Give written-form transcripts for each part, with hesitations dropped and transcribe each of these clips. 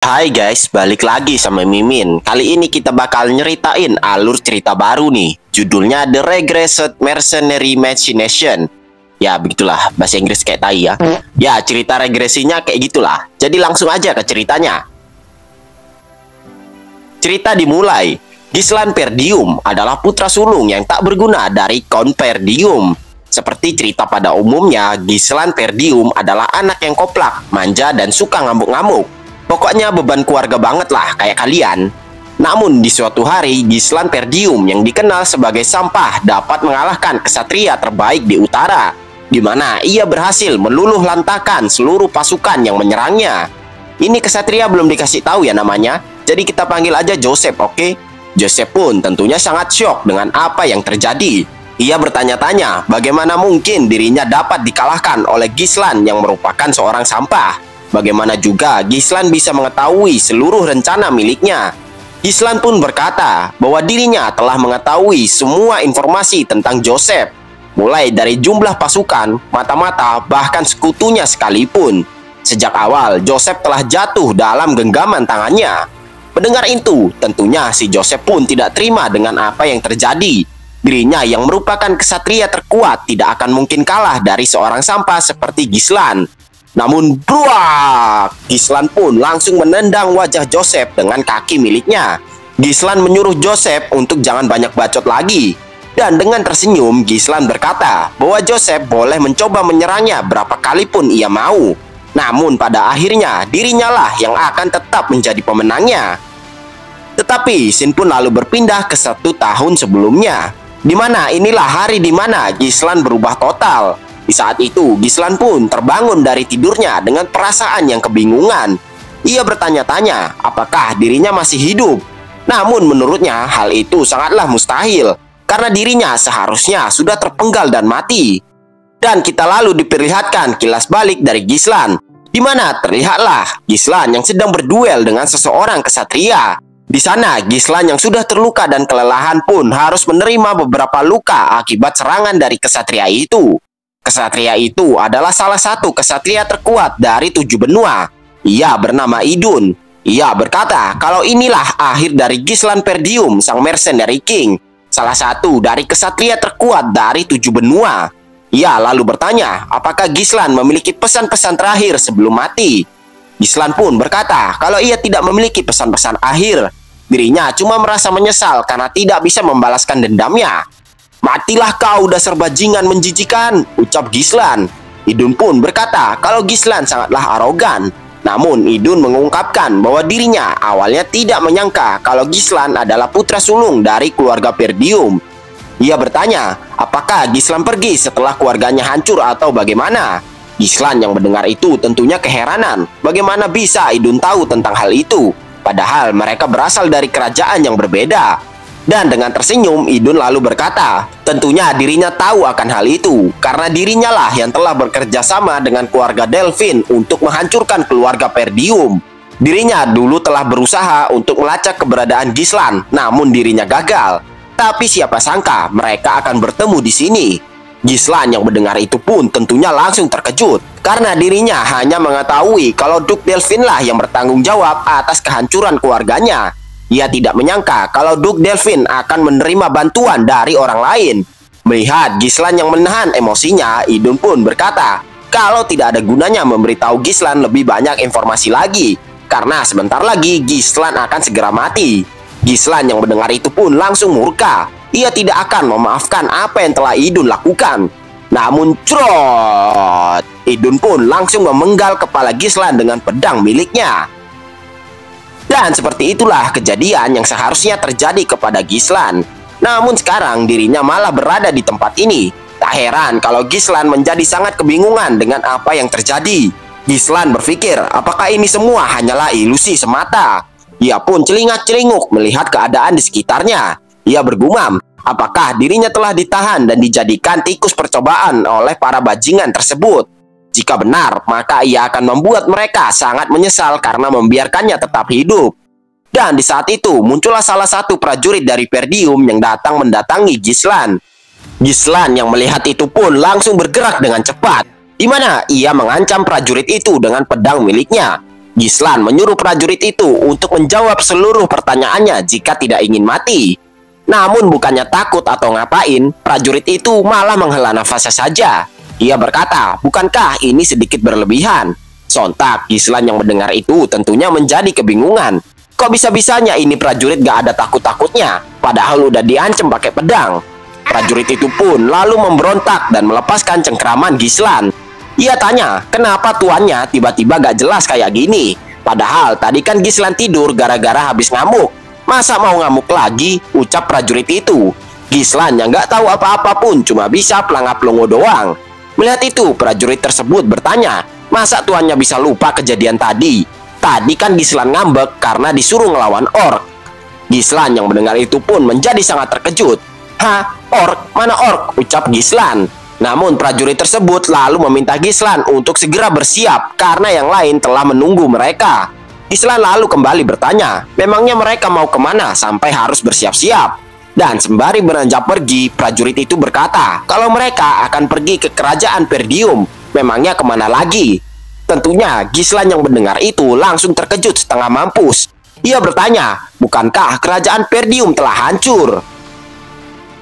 Hai guys, balik lagi sama Mimin. Kali ini kita bakal nyeritain alur cerita baru nih. Judulnya The Regressed Mercenary Machination. Ya begitulah, bahasa Inggris kayak tai ya. Ya, cerita regresinya kayak gitulah. Jadi langsung aja ke ceritanya. Cerita dimulai. Gislan Perdium adalah putra sulung yang tak berguna dari Count Perdium. Seperti cerita pada umumnya, Gislan Perdium adalah anak yang koplak, manja, dan suka ngamuk-ngamuk. Pokoknya beban keluarga banget lah kayak kalian. Namun di suatu hari, Gislan Perdium yang dikenal sebagai sampah dapat mengalahkan kesatria terbaik di utara, di mana ia berhasil meluluh lantakan seluruh pasukan yang menyerangnya. Ini kesatria belum dikasih tahu ya namanya, jadi kita panggil aja Joseph, oke? Joseph pun tentunya sangat syok dengan apa yang terjadi. Ia bertanya-tanya bagaimana mungkin dirinya dapat dikalahkan oleh Gislan yang merupakan seorang sampah. Bagaimana juga Gislan bisa mengetahui seluruh rencana miliknya. Gislan pun berkata bahwa dirinya telah mengetahui semua informasi tentang Joseph, mulai dari jumlah pasukan, mata-mata, bahkan sekutunya sekalipun. Sejak awal, Joseph telah jatuh dalam genggaman tangannya. Mendengar itu, tentunya si Joseph pun tidak terima dengan apa yang terjadi. Dirinya yang merupakan kesatria terkuat tidak akan mungkin kalah dari seorang sampah seperti Gislan. Namun, bruak! Gislan pun langsung menendang wajah Joseph dengan kaki miliknya. Gislan menyuruh Joseph untuk jangan banyak bacot lagi. Dan dengan tersenyum, Gislan berkata bahwa Joseph boleh mencoba menyerangnya berapa kali pun ia mau. Namun pada akhirnya, dirinya lah yang akan tetap menjadi pemenangnya. Tetapi, scene pun lalu berpindah ke 1 tahun sebelumnya, di mana inilah hari di mana Gislan berubah total. Di saat itu, Gislan pun terbangun dari tidurnya dengan perasaan yang kebingungan. Ia bertanya-tanya apakah dirinya masih hidup. Namun menurutnya hal itu sangatlah mustahil, karena dirinya seharusnya sudah terpenggal dan mati. Dan kita lalu diperlihatkan kilas balik dari Gislan, di mana terlihatlah Gislan yang sedang berduel dengan seseorang kesatria. Di sana, Gislan yang sudah terluka dan kelelahan pun harus menerima beberapa luka akibat serangan dari kesatria itu. Kesatria itu adalah salah satu kesatria terkuat dari 7 benua. Ia bernama Idun. Ia berkata kalau inilah akhir dari Gislan Perdium, sang Mercenary King, salah satu dari kesatria terkuat dari 7 benua. Ia lalu bertanya apakah Gislan memiliki pesan-pesan terakhir sebelum mati. Gislan pun berkata kalau ia tidak memiliki pesan-pesan akhir. Dirinya cuma merasa menyesal karena tidak bisa membalaskan dendamnya. Matilah kau dasar bajingan menjijikan, ucap Gislan. Idun pun berkata kalau Gislan sangatlah arogan. Namun Idun mengungkapkan bahwa dirinya awalnya tidak menyangka kalau Gislan adalah putra sulung dari keluarga Perdium. Ia bertanya apakah Gislan pergi setelah keluarganya hancur atau bagaimana. Gislan yang mendengar itu tentunya keheranan. Bagaimana bisa Idun tahu tentang hal itu? Padahal mereka berasal dari kerajaan yang berbeda. Dan dengan tersenyum, Idun lalu berkata, tentunya dirinya tahu akan hal itu, karena dirinya lah yang telah bekerja sama dengan keluarga Delphine untuk menghancurkan keluarga Perdium. Dirinya dulu telah berusaha untuk melacak keberadaan Gislan, namun dirinya gagal. Tapi siapa sangka mereka akan bertemu di sini. Gislan yang mendengar itu pun tentunya langsung terkejut, karena dirinya hanya mengetahui kalau Duke Delphine lah yang bertanggung jawab atas kehancuran keluarganya. Ia tidak menyangka kalau Duke Delphine akan menerima bantuan dari orang lain. Melihat Gislan yang menahan emosinya, Idun pun berkata kalau tidak ada gunanya memberitahu Gislan lebih banyak informasi lagi, karena sebentar lagi Gislan akan segera mati. Gislan yang mendengar itu pun langsung murka. Ia tidak akan memaafkan apa yang telah Idun lakukan. Namun crot, Idun pun langsung memenggal kepala Gislan dengan pedang miliknya. Dan seperti itulah kejadian yang seharusnya terjadi kepada Gislan. Namun sekarang dirinya malah berada di tempat ini. Tak heran kalau Gislan menjadi sangat kebingungan dengan apa yang terjadi. Gislan berpikir apakah ini semua hanyalah ilusi semata. Ia pun celingak-celinguk melihat keadaan di sekitarnya. Ia bergumam apakah dirinya telah ditahan dan dijadikan tikus percobaan oleh para bajingan tersebut. Jika benar, maka ia akan membuat mereka sangat menyesal karena membiarkannya tetap hidup. Dan di saat itu, muncullah salah satu prajurit dari Perdium yang datang mendatangi Gislan. Gislan yang melihat itu pun langsung bergerak dengan cepat, di mana ia mengancam prajurit itu dengan pedang miliknya. Gislan menyuruh prajurit itu untuk menjawab seluruh pertanyaannya jika tidak ingin mati. Namun bukannya takut atau ngapain, prajurit itu malah menghela nafasnya saja. Ia berkata, bukankah ini sedikit berlebihan? Sontak Gislan yang mendengar itu tentunya menjadi kebingungan. Kok bisa-bisanya ini prajurit gak ada takut-takutnya, padahal udah diancam pakai pedang. Prajurit itu pun lalu memberontak dan melepaskan cengkraman Gislan. Ia tanya, kenapa tuannya tiba-tiba gak jelas kayak gini? Padahal tadi kan Gislan tidur gara-gara habis ngamuk. Masa mau ngamuk lagi? Ucap prajurit itu. Gislan yang gak tahu apa-apa pun cuma bisa pelangap-pelongo doang. Melihat itu, prajurit tersebut bertanya, masa tuannya bisa lupa kejadian tadi? Tadi kan Gislan ngambek karena disuruh ngelawan ork. Gislan yang mendengar itu pun menjadi sangat terkejut. Hah? Ork? Mana ork? Ucap Gislan. Namun prajurit tersebut lalu meminta Gislan untuk segera bersiap karena yang lain telah menunggu mereka. Gislan lalu kembali bertanya, memangnya mereka mau kemana sampai harus bersiap-siap? Dan sembari beranjak pergi, prajurit itu berkata kalau mereka akan pergi ke kerajaan Perdium. Memangnya kemana lagi? Tentunya Gislan yang mendengar itu langsung terkejut setengah mampus. Ia bertanya, bukankah kerajaan Perdium telah hancur?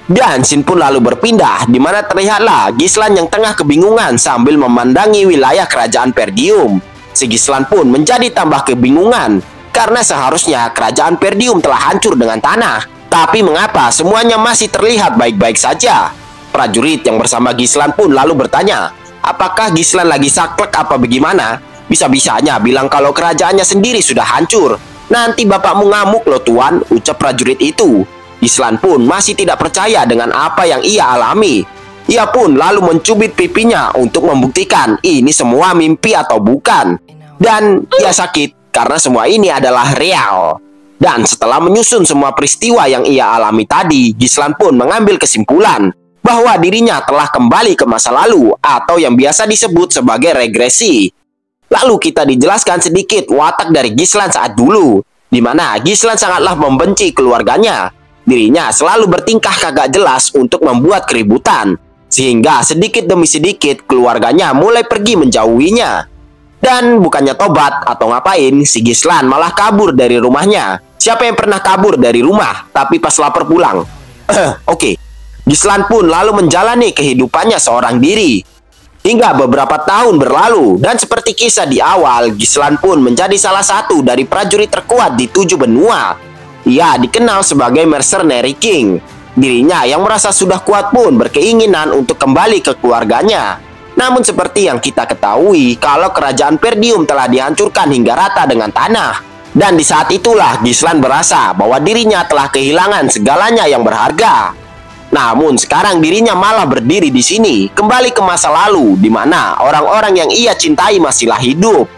Dan scene pun lalu berpindah, di mana terlihatlah Gislan yang tengah kebingungan sambil memandangi wilayah kerajaan Perdium. Si Gislan pun menjadi tambah kebingungan, karena seharusnya kerajaan Perdium telah hancur dengan tanah. Tapi mengapa semuanya masih terlihat baik-baik saja? Prajurit yang bersama Gislan pun lalu bertanya, apakah Gislan lagi saklek apa bagaimana? Bisa-bisanya bilang kalau kerajaannya sendiri sudah hancur. Nanti bapakmu ngamuk loh tuan, ucap prajurit itu. Gislan pun masih tidak percaya dengan apa yang ia alami. Ia pun lalu mencubit pipinya untuk membuktikan ini semua mimpi atau bukan. Dan ia sakit karena semua ini adalah real. Dan setelah menyusun semua peristiwa yang ia alami tadi, Gislan pun mengambil kesimpulan bahwa dirinya telah kembali ke masa lalu atau yang biasa disebut sebagai regresi. Lalu kita dijelaskan sedikit watak dari Gislan saat dulu, di mana Gislan sangatlah membenci keluarganya. Dirinya selalu bertingkah kagak jelas untuk membuat keributan. Sehingga sedikit demi sedikit keluarganya mulai pergi menjauhinya. Dan bukannya tobat atau ngapain, si Gislan malah kabur dari rumahnya. Siapa yang pernah kabur dari rumah tapi pas lapar pulang? Oke. Gislan pun lalu menjalani kehidupannya seorang diri. Hingga beberapa tahun berlalu, dan seperti kisah di awal, Gislan pun menjadi salah satu dari prajurit terkuat di 7 benua. Ia dikenal sebagai Mercenary King. Dirinya yang merasa sudah kuat pun berkeinginan untuk kembali ke keluarganya. Namun seperti yang kita ketahui, kalau kerajaan Perdium telah dihancurkan hingga rata dengan tanah. Dan di saat itulah Gislan berasa bahwa dirinya telah kehilangan segalanya yang berharga. Namun sekarang dirinya malah berdiri di sini, kembali ke masa lalu, di mana orang-orang yang ia cintai masihlah hidup.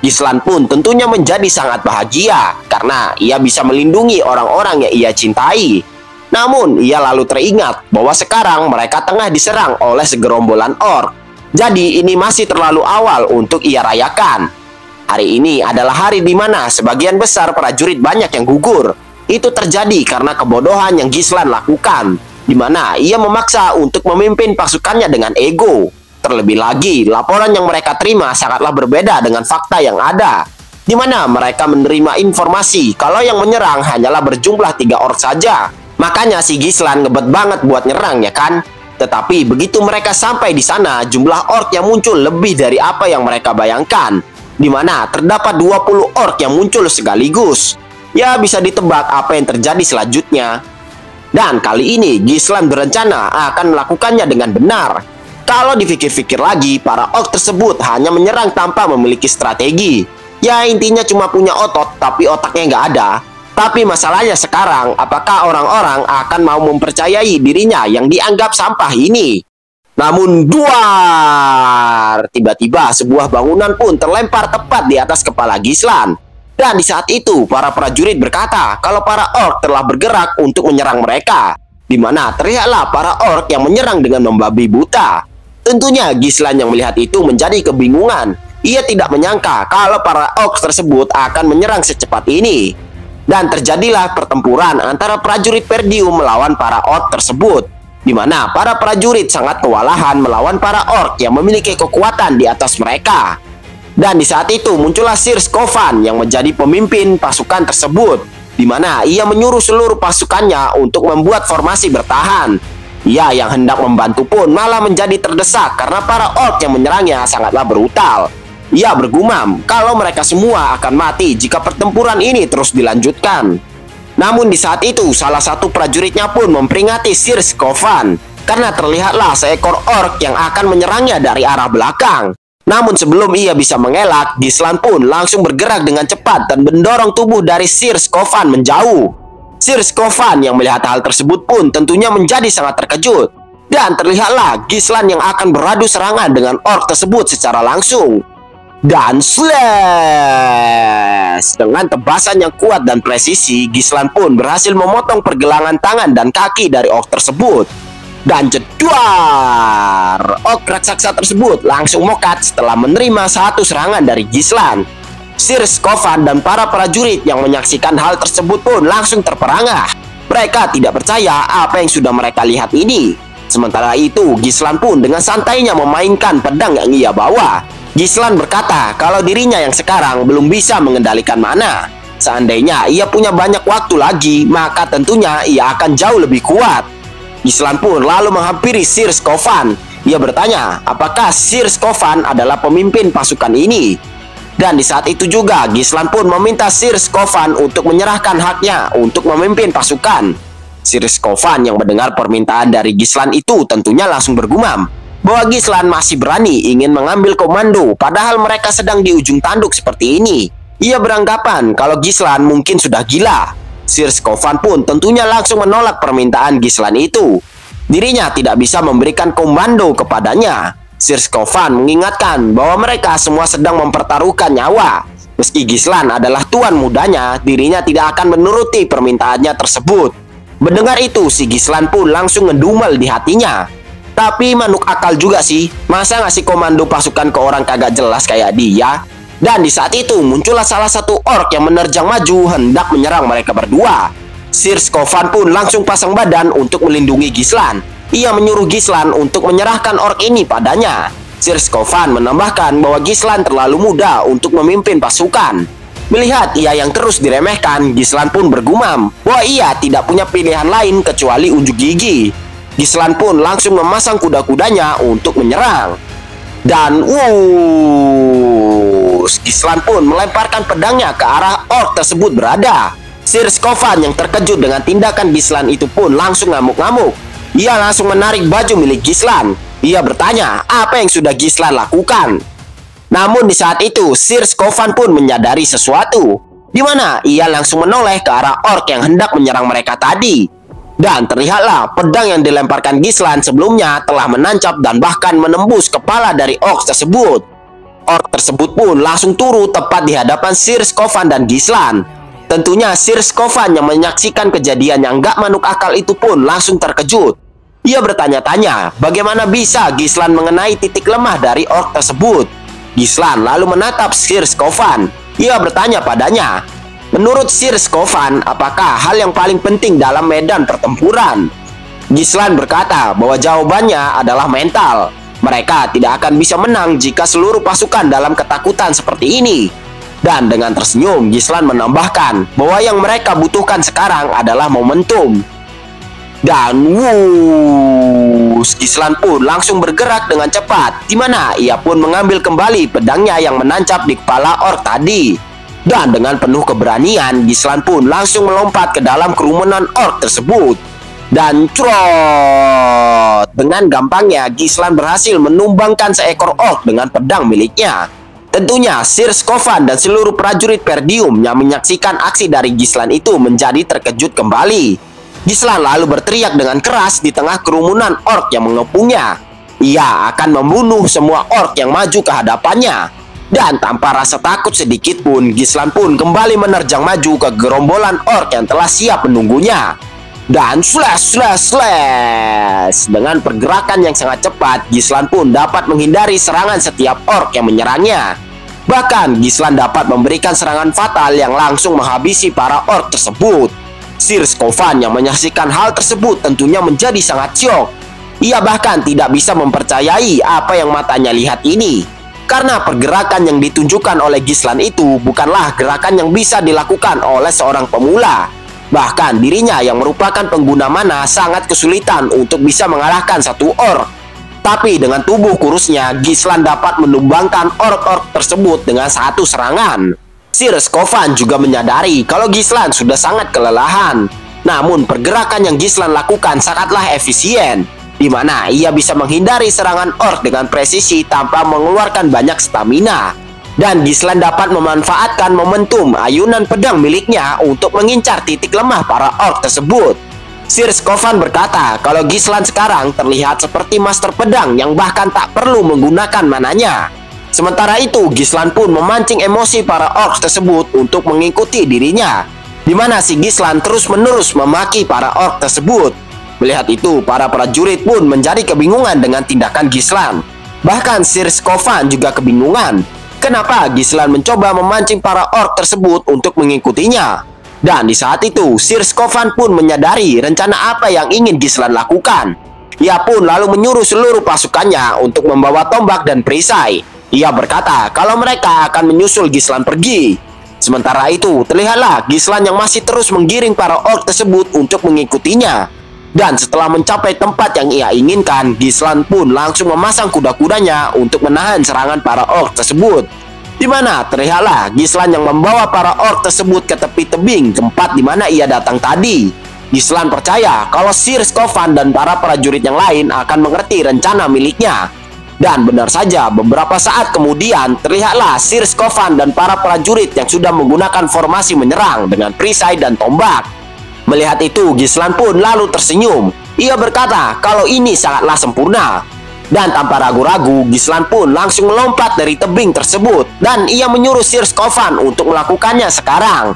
Gislan pun tentunya menjadi sangat bahagia, karena ia bisa melindungi orang-orang yang ia cintai. Namun, ia lalu teringat bahwa sekarang mereka tengah diserang oleh segerombolan ork. Jadi, ini masih terlalu awal untuk ia rayakan. Hari ini adalah hari di mana sebagian besar prajurit banyak yang gugur. Itu terjadi karena kebodohan yang Gislan lakukan, di mana ia memaksa untuk memimpin pasukannya dengan ego. Terlebih lagi, laporan yang mereka terima sangatlah berbeda dengan fakta yang ada, di mana mereka menerima informasi kalau yang menyerang hanyalah berjumlah 3 ork saja. Makanya si Gislan ngebet banget buat nyerang ya kan? Tetapi begitu mereka sampai di sana, jumlah ork yang muncul lebih dari apa yang mereka bayangkan. Di mana terdapat 20 ork yang muncul sekaligus. Ya bisa ditebak apa yang terjadi selanjutnya. Dan kali ini Gislan berencana akan melakukannya dengan benar. Kalau dipikir-pikir lagi, para ork tersebut hanya menyerang tanpa memiliki strategi. Ya intinya cuma punya otot tapi otaknya nggak ada. Tapi masalahnya sekarang, apakah orang-orang akan mau mempercayai dirinya yang dianggap sampah ini? Namun duar! Tiba-tiba sebuah bangunan pun terlempar tepat di atas kepala Gislan. Dan di saat itu, para prajurit berkata kalau para ork telah bergerak untuk menyerang mereka. Di mana terlihatlah para ork yang menyerang dengan membabi buta. Tentunya Gislan yang melihat itu menjadi kebingungan. Ia tidak menyangka kalau para ork tersebut akan menyerang secepat ini. Dan terjadilah pertempuran antara prajurit Perdium melawan para ork tersebut, di mana para prajurit sangat kewalahan melawan para ork yang memiliki kekuatan di atas mereka. Dan di saat itu muncullah Sir Skovan yang menjadi pemimpin pasukan tersebut, di mana ia menyuruh seluruh pasukannya untuk membuat formasi bertahan. Ia yang hendak membantu pun malah menjadi terdesak karena para orc yang menyerangnya sangatlah brutal. Ia bergumam kalau mereka semua akan mati jika pertempuran ini terus dilanjutkan. Namun di saat itu salah satu prajuritnya pun memperingati Sir Skovan karena terlihatlah seekor orc yang akan menyerangnya dari arah belakang. Namun sebelum ia bisa mengelak, Gislan pun langsung bergerak dengan cepat dan mendorong tubuh dari Sir Skovan menjauh. Sir Skovan yang melihat hal tersebut pun tentunya menjadi sangat terkejut. Dan terlihatlah Gislan yang akan beradu serangan dengan orc tersebut secara langsung. Dan slash! Dengan tebasan yang kuat dan presisi, Gislan pun berhasil memotong pergelangan tangan dan kaki dari orc tersebut. Dan jedwar! Orc raksasa tersebut langsung mokat setelah menerima satu serangan dari Gislan. Sir Skovan dan para prajurit yang menyaksikan hal tersebut pun langsung terperangah. Mereka tidak percaya apa yang sudah mereka lihat ini. Sementara itu, Gislan pun dengan santainya memainkan pedang yang ia bawa. Gislan berkata kalau dirinya yang sekarang belum bisa mengendalikan mana. Seandainya ia punya banyak waktu lagi, maka tentunya ia akan jauh lebih kuat. Gislan pun lalu menghampiri Sir Skovan. Ia bertanya, apakah Sir Skovan adalah pemimpin pasukan ini? Dan di saat itu juga, Gislan pun meminta Sir Skovan untuk menyerahkan haknya untuk memimpin pasukan. Sir Skovan yang mendengar permintaan dari Gislan itu tentunya langsung bergumam bahwa Gislan masih berani ingin mengambil komando padahal mereka sedang di ujung tanduk seperti ini. Ia beranggapan kalau Gislan mungkin sudah gila. Sir Skovan pun tentunya langsung menolak permintaan Gislan itu. Dirinya tidak bisa memberikan komando kepadanya. Sir Skovan mengingatkan bahwa mereka semua sedang mempertaruhkan nyawa. Meski Gislan adalah tuan mudanya, dirinya tidak akan menuruti permintaannya tersebut. Mendengar itu, si Gislan pun langsung ngedumel di hatinya. Tapi manuk akal juga sih, masa ngasih komando pasukan ke orang kagak jelas kayak dia? Dan di saat itu muncullah salah satu orc yang menerjang maju hendak menyerang mereka berdua. Sir Skovan pun langsung pasang badan untuk melindungi Gislan. Ia menyuruh Gislan untuk menyerahkan orc ini padanya. Sir Skovan menambahkan bahwa Gislan terlalu muda untuk memimpin pasukan. Melihat ia yang terus diremehkan, Gislan pun bergumam bahwa ia tidak punya pilihan lain kecuali unjuk gigi. Gislan pun langsung memasang kuda-kudanya untuk menyerang. Dan Gislan pun melemparkan pedangnya ke arah orc tersebut berada. Sir Skovan yang terkejut dengan tindakan Gislan itu pun langsung ngamuk-ngamuk. Ia langsung menarik baju milik Gislan. Ia bertanya apa yang sudah Gislan lakukan. Namun di saat itu Sir Skovan pun menyadari sesuatu, di mana ia langsung menoleh ke arah orc yang hendak menyerang mereka tadi. Dan terlihatlah pedang yang dilemparkan Gislan sebelumnya telah menancap dan bahkan menembus kepala dari orc tersebut. Orc tersebut pun langsung turun tepat di hadapan Sir Skovan dan Gislan. Tentunya Sir Skovan yang menyaksikan kejadian yang gak manuk akal itu pun langsung terkejut. Ia bertanya-tanya bagaimana bisa Gislan mengenai titik lemah dari orc tersebut. Gislan lalu menatap Sir Skovan. Ia bertanya padanya, menurut Sir Skovan, apakah hal yang paling penting dalam medan pertempuran? Gislan berkata bahwa jawabannya adalah mental. Mereka tidak akan bisa menang jika seluruh pasukan dalam ketakutan seperti ini. Dan dengan tersenyum, Gislan menambahkan bahwa yang mereka butuhkan sekarang adalah momentum. Dan Gislan pun langsung bergerak dengan cepat, di mana ia pun mengambil kembali pedangnya yang menancap di kepala orc tadi. Dan dengan penuh keberanian, Gislan pun langsung melompat ke dalam kerumunan orc tersebut. Dan crot! Dengan gampangnya, Gislan berhasil menumbangkan seekor orc dengan pedang miliknya. Tentunya, Sir Skovan dan seluruh prajurit Perdium yang menyaksikan aksi dari Gislan itu menjadi terkejut kembali. Gislan lalu berteriak dengan keras di tengah kerumunan orc yang mengepungnya. Ia akan membunuh semua orc yang maju ke hadapannya. Dan tanpa rasa takut sedikit pun, Gislan pun kembali menerjang maju ke gerombolan orc yang telah siap menunggunya. Dan slash. Dengan pergerakan yang sangat cepat, Gislan pun dapat menghindari serangan setiap orc yang menyerangnya. Bahkan, Gislan dapat memberikan serangan fatal yang langsung menghabisi para orc tersebut. Sir Skovan yang menyaksikan hal tersebut tentunya menjadi sangat syok. Ia bahkan tidak bisa mempercayai apa yang matanya lihat ini. Karena pergerakan yang ditunjukkan oleh Gislan itu bukanlah gerakan yang bisa dilakukan oleh seorang pemula. Bahkan dirinya yang merupakan pengguna mana sangat kesulitan untuk bisa mengalahkan satu orc. Tapi dengan tubuh kurusnya, Gislan dapat menumbangkan orc-orc tersebut dengan satu serangan. Sir Skovan juga menyadari kalau Gislan sudah sangat kelelahan. Namun pergerakan yang Gislan lakukan sangatlah efisien, di mana ia bisa menghindari serangan orc dengan presisi tanpa mengeluarkan banyak stamina. Dan Gislan dapat memanfaatkan momentum ayunan pedang miliknya untuk mengincar titik lemah para orc tersebut. Sir Skovan berkata kalau Gislan sekarang terlihat seperti master pedang yang bahkan tak perlu menggunakan mananya. Sementara itu, Gislan pun memancing emosi para orc tersebut untuk mengikuti dirinya, di mana si Gislan terus-menerus memaki para orc tersebut. Melihat itu, para prajurit pun menjadi kebingungan dengan tindakan Gislan. Bahkan Sir Skovan juga kebingungan kenapa Gislan mencoba memancing para orc tersebut untuk mengikutinya. Dan di saat itu, Sir Skovan pun menyadari rencana apa yang ingin Gislan lakukan. Ia pun lalu menyuruh seluruh pasukannya untuk membawa tombak dan perisai. Ia berkata kalau mereka akan menyusul Gislan pergi. Sementara itu, terlihatlah Gislan yang masih terus menggiring para orc tersebut untuk mengikutinya. Dan setelah mencapai tempat yang ia inginkan, Gislan pun langsung memasang kuda-kudanya untuk menahan serangan para orc tersebut. Di mana terlihatlah Gislan yang membawa para orc tersebut ke tepi tebing tempat di mana ia datang tadi. Gislan percaya kalau Sir Skovan dan para prajurit yang lain akan mengerti rencana miliknya. Dan benar saja, beberapa saat kemudian terlihatlah Sir Skovan dan para prajurit yang sudah menggunakan formasi menyerang dengan perisai dan tombak. Melihat itu, Gislan pun lalu tersenyum. Ia berkata kalau ini sangatlah sempurna. Dan tanpa ragu-ragu, Gislan pun langsung melompat dari tebing tersebut. Dan ia menyuruh Sir Skovan untuk melakukannya sekarang.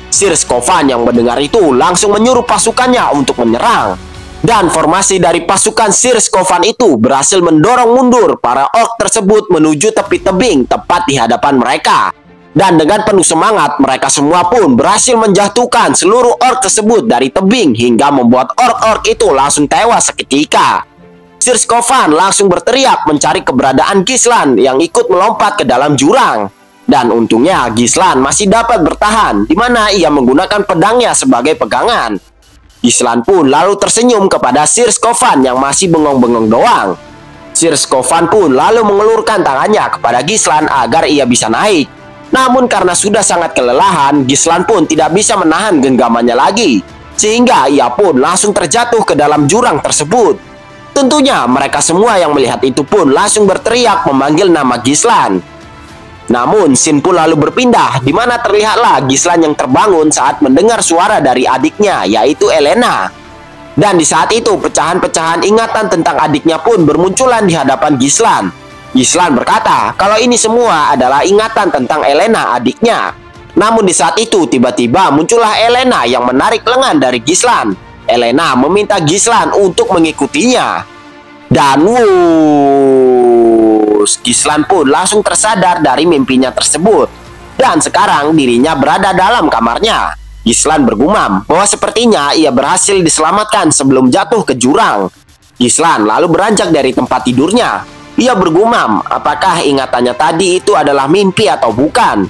Sir Skovan yang mendengar itu langsung menyuruh pasukannya untuk menyerang. Dan formasi dari pasukan Sir Skovan itu berhasil mendorong mundur para orc tersebut menuju tepi tebing tepat di hadapan mereka. Dan dengan penuh semangat, mereka semua pun berhasil menjatuhkan seluruh orc tersebut dari tebing hingga membuat orc-orc itu langsung tewas seketika. Sir Skovan langsung berteriak mencari keberadaan Gislan yang ikut melompat ke dalam jurang. Dan untungnya Gislan masih dapat bertahan, di mana ia menggunakan pedangnya sebagai pegangan. Gislan pun lalu tersenyum kepada Sir Skovan yang masih bengong-bengong doang. Sir Skovan pun lalu mengelurkan tangannya kepada Gislan agar ia bisa naik. Namun karena sudah sangat kelelahan, Gislan pun tidak bisa menahan genggamannya lagi. Sehingga ia pun langsung terjatuh ke dalam jurang tersebut. Tentunya mereka semua yang melihat itu pun langsung berteriak memanggil nama Gislan. Namun scene pun lalu berpindah, di mana terlihatlah Gislan yang terbangun saat mendengar suara dari adiknya, yaitu Elena. Dan di saat itu pecahan-pecahan ingatan tentang adiknya pun bermunculan di hadapan Gislan. Gislan berkata kalau ini semua adalah ingatan tentang Elena, adiknya. Namun di saat itu tiba-tiba muncullah Elena yang menarik lengan dari Gislan. Elena meminta Gislan untuk mengikutinya. Dan Gislan pun langsung tersadar dari mimpinya tersebut. Dan sekarang dirinya berada dalam kamarnya. Gislan bergumam bahwa sepertinya ia berhasil diselamatkan sebelum jatuh ke jurang. Gislan lalu beranjak dari tempat tidurnya. Ia bergumam apakah ingatannya tadi itu adalah mimpi atau bukan.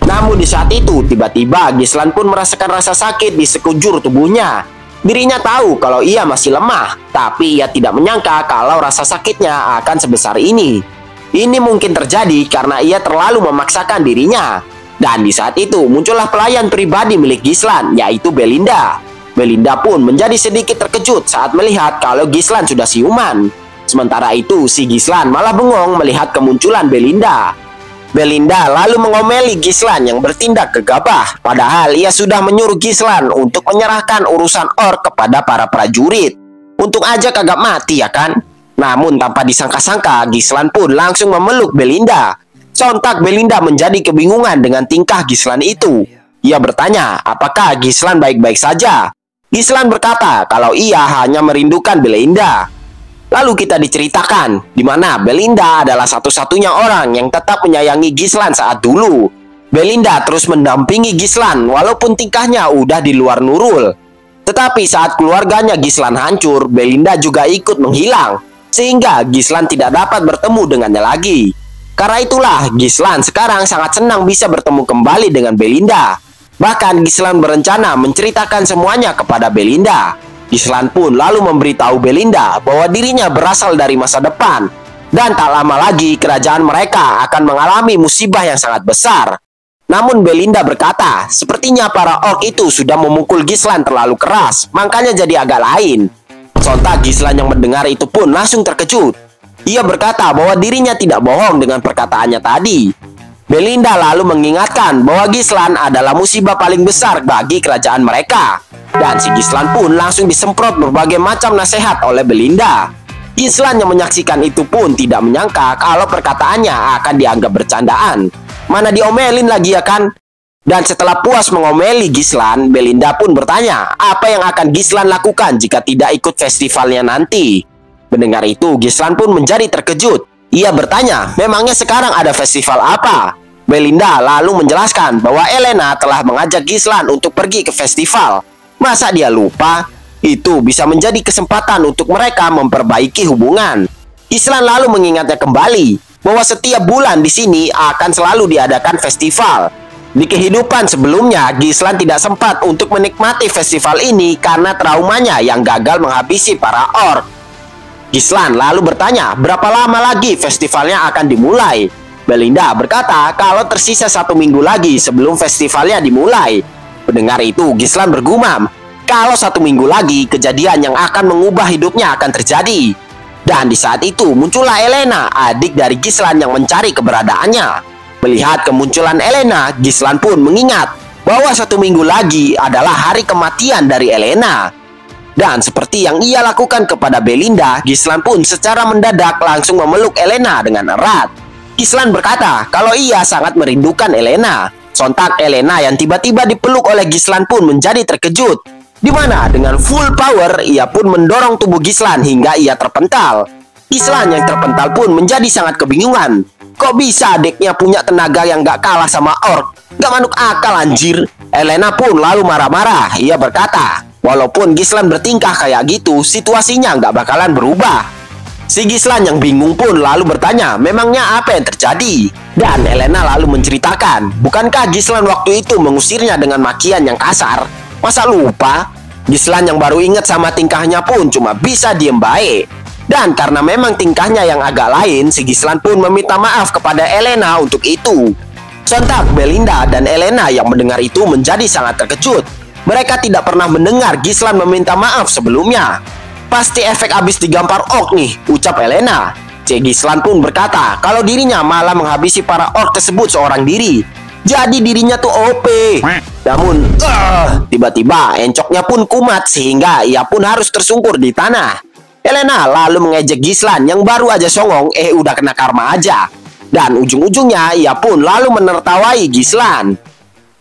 Namun di saat itu tiba-tiba Gislan pun merasakan rasa sakit di sekujur tubuhnya. Dirinya tahu kalau ia masih lemah, tapi ia tidak menyangka kalau rasa sakitnya akan sebesar ini. Ini mungkin terjadi karena ia terlalu memaksakan dirinya. Dan di saat itu muncullah pelayan pribadi milik Gislan, yaitu Belinda. Belinda pun menjadi sedikit terkejut saat melihat kalau Gislan sudah siuman. Sementara itu, si Gislan malah bengong melihat kemunculan Belinda. Belinda lalu mengomeli Gislan yang bertindak gegabah, padahal ia sudah menyuruh Gislan untuk menyerahkan urusan orc kepada para prajurit. Untung aja kagak mati ya kan? Namun tanpa disangka-sangka, Gislan pun langsung memeluk Belinda. Sontak Belinda menjadi kebingungan dengan tingkah Gislan itu. Ia bertanya, apakah Gislan baik-baik saja? Gislan berkata kalau ia hanya merindukan Belinda. Lalu kita diceritakan di mana Belinda adalah satu-satunya orang yang tetap menyayangi Gislan saat dulu. Belinda terus mendampingi Gislan walaupun tingkahnya udah di luar nurul. Tetapi saat keluarganya Gislan hancur, Belinda juga ikut menghilang, sehingga Gislan tidak dapat bertemu dengannya lagi. Karena itulah, Gislan sekarang sangat senang bisa bertemu kembali dengan Belinda. Bahkan Gislan berencana menceritakan semuanya kepada Belinda. Gislan pun lalu memberitahu Belinda bahwa dirinya berasal dari masa depan. Dan tak lama lagi kerajaan mereka akan mengalami musibah yang sangat besar. Namun Belinda berkata, sepertinya para orc itu sudah memukul Gislan terlalu keras, makanya jadi agak lain. Sontak Gislan yang mendengar itu pun langsung terkejut. Ia berkata bahwa dirinya tidak bohong dengan perkataannya tadi. Belinda lalu mengingatkan bahwa Gislan adalah musibah paling besar bagi kerajaan mereka. Dan si Gislan pun langsung disemprot berbagai macam nasihat oleh Belinda. Gislan yang menyaksikan itu pun tidak menyangka kalau perkataannya akan dianggap bercandaan. Mana diomelin lagi ya kan? Dan setelah puas mengomeli Gislan, Belinda pun bertanya apa yang akan Gislan lakukan jika tidak ikut festivalnya nanti. Mendengar itu, Gislan pun menjadi terkejut. Ia bertanya, memangnya sekarang ada festival apa? Belinda lalu menjelaskan bahwa Elena telah mengajak Gislan untuk pergi ke festival. Masa dia lupa? Itu bisa menjadi kesempatan untuk mereka memperbaiki hubungan. Gislan lalu mengingatnya kembali bahwa setiap bulan di sini akan selalu diadakan festival. Di kehidupan sebelumnya, Gislan tidak sempat untuk menikmati festival ini karena traumanya yang gagal menghabisi para orc. Gislan lalu bertanya berapa lama lagi festivalnya akan dimulai. Belinda berkata kalau tersisa 1 minggu lagi sebelum festivalnya dimulai. Mendengar itu, Gislan bergumam kalau 1 minggu lagi kejadian yang akan mengubah hidupnya akan terjadi. Dan di saat itu muncullah Elena, adik dari Gislan yang mencari keberadaannya. Melihat kemunculan Elena, Gislan pun mengingat bahwa 1 minggu lagi adalah hari kematian dari Elena. Dan seperti yang ia lakukan kepada Belinda, Gislan pun secara mendadak langsung memeluk Elena dengan erat. Gislan berkata kalau ia sangat merindukan Elena. Sontak Elena yang tiba-tiba dipeluk oleh Gislan pun menjadi terkejut. Di mana dengan full power ia pun mendorong tubuh Gislan hingga ia terpental. Gislan yang terpental pun menjadi sangat kebingungan. Kok bisa adiknya punya tenaga yang gak kalah sama orc? Gak manuk akal anjir. Elena pun lalu marah-marah. Ia berkata, walaupun Gislan bertingkah kayak gitu, situasinya nggak bakalan berubah. Si Gislan yang bingung pun lalu bertanya, memangnya apa yang terjadi? Dan Elena lalu menceritakan, bukankah Gislan waktu itu mengusirnya dengan makian yang kasar? Masa lupa? Gislan yang baru ingat sama tingkahnya pun cuma bisa diem baik. Dan karena memang tingkahnya yang agak lain, si Gislan pun meminta maaf kepada Elena untuk itu. Sontak Belinda dan Elena yang mendengar itu menjadi sangat terkejut. Mereka tidak pernah mendengar Gislan meminta maaf sebelumnya. Pasti efek abis digampar orc nih, ucap Elena. Si Gislan pun berkata kalau dirinya malah menghabisi para orc tersebut seorang diri. Jadi dirinya tuh OP. Namun, tiba-tiba encoknya pun kumat sehingga ia pun harus tersungkur di tanah. Elena lalu mengejek Gislan yang baru aja songong, udah kena karma aja. Dan ujung-ujungnya ia pun lalu menertawai Gislan.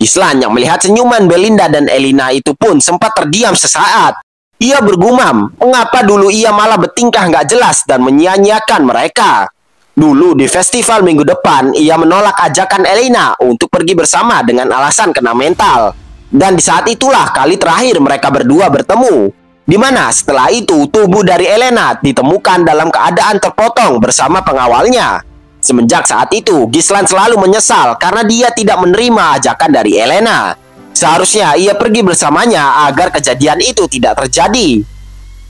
Gislan yang melihat senyuman Belinda dan Elena itu pun sempat terdiam sesaat. Ia bergumam, mengapa dulu ia malah bertingkah nggak jelas dan menyia-nyiakan mereka. Dulu di festival minggu depan, ia menolak ajakan Elena untuk pergi bersama dengan alasan kena mental. Dan di saat itulah kali terakhir mereka berdua bertemu. Di mana setelah itu tubuh dari Elena ditemukan dalam keadaan terpotong bersama pengawalnya. Semenjak saat itu, Gislan selalu menyesal karena dia tidak menerima ajakan dari Elena. Seharusnya ia pergi bersamanya agar kejadian itu tidak terjadi.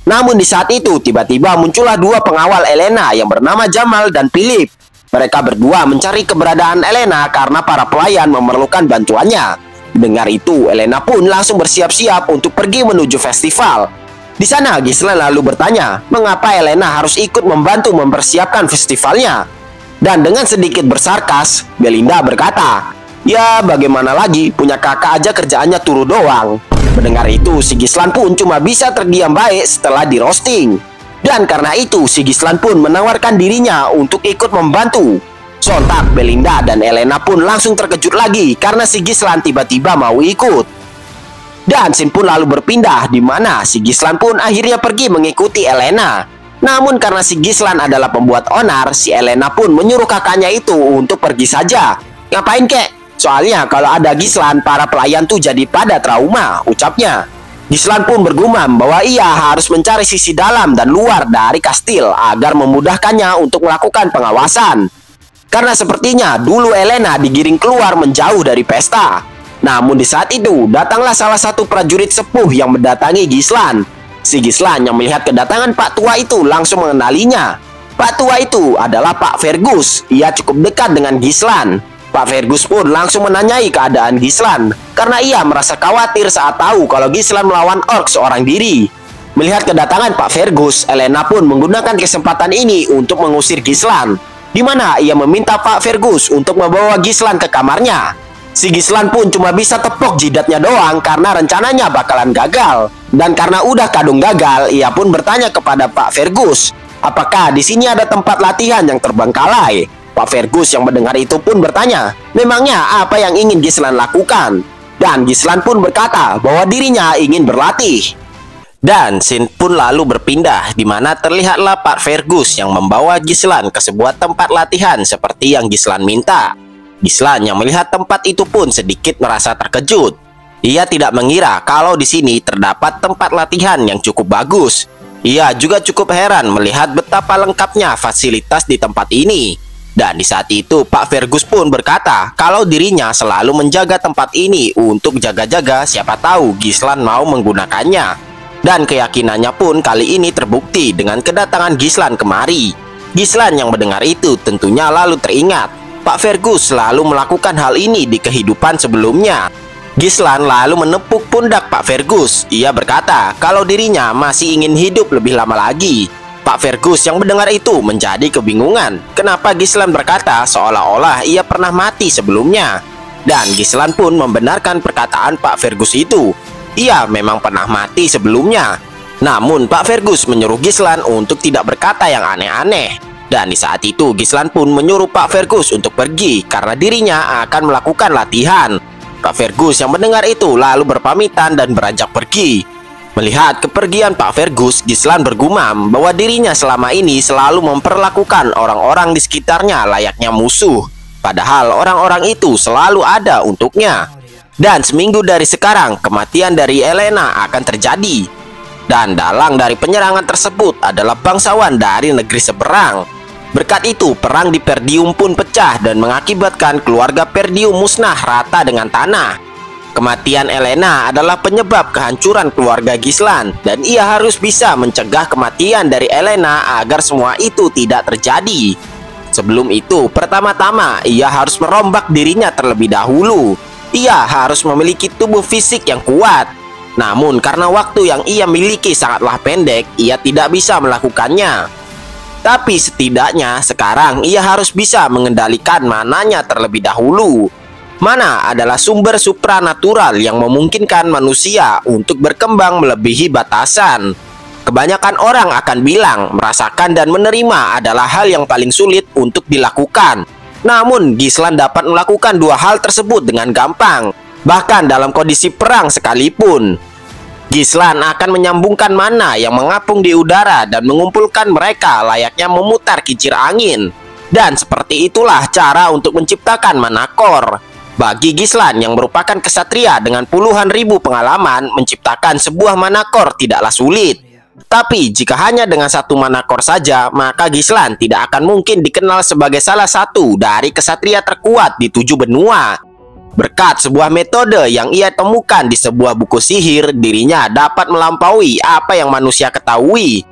Namun di saat itu, tiba-tiba muncullah 2 pengawal Elena yang bernama Jamal dan Philip. Mereka berdua mencari keberadaan Elena karena para pelayan memerlukan bantuannya. Dengar itu, Elena pun langsung bersiap-siap untuk pergi menuju festival. Di sana, Gislan lalu bertanya, mengapa Elena harus ikut membantu mempersiapkan festivalnya? Dan dengan sedikit bersarkas, Belinda berkata, ya bagaimana lagi, punya kakak aja kerjaannya turu doang. Mendengar itu, si Gislan pun cuma bisa terdiam baik setelah di roasting. Dan karena itu, si Gislan pun menawarkan dirinya untuk ikut membantu. Sontak Belinda dan Elena pun langsung terkejut lagi karena si Gislan tiba-tiba mau ikut. Dan scene pun lalu berpindah di mana si Gislan pun akhirnya pergi mengikuti Elena. Namun karena si Gislan adalah pembuat onar, si Elena pun menyuruh kakaknya itu untuk pergi saja. Ngapain kek? Soalnya kalau ada Gislan, para pelayan tuh jadi pada trauma, ucapnya. Gislan pun bergumam bahwa ia harus mencari sisi dalam dan luar dari kastil agar memudahkannya untuk melakukan pengawasan. Karena sepertinya dulu Elena digiring keluar menjauh dari pesta. Namun di saat itu datanglah salah satu prajurit sepuh yang mendatangi Gislan. Si Gislan yang melihat kedatangan Pak Tua itu langsung mengenalinya. Pak Tua itu adalah Pak Fergus. Ia cukup dekat dengan Gislan. Pak Fergus pun langsung menanyai keadaan Gislan karena ia merasa khawatir saat tahu kalau Gislan melawan orc seorang diri. Melihat kedatangan Pak Fergus, Elena pun menggunakan kesempatan ini untuk mengusir Gislan, di mana ia meminta Pak Fergus untuk membawa Gislan ke kamarnya. Si Gislan pun cuma bisa tepok jidatnya doang karena rencananya bakalan gagal. Dan karena udah kadung gagal, ia pun bertanya kepada Pak Fergus, apakah di sini ada tempat latihan yang terbengkalai? Pak Fergus yang mendengar itu pun bertanya, memangnya apa yang ingin Gislan lakukan? Dan Gislan pun berkata bahwa dirinya ingin berlatih. Dan scene pun lalu berpindah di mana terlihatlah Pak Fergus yang membawa Gislan ke sebuah tempat latihan seperti yang Gislan minta. Gislan yang melihat tempat itu pun sedikit merasa terkejut. Ia tidak mengira kalau di sini terdapat tempat latihan yang cukup bagus. Ia juga cukup heran melihat betapa lengkapnya fasilitas di tempat ini. Dan di saat itu Pak Fergus pun berkata kalau dirinya selalu menjaga tempat ini untuk jaga-jaga siapa tahu Gislan mau menggunakannya. Dan keyakinannya pun kali ini terbukti dengan kedatangan Gislan kemari. Gislan yang mendengar itu tentunya lalu teringat Pak Fergus selalu melakukan hal ini di kehidupan sebelumnya. Gislan lalu menepuk pundak Pak Fergus. Ia berkata kalau dirinya masih ingin hidup lebih lama lagi. Pak Fergus yang mendengar itu menjadi kebingungan. Kenapa Gislan berkata seolah-olah ia pernah mati sebelumnya. Dan Gislan pun membenarkan perkataan Pak Fergus itu. Ia memang pernah mati sebelumnya. Namun Pak Fergus menyuruh Gislan untuk tidak berkata yang aneh-aneh. Dan di saat itu Gislan pun menyuruh Pak Fergus untuk pergi karena dirinya akan melakukan latihan. Pak Fergus yang mendengar itu lalu berpamitan dan beranjak pergi. Melihat kepergian Pak Fergus, Gislan bergumam bahwa dirinya selama ini selalu memperlakukan orang-orang di sekitarnya layaknya musuh. Padahal orang-orang itu selalu ada untuknya. Dan seminggu dari sekarang, kematian dari Elena akan terjadi. Dan dalang dari penyerangan tersebut adalah bangsawan dari negeri seberang. Berkat itu, perang di Perdium pun pecah dan mengakibatkan keluarga Perdium musnah rata dengan tanah. Kematian Elena adalah penyebab kehancuran keluarga Gislan, dan ia harus bisa mencegah kematian dari Elena agar semua itu tidak terjadi. Sebelum itu, pertama-tama ia harus merombak dirinya terlebih dahulu. Ia harus memiliki tubuh fisik yang kuat. Namun karena waktu yang ia miliki sangatlah pendek, ia tidak bisa melakukannya. Tapi setidaknya sekarang ia harus bisa mengendalikan mananya terlebih dahulu. Mana adalah sumber supranatural yang memungkinkan manusia untuk berkembang melebihi batasan. Kebanyakan orang akan bilang merasakan dan menerima adalah hal yang paling sulit untuk dilakukan. Namun Gislan dapat melakukan dua hal tersebut dengan gampang, bahkan dalam kondisi perang sekalipun. Gislan akan menyambungkan mana yang mengapung di udara dan mengumpulkan mereka layaknya memutar kincir angin. Dan seperti itulah cara untuk menciptakan manakor. Bagi Gislan yang merupakan kesatria dengan puluhan ribu pengalaman, menciptakan sebuah manakor tidaklah sulit. Tapi jika hanya dengan satu manakor saja, maka Gislan tidak akan mungkin dikenal sebagai salah satu dari kesatria terkuat di 7 benua. Berkat sebuah metode yang ia temukan di sebuah buku sihir, dirinya dapat melampaui apa yang manusia ketahui.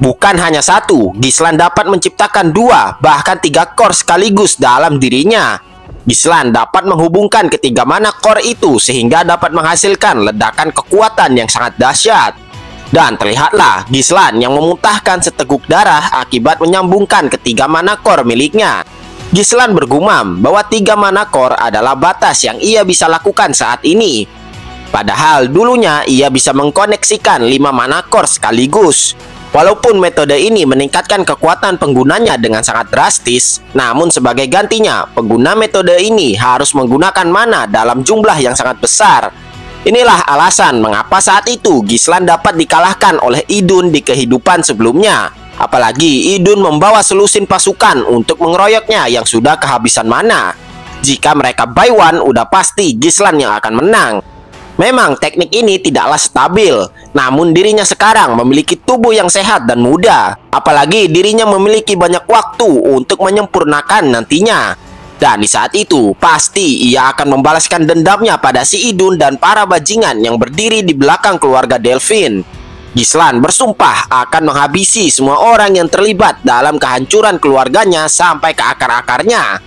Bukan hanya satu, Gislan dapat menciptakan 2, bahkan 3 core sekaligus dalam dirinya. Gislan dapat menghubungkan ketiga manakor itu sehingga dapat menghasilkan ledakan kekuatan yang sangat dahsyat. Dan terlihatlah Gislan yang memuntahkan seteguk darah akibat menyambungkan ketiga manakor miliknya. Gislan bergumam bahwa 3 manakor adalah batas yang ia bisa lakukan saat ini. Padahal dulunya ia bisa mengkoneksikan 5 manakor sekaligus. Walaupun metode ini meningkatkan kekuatan penggunanya dengan sangat drastis, namun sebagai gantinya, pengguna metode ini harus menggunakan mana dalam jumlah yang sangat besar. Inilah alasan mengapa saat itu Gislan dapat dikalahkan oleh Idun di kehidupan sebelumnya. Apalagi Idun membawa selusin pasukan untuk mengeroyoknya yang sudah kehabisan mana. Jika mereka buy one, udah pasti Gislan yang akan menang. Memang teknik ini tidaklah stabil. Namun dirinya sekarang memiliki tubuh yang sehat dan muda. Apalagi dirinya memiliki banyak waktu untuk menyempurnakan nantinya. Dan di saat itu, pasti ia akan membalaskan dendamnya pada si Idun dan para bajingan yang berdiri di belakang keluarga Delphine. Gislan bersumpah akan menghabisi semua orang yang terlibat dalam kehancuran keluarganya sampai ke akar-akarnya.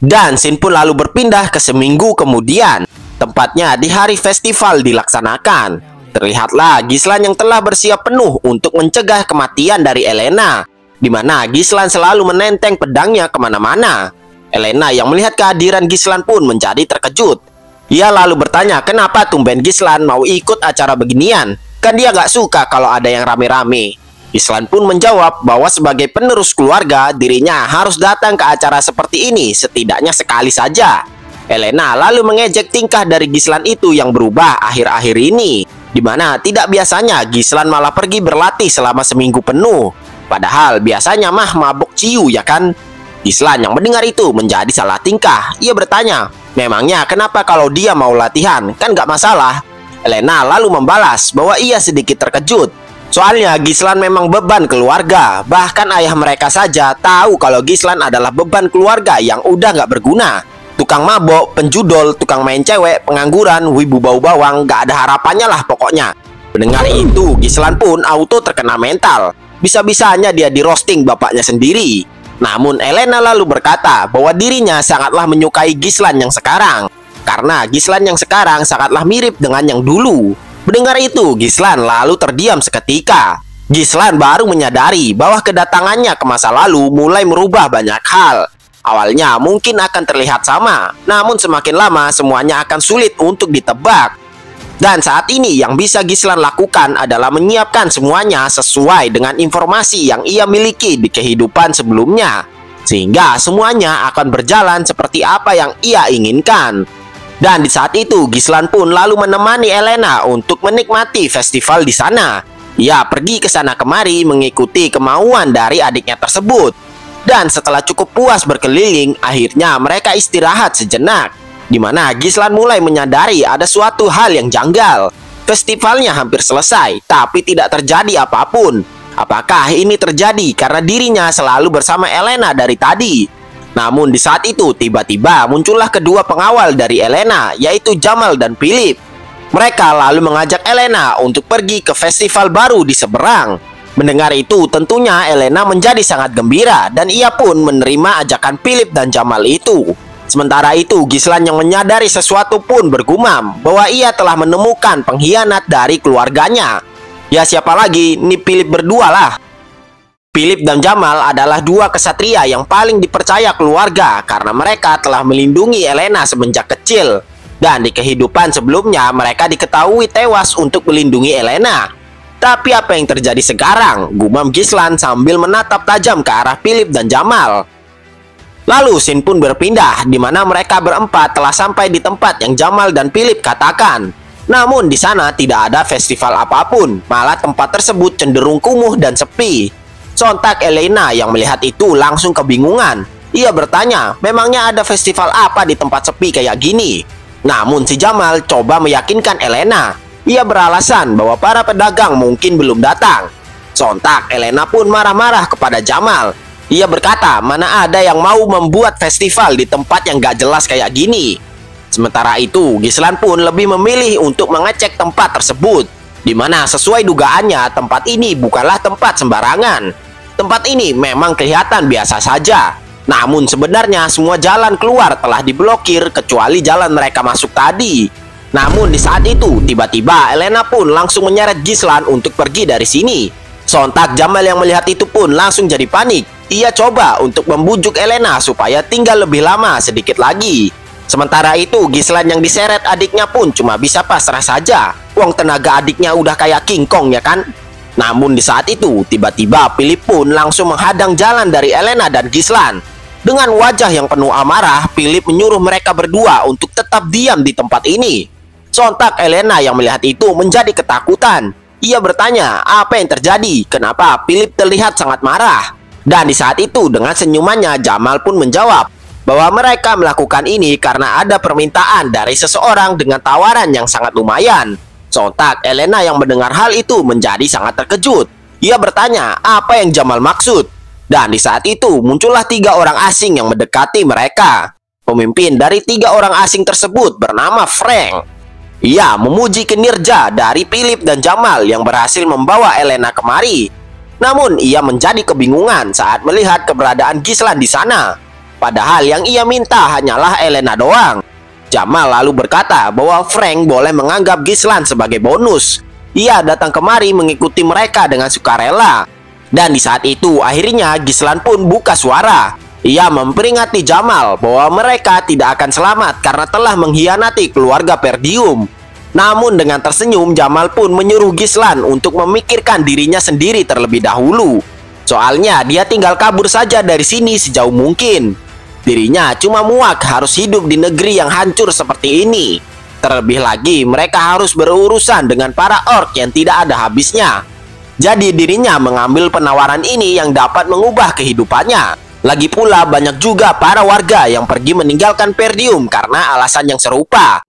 Dan scene pun lalu berpindah ke seminggu kemudian. Tempatnya di hari festival dilaksanakan. Terlihatlah Gislan yang telah bersiap penuh untuk mencegah kematian dari Elena, di mana Gislan selalu menenteng pedangnya kemana-mana. Elena yang melihat kehadiran Gislan pun menjadi terkejut. Ia lalu bertanya kenapa tumben Gislan mau ikut acara beginian. Kan dia gak suka kalau ada yang rame-rame. Gislan pun menjawab bahwa sebagai penerus keluarga, dirinya harus datang ke acara seperti ini setidaknya sekali saja. Elena lalu mengejek tingkah dari Gislan itu yang berubah akhir-akhir ini, di mana tidak biasanya Gislan malah pergi berlatih selama seminggu penuh. Padahal biasanya mah mabuk ciu ya kan. Gislan yang mendengar itu menjadi salah tingkah. Ia bertanya, memangnya kenapa kalau dia mau latihan? Kan gak masalah. Elena lalu membalas bahwa ia sedikit terkejut. Soalnya Gislan memang beban keluarga. Bahkan ayah mereka saja tahu kalau Gislan adalah beban keluarga yang udah gak berguna. Tukang mabok, penjudol, tukang main cewek, pengangguran, wibu bau bawang, gak ada harapannya lah pokoknya. Mendengar itu, Gislan pun auto terkena mental. Bisa-bisanya dia di roasting bapaknya sendiri. Namun Elena lalu berkata bahwa dirinya sangatlah menyukai Gislan yang sekarang. Karena Gislan yang sekarang sangatlah mirip dengan yang dulu. Mendengar itu, Gislan lalu terdiam seketika. Gislan baru menyadari bahwa kedatangannya ke masa lalu mulai merubah banyak hal. Awalnya mungkin akan terlihat sama, namun semakin lama semuanya akan sulit untuk ditebak. Dan saat ini yang bisa Gislan lakukan adalah menyiapkan semuanya sesuai dengan informasi yang ia miliki di kehidupan sebelumnya. Sehingga semuanya akan berjalan seperti apa yang ia inginkan. Dan di saat itu Gislan pun lalu menemani Elena untuk menikmati festival di sana. Ia pergi ke sana kemari mengikuti kemauan dari adiknya tersebut. Dan setelah cukup puas berkeliling, akhirnya mereka istirahat sejenak. Di mana Gislan mulai menyadari ada suatu hal yang janggal. Festivalnya hampir selesai, tapi tidak terjadi apapun. Apakah ini terjadi karena dirinya selalu bersama Elena dari tadi? Namun di saat itu tiba-tiba muncullah kedua pengawal dari Elena, yaitu Jamal dan Philip. Mereka lalu mengajak Elena untuk pergi ke festival baru di seberang. Mendengar itu tentunya Elena menjadi sangat gembira dan ia pun menerima ajakan Philip dan Jamal itu. Sementara itu Gislan yang menyadari sesuatu pun bergumam bahwa ia telah menemukan pengkhianat dari keluarganya. Ya siapa lagi, ini Philip berdua lah. Philip dan Jamal adalah dua kesatria yang paling dipercaya keluarga karena mereka telah melindungi Elena semenjak kecil. Dan di kehidupan sebelumnya mereka diketahui tewas untuk melindungi Elena. Tapi apa yang terjadi sekarang? Gumam Gislan sambil menatap tajam ke arah Philip dan Jamal. Lalu scene pun berpindah di mana mereka berempat telah sampai di tempat yang Jamal dan Philip katakan. Namun di sana tidak ada festival apapun, malah tempat tersebut cenderung kumuh dan sepi. Sontak Elena yang melihat itu langsung kebingungan. Ia bertanya, memangnya ada festival apa di tempat sepi kayak gini? Namun si Jamal coba meyakinkan Elena. Ia beralasan bahwa para pedagang mungkin belum datang. Sontak Elena pun marah-marah kepada Jamal. Ia berkata mana ada yang mau membuat festival di tempat yang gak jelas kayak gini. Sementara itu Gislan pun lebih memilih untuk mengecek tempat tersebut, di mana sesuai dugaannya tempat ini bukanlah tempat sembarangan. Tempat ini memang kelihatan biasa saja. Namun sebenarnya semua jalan keluar telah diblokir kecuali jalan mereka masuk tadi. Namun di saat itu tiba-tiba Elena pun langsung menyeret Gislan untuk pergi dari sini. Sontak Jamal yang melihat itu pun langsung jadi panik. Ia coba untuk membujuk Elena supaya tinggal lebih lama sedikit lagi. Sementara itu Gislan yang diseret adiknya pun cuma bisa pasrah saja. Uang tenaga adiknya udah kayak King Kong ya kan. Namun di saat itu tiba-tiba Philip pun langsung menghadang jalan dari Elena dan Gislan. Dengan wajah yang penuh amarah, Philip menyuruh mereka berdua untuk tetap diam di tempat ini. Sontak Elena yang melihat itu menjadi ketakutan. Ia bertanya apa yang terjadi, kenapa Philip terlihat sangat marah. Dan di saat itu dengan senyumannya Jamal pun menjawab bahwa mereka melakukan ini karena ada permintaan dari seseorang dengan tawaran yang sangat lumayan. Sontak Elena yang mendengar hal itu menjadi sangat terkejut. Ia bertanya apa yang Jamal maksud. Dan di saat itu muncullah 3 orang asing yang mendekati mereka. Pemimpin dari 3 orang asing tersebut bernama Frank. Ia memuji kinerja dari Philip dan Jamal yang berhasil membawa Elena kemari. Namun ia menjadi kebingungan saat melihat keberadaan Gislan di sana. Padahal yang ia minta hanyalah Elena doang. Jamal lalu berkata bahwa Frank boleh menganggap Gislan sebagai bonus. Ia datang kemari mengikuti mereka dengan sukarela. Dan di saat itu akhirnya Gislan pun buka suara. Ia memperingati Jamal bahwa mereka tidak akan selamat karena telah mengkhianati keluarga Perdium. Namun dengan tersenyum, Jamal pun menyuruh Gislan untuk memikirkan dirinya sendiri terlebih dahulu. Soalnya dia tinggal kabur saja dari sini sejauh mungkin. Dirinya cuma muak harus hidup di negeri yang hancur seperti ini. Terlebih lagi mereka harus berurusan dengan para orc yang tidak ada habisnya. Jadi dirinya mengambil penawaran ini yang dapat mengubah kehidupannya. Lagi pula banyak juga para warga yang pergi meninggalkan Perdium karena alasan yang serupa.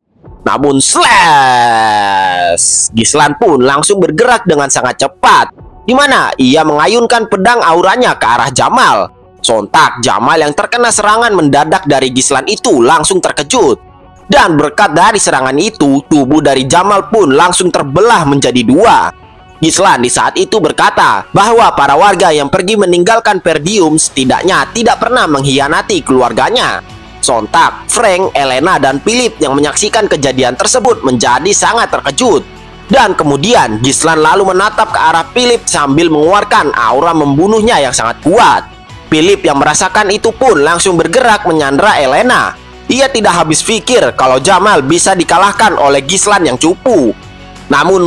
Namun slash, Gislan pun langsung bergerak dengan sangat cepat, di mana ia mengayunkan pedang auranya ke arah Jamal. Sontak Jamal yang terkena serangan mendadak dari Gislan itu langsung terkejut. Dan berkat dari serangan itu, tubuh dari Jamal pun langsung terbelah menjadi 2. Gislan di saat itu berkata bahwa para warga yang pergi meninggalkan Perdium setidaknya tidak pernah mengkhianati keluarganya. Sontak, Frank, Elena, dan Philip yang menyaksikan kejadian tersebut menjadi sangat terkejut. Dan kemudian Gislan lalu menatap ke arah Philip sambil mengeluarkan aura membunuhnya yang sangat kuat. Philip yang merasakan itu pun langsung bergerak menyandera Elena. Ia tidak habis pikir kalau Jamal bisa dikalahkan oleh Gislan yang cupu. Namun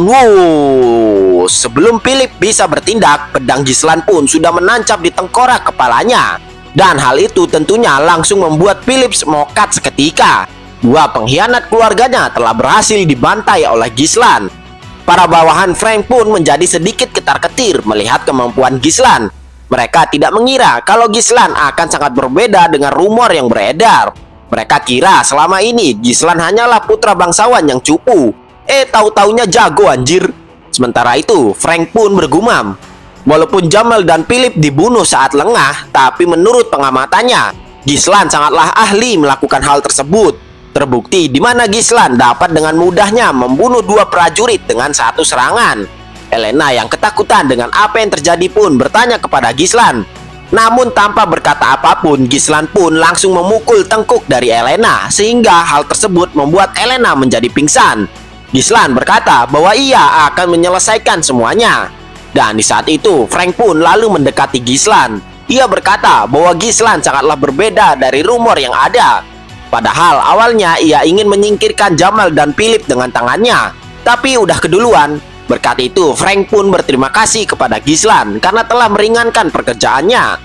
sebelum Philip bisa bertindak, pedang Gislan pun sudah menancap di tengkorak kepalanya. Dan hal itu tentunya langsung membuat Philip mokat seketika. 2 pengkhianat keluarganya telah berhasil dibantai oleh Gislan. Para bawahan Frank pun menjadi sedikit ketar-ketir melihat kemampuan Gislan. Mereka tidak mengira kalau Gislan akan sangat berbeda dengan rumor yang beredar. Mereka kira selama ini Gislan hanyalah putra bangsawan yang cupu. Tahu-taunya jago anjir. Sementara itu, Frank pun bergumam. Walaupun Jamal dan Philip dibunuh saat lengah, tapi menurut pengamatannya, Gislan sangatlah ahli melakukan hal tersebut. Terbukti di mana Gislan dapat dengan mudahnya membunuh 2 prajurit dengan 1 serangan. Elena yang ketakutan dengan apa yang terjadi pun bertanya kepada Gislan. Namun tanpa berkata apapun, Gislan pun langsung memukul tengkuk dari Elena, sehingga hal tersebut membuat Elena menjadi pingsan. Gislan berkata bahwa ia akan menyelesaikan semuanya. Dan di saat itu, Frank pun lalu mendekati Gislan. Ia berkata bahwa Gislan sangatlah berbeda dari rumor yang ada. Padahal awalnya ia ingin menyingkirkan Jamal dan Philip dengan tangannya, tapi udah keduluan. Berkat itu, Frank pun berterima kasih kepada Gislan karena telah meringankan pekerjaannya.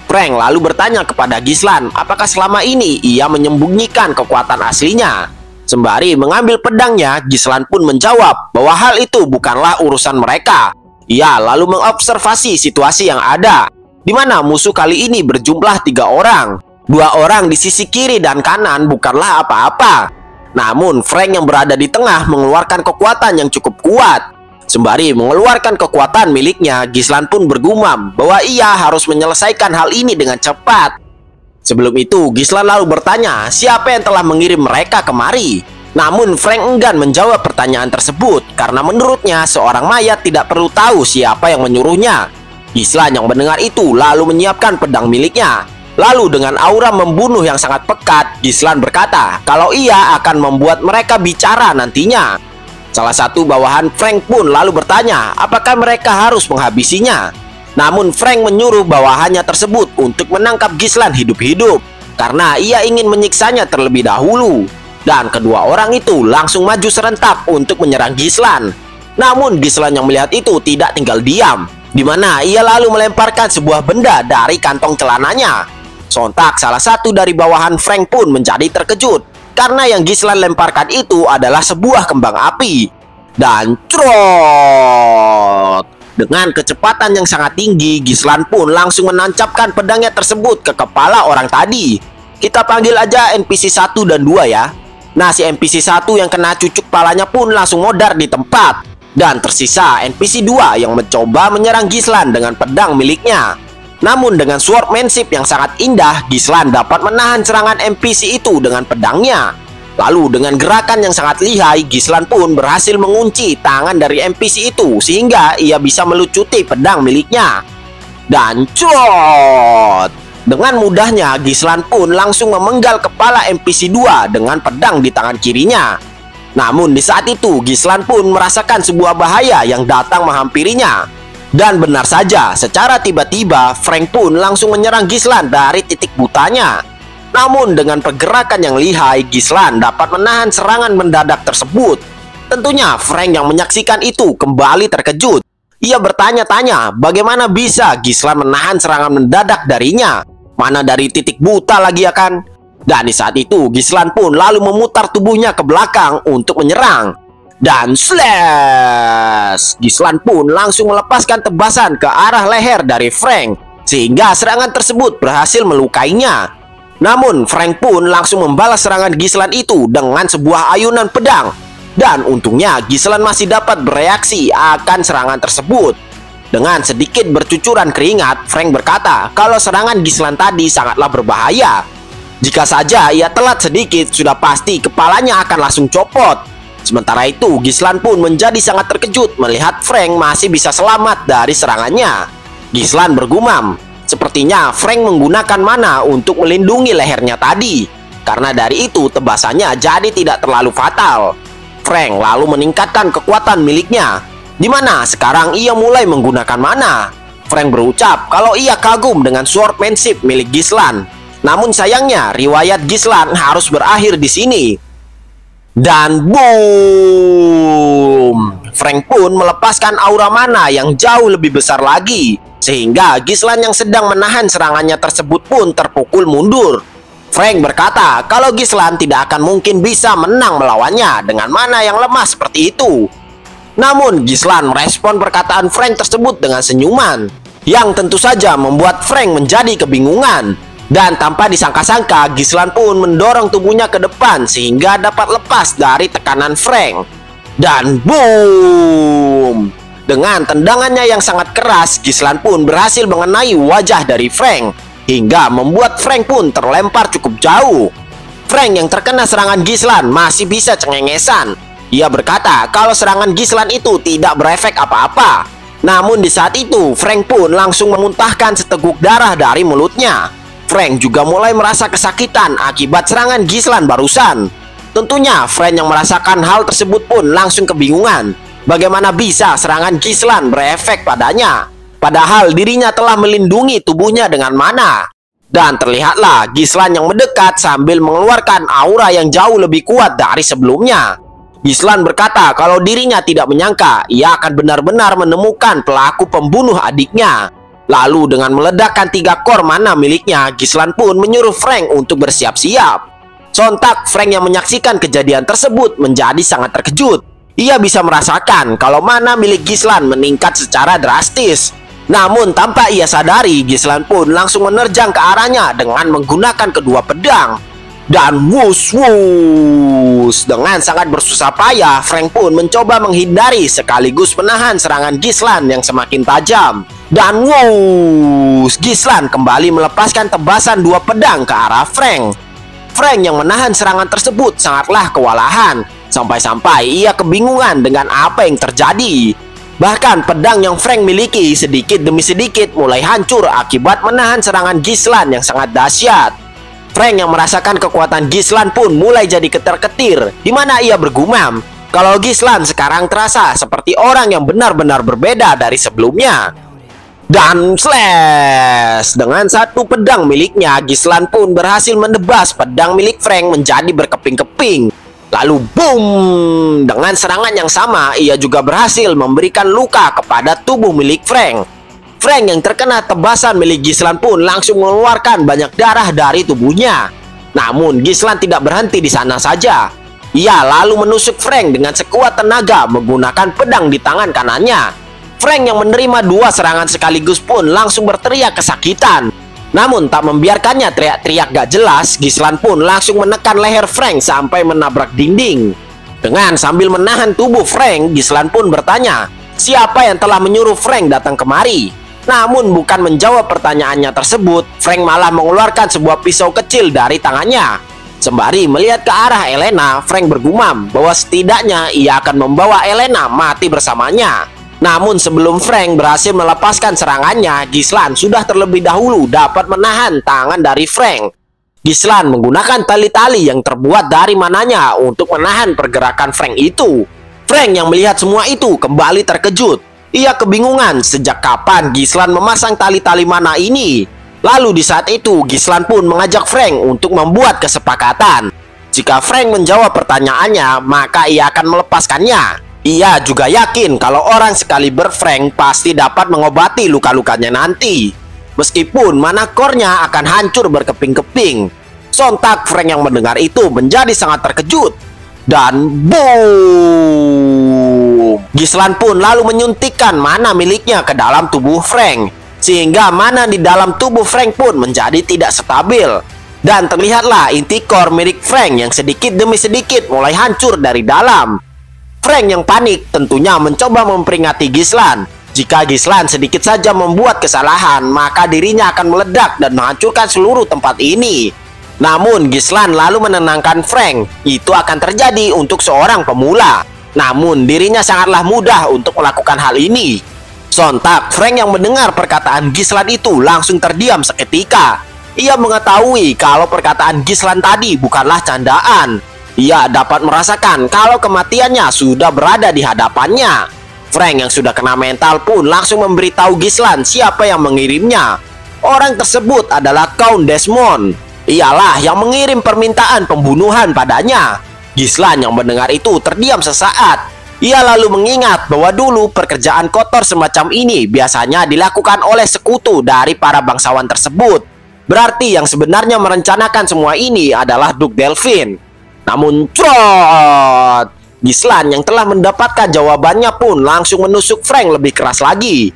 Frank lalu bertanya kepada Gislan apakah selama ini ia menyembunyikan kekuatan aslinya. Sembari mengambil pedangnya, Gislan pun menjawab bahwa hal itu bukanlah urusan mereka. Ia lalu mengobservasi situasi yang ada, di mana musuh kali ini berjumlah 3 orang. 2 orang di sisi kiri dan kanan bukanlah apa-apa. Namun Frank yang berada di tengah mengeluarkan kekuatan yang cukup kuat. Sembari mengeluarkan kekuatan miliknya, Gislan pun bergumam bahwa ia harus menyelesaikan hal ini dengan cepat. Sebelum itu, Gislan lalu bertanya siapa yang telah mengirim mereka kemari. Namun Frank enggan menjawab pertanyaan tersebut karena menurutnya seorang mayat tidak perlu tahu siapa yang menyuruhnya. Gislan yang mendengar itu lalu menyiapkan pedang miliknya. Lalu dengan aura membunuh yang sangat pekat, Gislan berkata kalau ia akan membuat mereka bicara nantinya. Salah satu bawahan Frank pun lalu bertanya apakah mereka harus menghabisinya. Namun Frank menyuruh bawahannya tersebut untuk menangkap Gislan hidup-hidup karena ia ingin menyiksanya terlebih dahulu. Dan kedua orang itu langsung maju serentak untuk menyerang Gislan. Namun Gislan yang melihat itu tidak tinggal diam, di mana ia lalu melemparkan sebuah benda dari kantong celananya. Sontak salah satu dari bawahan Frank pun menjadi terkejut karena yang Gislan lemparkan itu adalah sebuah kembang api. Dan trot, dengan kecepatan yang sangat tinggi, Gislan pun langsung menancapkan pedangnya tersebut ke kepala orang tadi. Kita panggil aja NPC 1 dan 2 ya. Nah, si NPC 1 yang kena cucuk palanya pun langsung modar di tempat. Dan tersisa NPC 2 yang mencoba menyerang Gislan dengan pedang miliknya. Namun dengan swordmanship yang sangat indah, Gislan dapat menahan serangan NPC itu dengan pedangnya. Lalu dengan gerakan yang sangat lihai, Gislan pun berhasil mengunci tangan dari NPC itu sehingga ia bisa melucuti pedang miliknya. Dan crot! Dengan mudahnya, Gislan pun langsung memenggal kepala NPC 2 dengan pedang di tangan kirinya. Namun di saat itu, Gislan pun merasakan sebuah bahaya yang datang menghampirinya. Dan benar saja, secara tiba-tiba, Frank pun langsung menyerang Gislan dari titik butanya. Namun dengan pergerakan yang lihai, Gislan dapat menahan serangan mendadak tersebut. Tentunya, Frank yang menyaksikan itu kembali terkejut. Ia bertanya-tanya bagaimana bisa Gislan menahan serangan mendadak darinya. Mana dari titik buta lagi ya kan? Dan di saat itu Gislan pun lalu memutar tubuhnya ke belakang untuk menyerang. Dan slash! Gislan pun langsung melepaskan tebasan ke arah leher dari Frank, sehingga serangan tersebut berhasil melukainya. Namun Frank pun langsung membalas serangan Gislan itu dengan sebuah ayunan pedang. Dan untungnya Gislan masih dapat bereaksi akan serangan tersebut. Dengan sedikit bercucuran keringat, Frank berkata kalau serangan Gislan tadi sangatlah berbahaya. Jika saja ia telat sedikit, sudah pasti kepalanya akan langsung copot. Sementara itu, Gislan pun menjadi sangat terkejut melihat Frank masih bisa selamat dari serangannya. Gislan bergumam, sepertinya Frank menggunakan mana untuk melindungi lehernya tadi. Karena dari itu, tebasannya jadi tidak terlalu fatal. Frank lalu meningkatkan kekuatan miliknya, di mana sekarang ia mulai menggunakan mana. Frank berucap kalau ia kagum dengan swordmanship milik Gislan. Namun sayangnya riwayat Gislan harus berakhir di sini. Dan boom! Frank pun melepaskan aura mana yang jauh lebih besar lagi, sehingga Gislan yang sedang menahan serangannya tersebut pun terpukul mundur. Frank berkata kalau Gislan tidak akan mungkin bisa menang melawannya dengan mana yang lemah seperti itu. Namun Gislan merespon perkataan Frank tersebut dengan senyuman, yang tentu saja membuat Frank menjadi kebingungan. Dan tanpa disangka-sangka, Gislan pun mendorong tubuhnya ke depan sehingga dapat lepas dari tekanan Frank. Dan boom! Dengan tendangannya yang sangat keras, Gislan pun berhasil mengenai wajah dari Frank, hingga membuat Frank pun terlempar cukup jauh. Frank yang terkena serangan Gislan masih bisa cengengesan. Ia berkata kalau serangan Gislan itu tidak berefek apa-apa. Namun di saat itu, Frank pun langsung memuntahkan seteguk darah dari mulutnya. Frank juga mulai merasa kesakitan akibat serangan Gislan barusan. Tentunya Frank yang merasakan hal tersebut pun langsung kebingungan. Bagaimana bisa serangan Gislan berefek padanya? Padahal dirinya telah melindungi tubuhnya dengan mana. Dan terlihatlah Gislan yang mendekat sambil mengeluarkan aura yang jauh lebih kuat dari sebelumnya. Gislan berkata kalau dirinya tidak menyangka ia akan benar-benar menemukan pelaku pembunuh adiknya. Lalu dengan meledakkan 3 core mana miliknya, Gislan pun menyuruh Frank untuk bersiap-siap. Sontak Frank yang menyaksikan kejadian tersebut menjadi sangat terkejut. Ia bisa merasakan kalau mana milik Gislan meningkat secara drastis. Namun tanpa ia sadari, Gislan pun langsung menerjang ke arahnya dengan menggunakan kedua pedang. Dan wus. Dengan sangat bersusah payah, Frank pun mencoba menghindari sekaligus menahan serangan Gislan yang semakin tajam. Dan Gislan kembali melepaskan tebasan 2 pedang ke arah Frank. Frank yang menahan serangan tersebut sangatlah kewalahan, sampai-sampai ia kebingungan dengan apa yang terjadi. Bahkan pedang yang Frank miliki sedikit demi sedikit mulai hancur akibat menahan serangan Gislan yang sangat dahsyat. Frank yang merasakan kekuatan Gislan pun mulai jadi ketar-ketir, di mana ia bergumam kalau Gislan sekarang terasa seperti orang yang benar-benar berbeda dari sebelumnya. Dan slash! Dengan satu pedang miliknya, Gislan pun berhasil menebas pedang milik Frank menjadi berkeping-keping. Lalu boom! Dengan serangan yang sama, ia juga berhasil memberikan luka kepada tubuh milik Frank. Frank yang terkena tebasan milik Gislan pun langsung mengeluarkan banyak darah dari tubuhnya. Namun Gislan tidak berhenti di sana saja. Ia lalu menusuk Frank dengan sekuat tenaga menggunakan pedang di tangan kanannya. Frank yang menerima 2 serangan sekaligus pun langsung berteriak kesakitan. Namun tak membiarkannya teriak-teriak gak jelas, Gislan pun langsung menekan leher Frank sampai menabrak dinding. Dengan sambil menahan tubuh Frank, Gislan pun bertanya, siapa yang telah menyuruh Frank datang kemari? Namun bukan menjawab pertanyaannya tersebut, Frank malah mengeluarkan sebuah pisau kecil dari tangannya. Sembari melihat ke arah Elena, Frank bergumam bahwa setidaknya ia akan membawa Elena mati bersamanya. Namun sebelum Frank berhasil melepaskan serangannya, Gislan sudah terlebih dahulu dapat menahan tangan dari Frank. Gislan menggunakan tali-tali yang terbuat dari mananya untuk menahan pergerakan Frank itu. Frank yang melihat semua itu kembali terkejut. Ia kebingungan sejak kapan Gislan memasang tali-tali mana ini. Lalu di saat itu Gislan pun mengajak Frank untuk membuat kesepakatan. Jika Frank menjawab pertanyaannya, maka ia akan melepaskannya. Ia juga yakin kalau orang sekaliber Frank pasti dapat mengobati luka-lukanya nanti. Meskipun mana core-nya akan hancur berkeping-keping. Sontak Frank yang mendengar itu menjadi sangat terkejut. Dan boom! Gislan pun lalu menyuntikkan mana miliknya ke dalam tubuh Frank. Sehingga mana di dalam tubuh Frank pun menjadi tidak stabil. Dan terlihatlah inti core milik Frank yang sedikit demi sedikit mulai hancur dari dalam. Frank yang panik tentunya mencoba memperingati Gislan. Jika Gislan sedikit saja membuat kesalahan, maka dirinya akan meledak dan menghancurkan seluruh tempat ini. Namun Gislan lalu menenangkan Frank, itu akan terjadi untuk seorang pemula. Namun dirinya sangatlah mudah untuk melakukan hal ini. Sontak Frank yang mendengar perkataan Gislan itu langsung terdiam seketika. Ia mengetahui kalau perkataan Gislan tadi bukanlah candaan. Ia dapat merasakan kalau kematiannya sudah berada di hadapannya. Frank yang sudah kena mental pun langsung memberitahu Gislan siapa yang mengirimnya. Orang tersebut adalah Count Desmond. Ialah yang mengirim permintaan pembunuhan padanya. Gislan yang mendengar itu terdiam sesaat. Ia lalu mengingat bahwa dulu pekerjaan kotor semacam ini biasanya dilakukan oleh sekutu dari para bangsawan tersebut. Berarti yang sebenarnya merencanakan semua ini adalah Duke Delphine. Namun trot! Gislan yang telah mendapatkan jawabannya pun langsung menusuk Frank lebih keras lagi.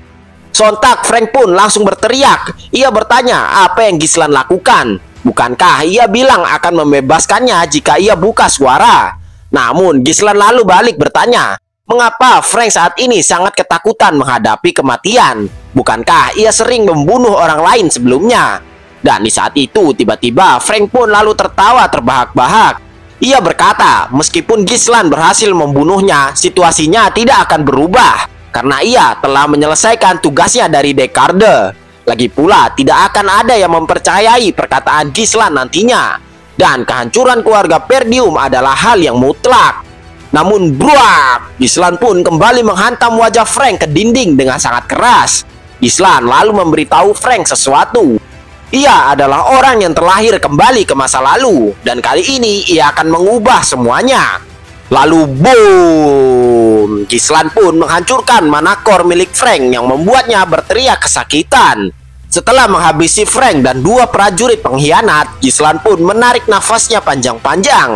Sontak Frank pun langsung berteriak. Ia bertanya apa yang Gislan lakukan. Bukankah ia bilang akan membebaskannya jika ia buka suara? Namun Gislan lalu balik bertanya, mengapa Frank saat ini sangat ketakutan menghadapi kematian? Bukankah ia sering membunuh orang lain sebelumnya? Dan di saat itu tiba-tiba Frank pun lalu tertawa terbahak-bahak. Ia berkata, meskipun Gislan berhasil membunuhnya, situasinya tidak akan berubah karena ia telah menyelesaikan tugasnya dari Descartes. Lagi pula, tidak akan ada yang mempercayai perkataan Gislan nantinya. Dan kehancuran keluarga Perdium adalah hal yang mutlak. Namun bruak, Gislan pun kembali menghantam wajah Frank ke dinding dengan sangat keras. Gislan lalu memberitahu Frank sesuatu. Ia adalah orang yang terlahir kembali ke masa lalu, dan kali ini ia akan mengubah semuanya. Lalu boom, Gislan pun menghancurkan mana core milik Frank yang membuatnya berteriak kesakitan. Setelah menghabisi Frank dan dua prajurit pengkhianat, Gislan pun menarik nafasnya panjang-panjang.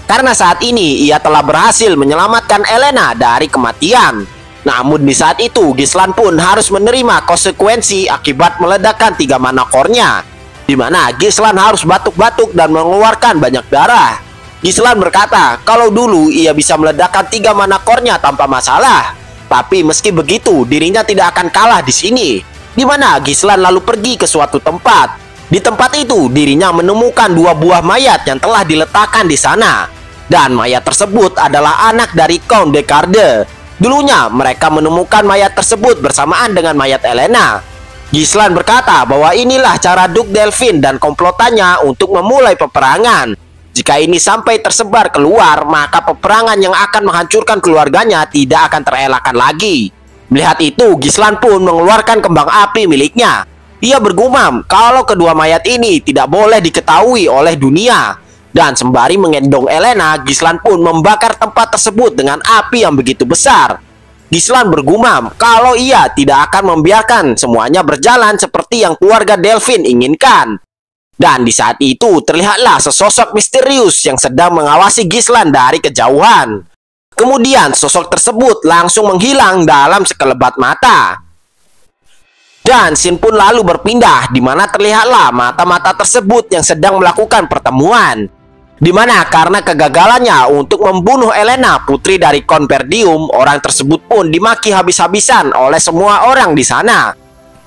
Karena saat ini ia telah berhasil menyelamatkan Elena dari kematian. Namun di saat itu Gislan pun harus menerima konsekuensi akibat meledakkan 3 mana core-nya. Di mana Gislan harus batuk-batuk dan mengeluarkan banyak darah. Gislan berkata kalau dulu ia bisa meledakkan 3 mana core-nya tanpa masalah. Tapi meski begitu dirinya tidak akan kalah di sini. Di mana Gislan lalu pergi ke suatu tempat. Di tempat itu dirinya menemukan 2 buah mayat yang telah diletakkan di sana. Dan mayat tersebut adalah anak dari Count Descartes. Dulunya mereka menemukan mayat tersebut bersamaan dengan mayat Elena. Gislan berkata bahwa inilah cara Duke Delphine dan komplotannya untuk memulai peperangan. Jika ini sampai tersebar keluar, maka peperangan yang akan menghancurkan keluarganya tidak akan terelakkan lagi. Melihat itu, Gislan pun mengeluarkan kembang api miliknya. Ia bergumam kalau kedua mayat ini tidak boleh diketahui oleh dunia. Dan sembari mengendong Elena, Gislan pun membakar tempat tersebut dengan api yang begitu besar. Gislan bergumam kalau ia tidak akan membiarkan semuanya berjalan seperti yang keluarga Delphine inginkan. Dan di saat itu terlihatlah sesosok misterius yang sedang mengawasi Gislan dari kejauhan. Kemudian sosok tersebut langsung menghilang dalam sekelebat mata. Dan scene pun lalu berpindah di mana terlihatlah mata-mata tersebut yang sedang melakukan pertemuan. Di mana karena kegagalannya untuk membunuh Elena, putri dari Converdium, orang tersebut pun dimaki habis-habisan oleh semua orang di sana.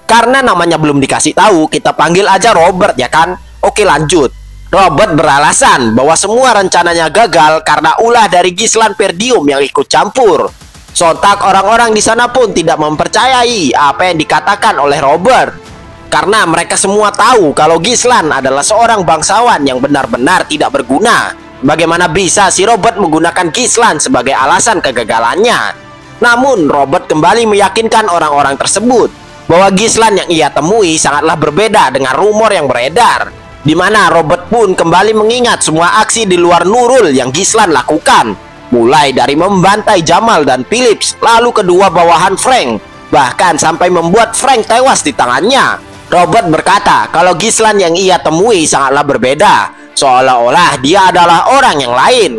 Karena namanya belum dikasih tahu, kita panggil aja Robert ya kan? Oke, lanjut. Robert beralasan bahwa semua rencananya gagal karena ulah dari Gislan Perdium yang ikut campur. Sontak orang-orang di sana pun tidak mempercayai apa yang dikatakan oleh Robert. Karena mereka semua tahu kalau Gislan adalah seorang bangsawan yang benar-benar tidak berguna. Bagaimana bisa si Robert menggunakan Gislan sebagai alasan kegagalannya? Namun Robert kembali meyakinkan orang-orang tersebut bahwa Gislan yang ia temui sangatlah berbeda dengan rumor yang beredar. Di mana Robert pun kembali mengingat semua aksi di luar Nurul yang Gislan lakukan. Mulai dari membantai Jamal dan Phillips, lalu kedua bawahan Frank, bahkan sampai membuat Frank tewas di tangannya. Robert berkata kalau Gislan yang ia temui sangatlah berbeda, seolah-olah dia adalah orang yang lain.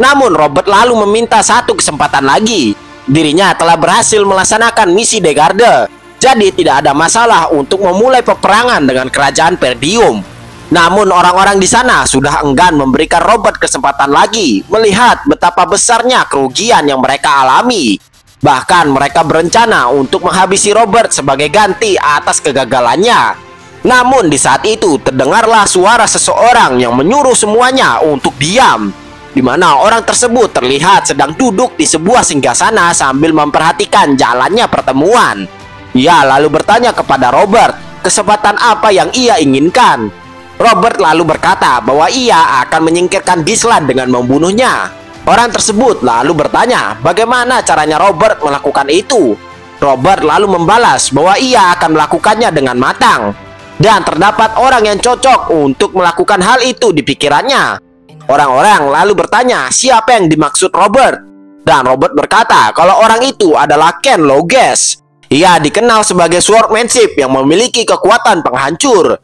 Namun Robert lalu meminta satu kesempatan lagi. Dirinya telah berhasil melaksanakan misi De Garde, jadi tidak ada masalah untuk memulai peperangan dengan kerajaan Perdium. Namun orang-orang di sana sudah enggan memberikan Robert kesempatan lagi, melihat betapa besarnya kerugian yang mereka alami. Bahkan mereka berencana untuk menghabisi Robert sebagai ganti atas kegagalannya. Namun di saat itu terdengarlah suara seseorang yang menyuruh semuanya untuk diam. Di mana orang tersebut terlihat sedang duduk di sebuah singgasana sambil memperhatikan jalannya pertemuan. Ia lalu bertanya kepada Robert kesempatan apa yang ia inginkan. Robert lalu berkata bahwa ia akan menyingkirkan Gislan dengan membunuhnya. Orang tersebut lalu bertanya bagaimana caranya Robert melakukan itu. Robert lalu membalas bahwa ia akan melakukannya dengan matang. Dan terdapat orang yang cocok untuk melakukan hal itu di pikirannya. Orang-orang lalu bertanya siapa yang dimaksud Robert. Dan Robert berkata kalau orang itu adalah Ken Loges. Ia dikenal sebagai swordsmanship yang memiliki kekuatan penghancur.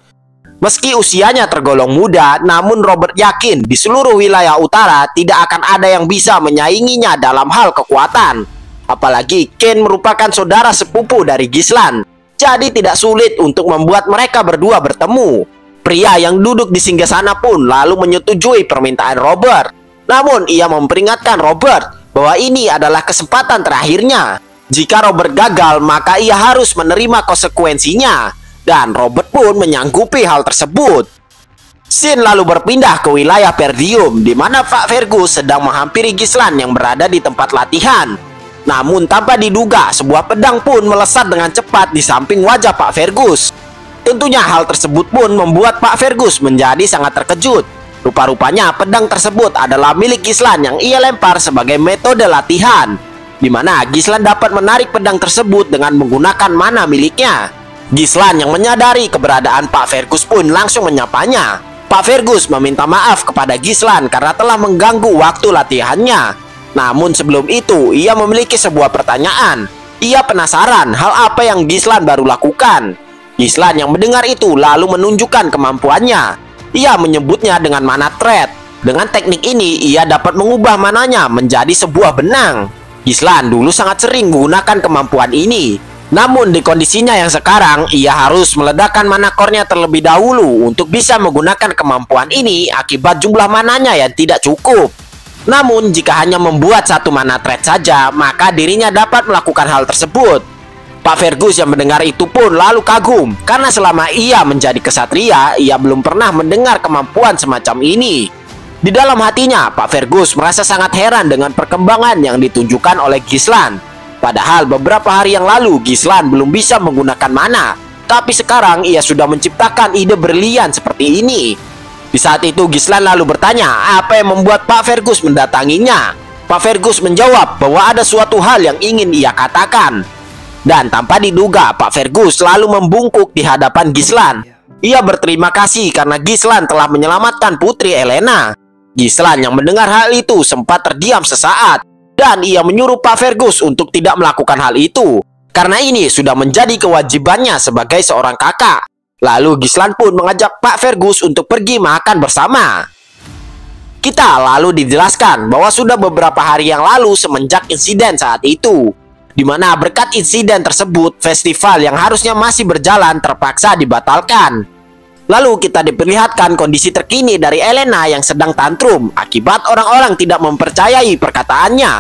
Meski usianya tergolong muda, namun Robert yakin di seluruh wilayah utara tidak akan ada yang bisa menyainginya dalam hal kekuatan. Apalagi Ken merupakan saudara sepupu dari Gislan, jadi tidak sulit untuk membuat mereka berdua bertemu. Pria yang duduk di singgasana pun lalu menyetujui permintaan Robert. Namun ia memperingatkan Robert bahwa ini adalah kesempatan terakhirnya. Jika Robert gagal, maka ia harus menerima konsekuensinya. Dan Robert pun menyanggupi hal tersebut. Scene lalu berpindah ke wilayah Perdium, di mana Pak Fergus sedang menghampiri Gislan yang berada di tempat latihan. Namun tanpa diduga, sebuah pedang pun melesat dengan cepat di samping wajah Pak Fergus. Tentunya hal tersebut pun membuat Pak Fergus menjadi sangat terkejut. Rupa-rupanya pedang tersebut adalah milik Gislan yang ia lempar sebagai metode latihan, di mana Gislan dapat menarik pedang tersebut dengan menggunakan mana miliknya. Gislan yang menyadari keberadaan Pak Fergus pun langsung menyapanya. Pak Fergus meminta maaf kepada Gislan karena telah mengganggu waktu latihannya. Namun sebelum itu, ia memiliki sebuah pertanyaan. Ia penasaran hal apa yang Gislan baru lakukan. Gislan yang mendengar itu lalu menunjukkan kemampuannya. Ia menyebutnya dengan mana thread. Dengan teknik ini, ia dapat mengubah mananya menjadi sebuah benang. Gislan dulu sangat sering menggunakan kemampuan ini. Namun di kondisinya yang sekarang, ia harus meledakkan mana core-nya terlebih dahulu untuk bisa menggunakan kemampuan ini akibat jumlah mananya yang tidak cukup. Namun jika hanya membuat satu mana thread saja, maka dirinya dapat melakukan hal tersebut. Pak Fergus yang mendengar itu pun lalu kagum, karena selama ia menjadi kesatria, ia belum pernah mendengar kemampuan semacam ini. Di dalam hatinya, Pak Fergus merasa sangat heran dengan perkembangan yang ditunjukkan oleh Gislan. Padahal beberapa hari yang lalu Gislan belum bisa menggunakan mana, tapi sekarang ia sudah menciptakan ide brilian seperti ini. Di saat itu Gislan lalu bertanya apa yang membuat Pak Fergus mendatanginya. Pak Fergus menjawab bahwa ada suatu hal yang ingin ia katakan. Dan tanpa diduga Pak Fergus lalu membungkuk di hadapan Gislan. Ia berterima kasih karena Gislan telah menyelamatkan putri Elena. Gislan yang mendengar hal itu sempat terdiam sesaat. Dan ia menyuruh Pak Fergus untuk tidak melakukan hal itu, karena ini sudah menjadi kewajibannya sebagai seorang kakak. Lalu Gislan pun mengajak Pak Fergus untuk pergi makan bersama. Kita lalu dijelaskan bahwa sudah beberapa hari yang lalu semenjak insiden saat itu. Di mana berkat insiden tersebut, festival yang harusnya masih berjalan terpaksa dibatalkan. Lalu kita diperlihatkan kondisi terkini dari Elena yang sedang tantrum akibat orang-orang tidak mempercayai perkataannya.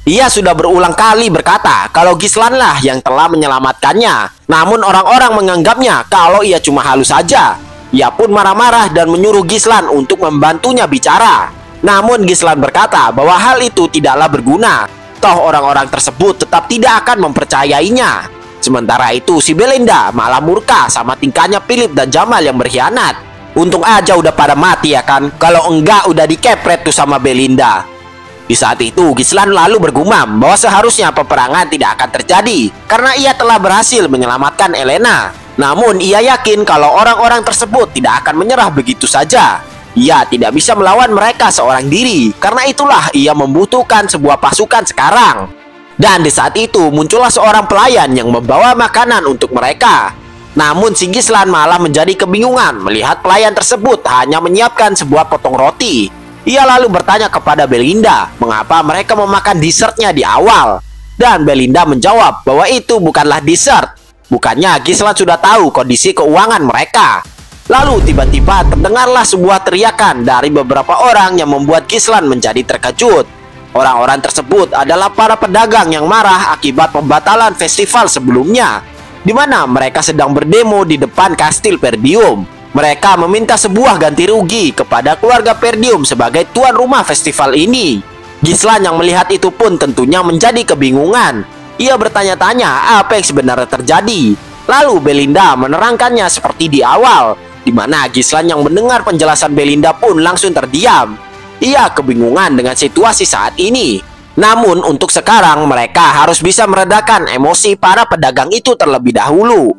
Ia sudah berulang kali berkata kalau Gislan lah yang telah menyelamatkannya. Namun orang-orang menganggapnya kalau ia cuma halus saja. Ia pun marah-marah dan menyuruh Gislan untuk membantunya bicara. Namun Gislan berkata bahwa hal itu tidaklah berguna. Toh orang-orang tersebut tetap tidak akan mempercayainya. Sementara itu si Belinda malah murka sama tingkahnya Philip dan Jamal yang berkhianat. Untung aja udah pada mati ya kan. Kalau enggak udah dikepret tuh sama Belinda. Di saat itu Gislan lalu bergumam bahwa seharusnya peperangan tidak akan terjadi karena ia telah berhasil menyelamatkan Elena. Namun ia yakin kalau orang-orang tersebut tidak akan menyerah begitu saja. Ia tidak bisa melawan mereka seorang diri, karena itulah ia membutuhkan sebuah pasukan sekarang. Dan di saat itu muncullah seorang pelayan yang membawa makanan untuk mereka. Namun si Gislan malah menjadi kebingungan melihat pelayan tersebut hanya menyiapkan sebuah potong roti. Ia lalu bertanya kepada Belinda mengapa mereka memakan dessertnya di awal. Dan Belinda menjawab bahwa itu bukanlah dessert. Bukannya Gislan sudah tahu kondisi keuangan mereka. Lalu tiba-tiba terdengarlah sebuah teriakan dari beberapa orang yang membuat Gislan menjadi terkejut. Orang-orang tersebut adalah para pedagang yang marah akibat pembatalan festival sebelumnya, di mana mereka sedang berdemo di depan Kastil Perdium. Mereka meminta sebuah ganti rugi kepada keluarga Perdium sebagai tuan rumah festival ini. Gislan yang melihat itu pun tentunya menjadi kebingungan. Ia bertanya-tanya apa yang sebenarnya terjadi. Lalu Belinda menerangkannya seperti di awal, di mana Gislan yang mendengar penjelasan Belinda pun langsung terdiam. Ia kebingungan dengan situasi saat ini. Namun untuk sekarang mereka harus bisa meredakan emosi para pedagang itu terlebih dahulu.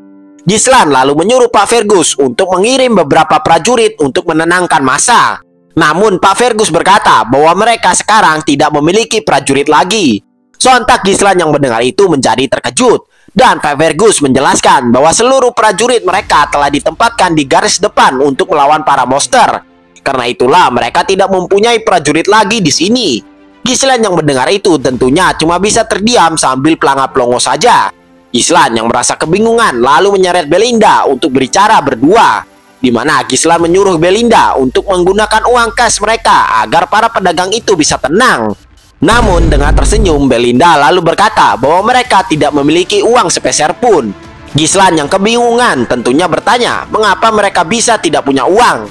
Gislan lalu menyuruh Pak Fergus untuk mengirim beberapa prajurit untuk menenangkan massa. Namun Pak Fergus berkata bahwa mereka sekarang tidak memiliki prajurit lagi. Sontak Gislan yang mendengar itu menjadi terkejut. Dan Pak Fergus menjelaskan bahwa seluruh prajurit mereka telah ditempatkan di garis depan untuk melawan para monster. Karena itulah mereka tidak mempunyai prajurit lagi di sini. Gislan yang mendengar itu tentunya cuma bisa terdiam sambil pelangap-pelongo saja. Gislan yang merasa kebingungan lalu menyeret Belinda untuk berbicara berdua. Di mana Gislan menyuruh Belinda untuk menggunakan uang cash mereka agar para pedagang itu bisa tenang. Namun dengan tersenyum Belinda lalu berkata bahwa mereka tidak memiliki uang sepeser pun. Gislan yang kebingungan tentunya bertanya mengapa mereka bisa tidak punya uang.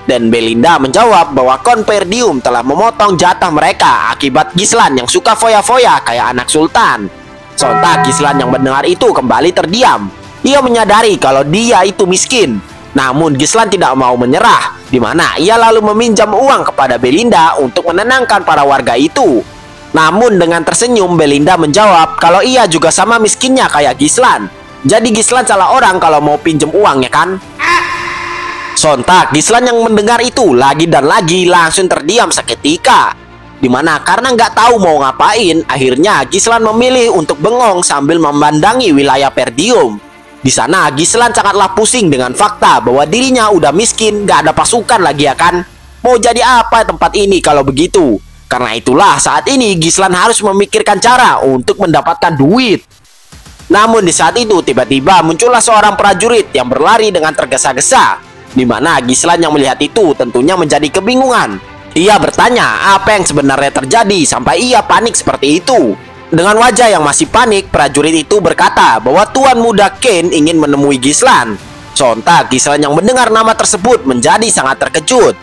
Dan Belinda menjawab bahwa Konperdium telah memotong jatah mereka akibat Gislan yang suka foya-foya kayak anak sultan. Sontak Gislan yang mendengar itu kembali terdiam. Ia menyadari kalau dia itu miskin. Namun Gislan tidak mau menyerah, di mana ia lalu meminjam uang kepada Belinda untuk menenangkan para warga itu. Namun dengan tersenyum Belinda menjawab kalau ia juga sama miskinnya kayak Gislan. Jadi Gislan salah orang kalau mau pinjem uang ya kan? Sontak Gislan yang mendengar itu lagi dan lagi langsung terdiam seketika. Dimana karena nggak tahu mau ngapain, akhirnya Gislan memilih untuk bengong sambil memandangi wilayah Perdium. Di sana Gislan sangatlah pusing dengan fakta bahwa dirinya udah miskin, nggak ada pasukan lagi ya kan? Mau jadi apa tempat ini kalau begitu? Karena itulah saat ini Gislan harus memikirkan cara untuk mendapatkan duit. Namun di saat itu tiba-tiba muncullah seorang prajurit yang berlari dengan tergesa-gesa. Di mana Gislan yang melihat itu tentunya menjadi kebingungan. Ia bertanya apa yang sebenarnya terjadi sampai ia panik seperti itu. Dengan wajah yang masih panik, prajurit itu berkata bahwa Tuan Muda Kane ingin menemui Gislan. Sontak Gislan yang mendengar nama tersebut menjadi sangat terkejut.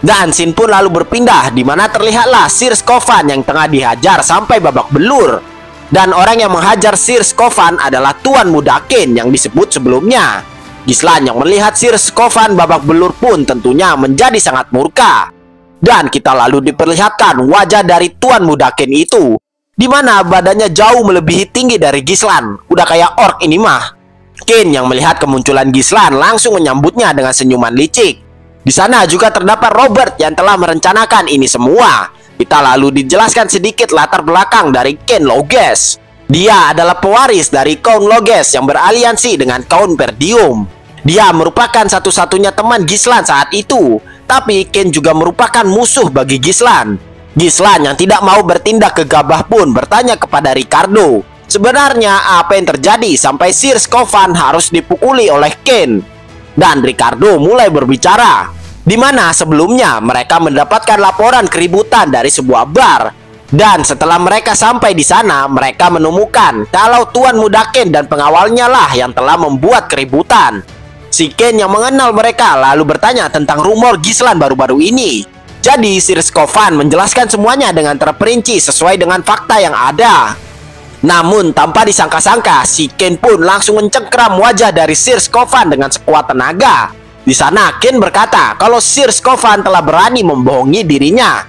Dan scene pun lalu berpindah di mana terlihatlah Sir Skovan yang tengah dihajar sampai babak belur. Dan orang yang menghajar Sir Skovan adalah Tuan Muda Kane yang disebut sebelumnya. Gislan yang melihat Sir Skovan babak belur pun tentunya menjadi sangat murka. Dan kita lalu diperlihatkan wajah dari Tuan Muda Kane itu, di mana badannya jauh melebihi tinggi dari Gislan. Udah kayak orc ini mah. Kane yang melihat kemunculan Gislan langsung menyambutnya dengan senyuman licik. Di sana juga terdapat Robert yang telah merencanakan ini semua. Kita lalu dijelaskan sedikit latar belakang dari Kane Loges. Dia adalah pewaris dari Count Loges yang beraliansi dengan Count Perdium. Dia merupakan satu-satunya teman Gislan saat itu. Tapi Kane juga merupakan musuh bagi Gislan. Gislan yang tidak mau bertindak gegabah pun bertanya kepada Ricardo Sebenarnya apa yang terjadi sampai Sir Scovan harus dipukuli oleh Ken? Dan Ricardo mulai berbicara, di mana sebelumnya mereka mendapatkan laporan keributan dari sebuah bar. Dan setelah mereka sampai di sana, mereka menemukan kalau Tuan Muda Ken dan pengawalnya lah yang telah membuat keributan. Si Ken yang mengenal mereka lalu bertanya tentang rumor Gislan baru-baru ini. Jadi Sir Scovan menjelaskan semuanya dengan terperinci sesuai dengan fakta yang ada. Namun tanpa disangka-sangka, si Ken pun langsung mencengkeram wajah dari Sir Scovan dengan sekuat tenaga. Di sana Ken berkata kalau Sir Scovan telah berani membohongi dirinya.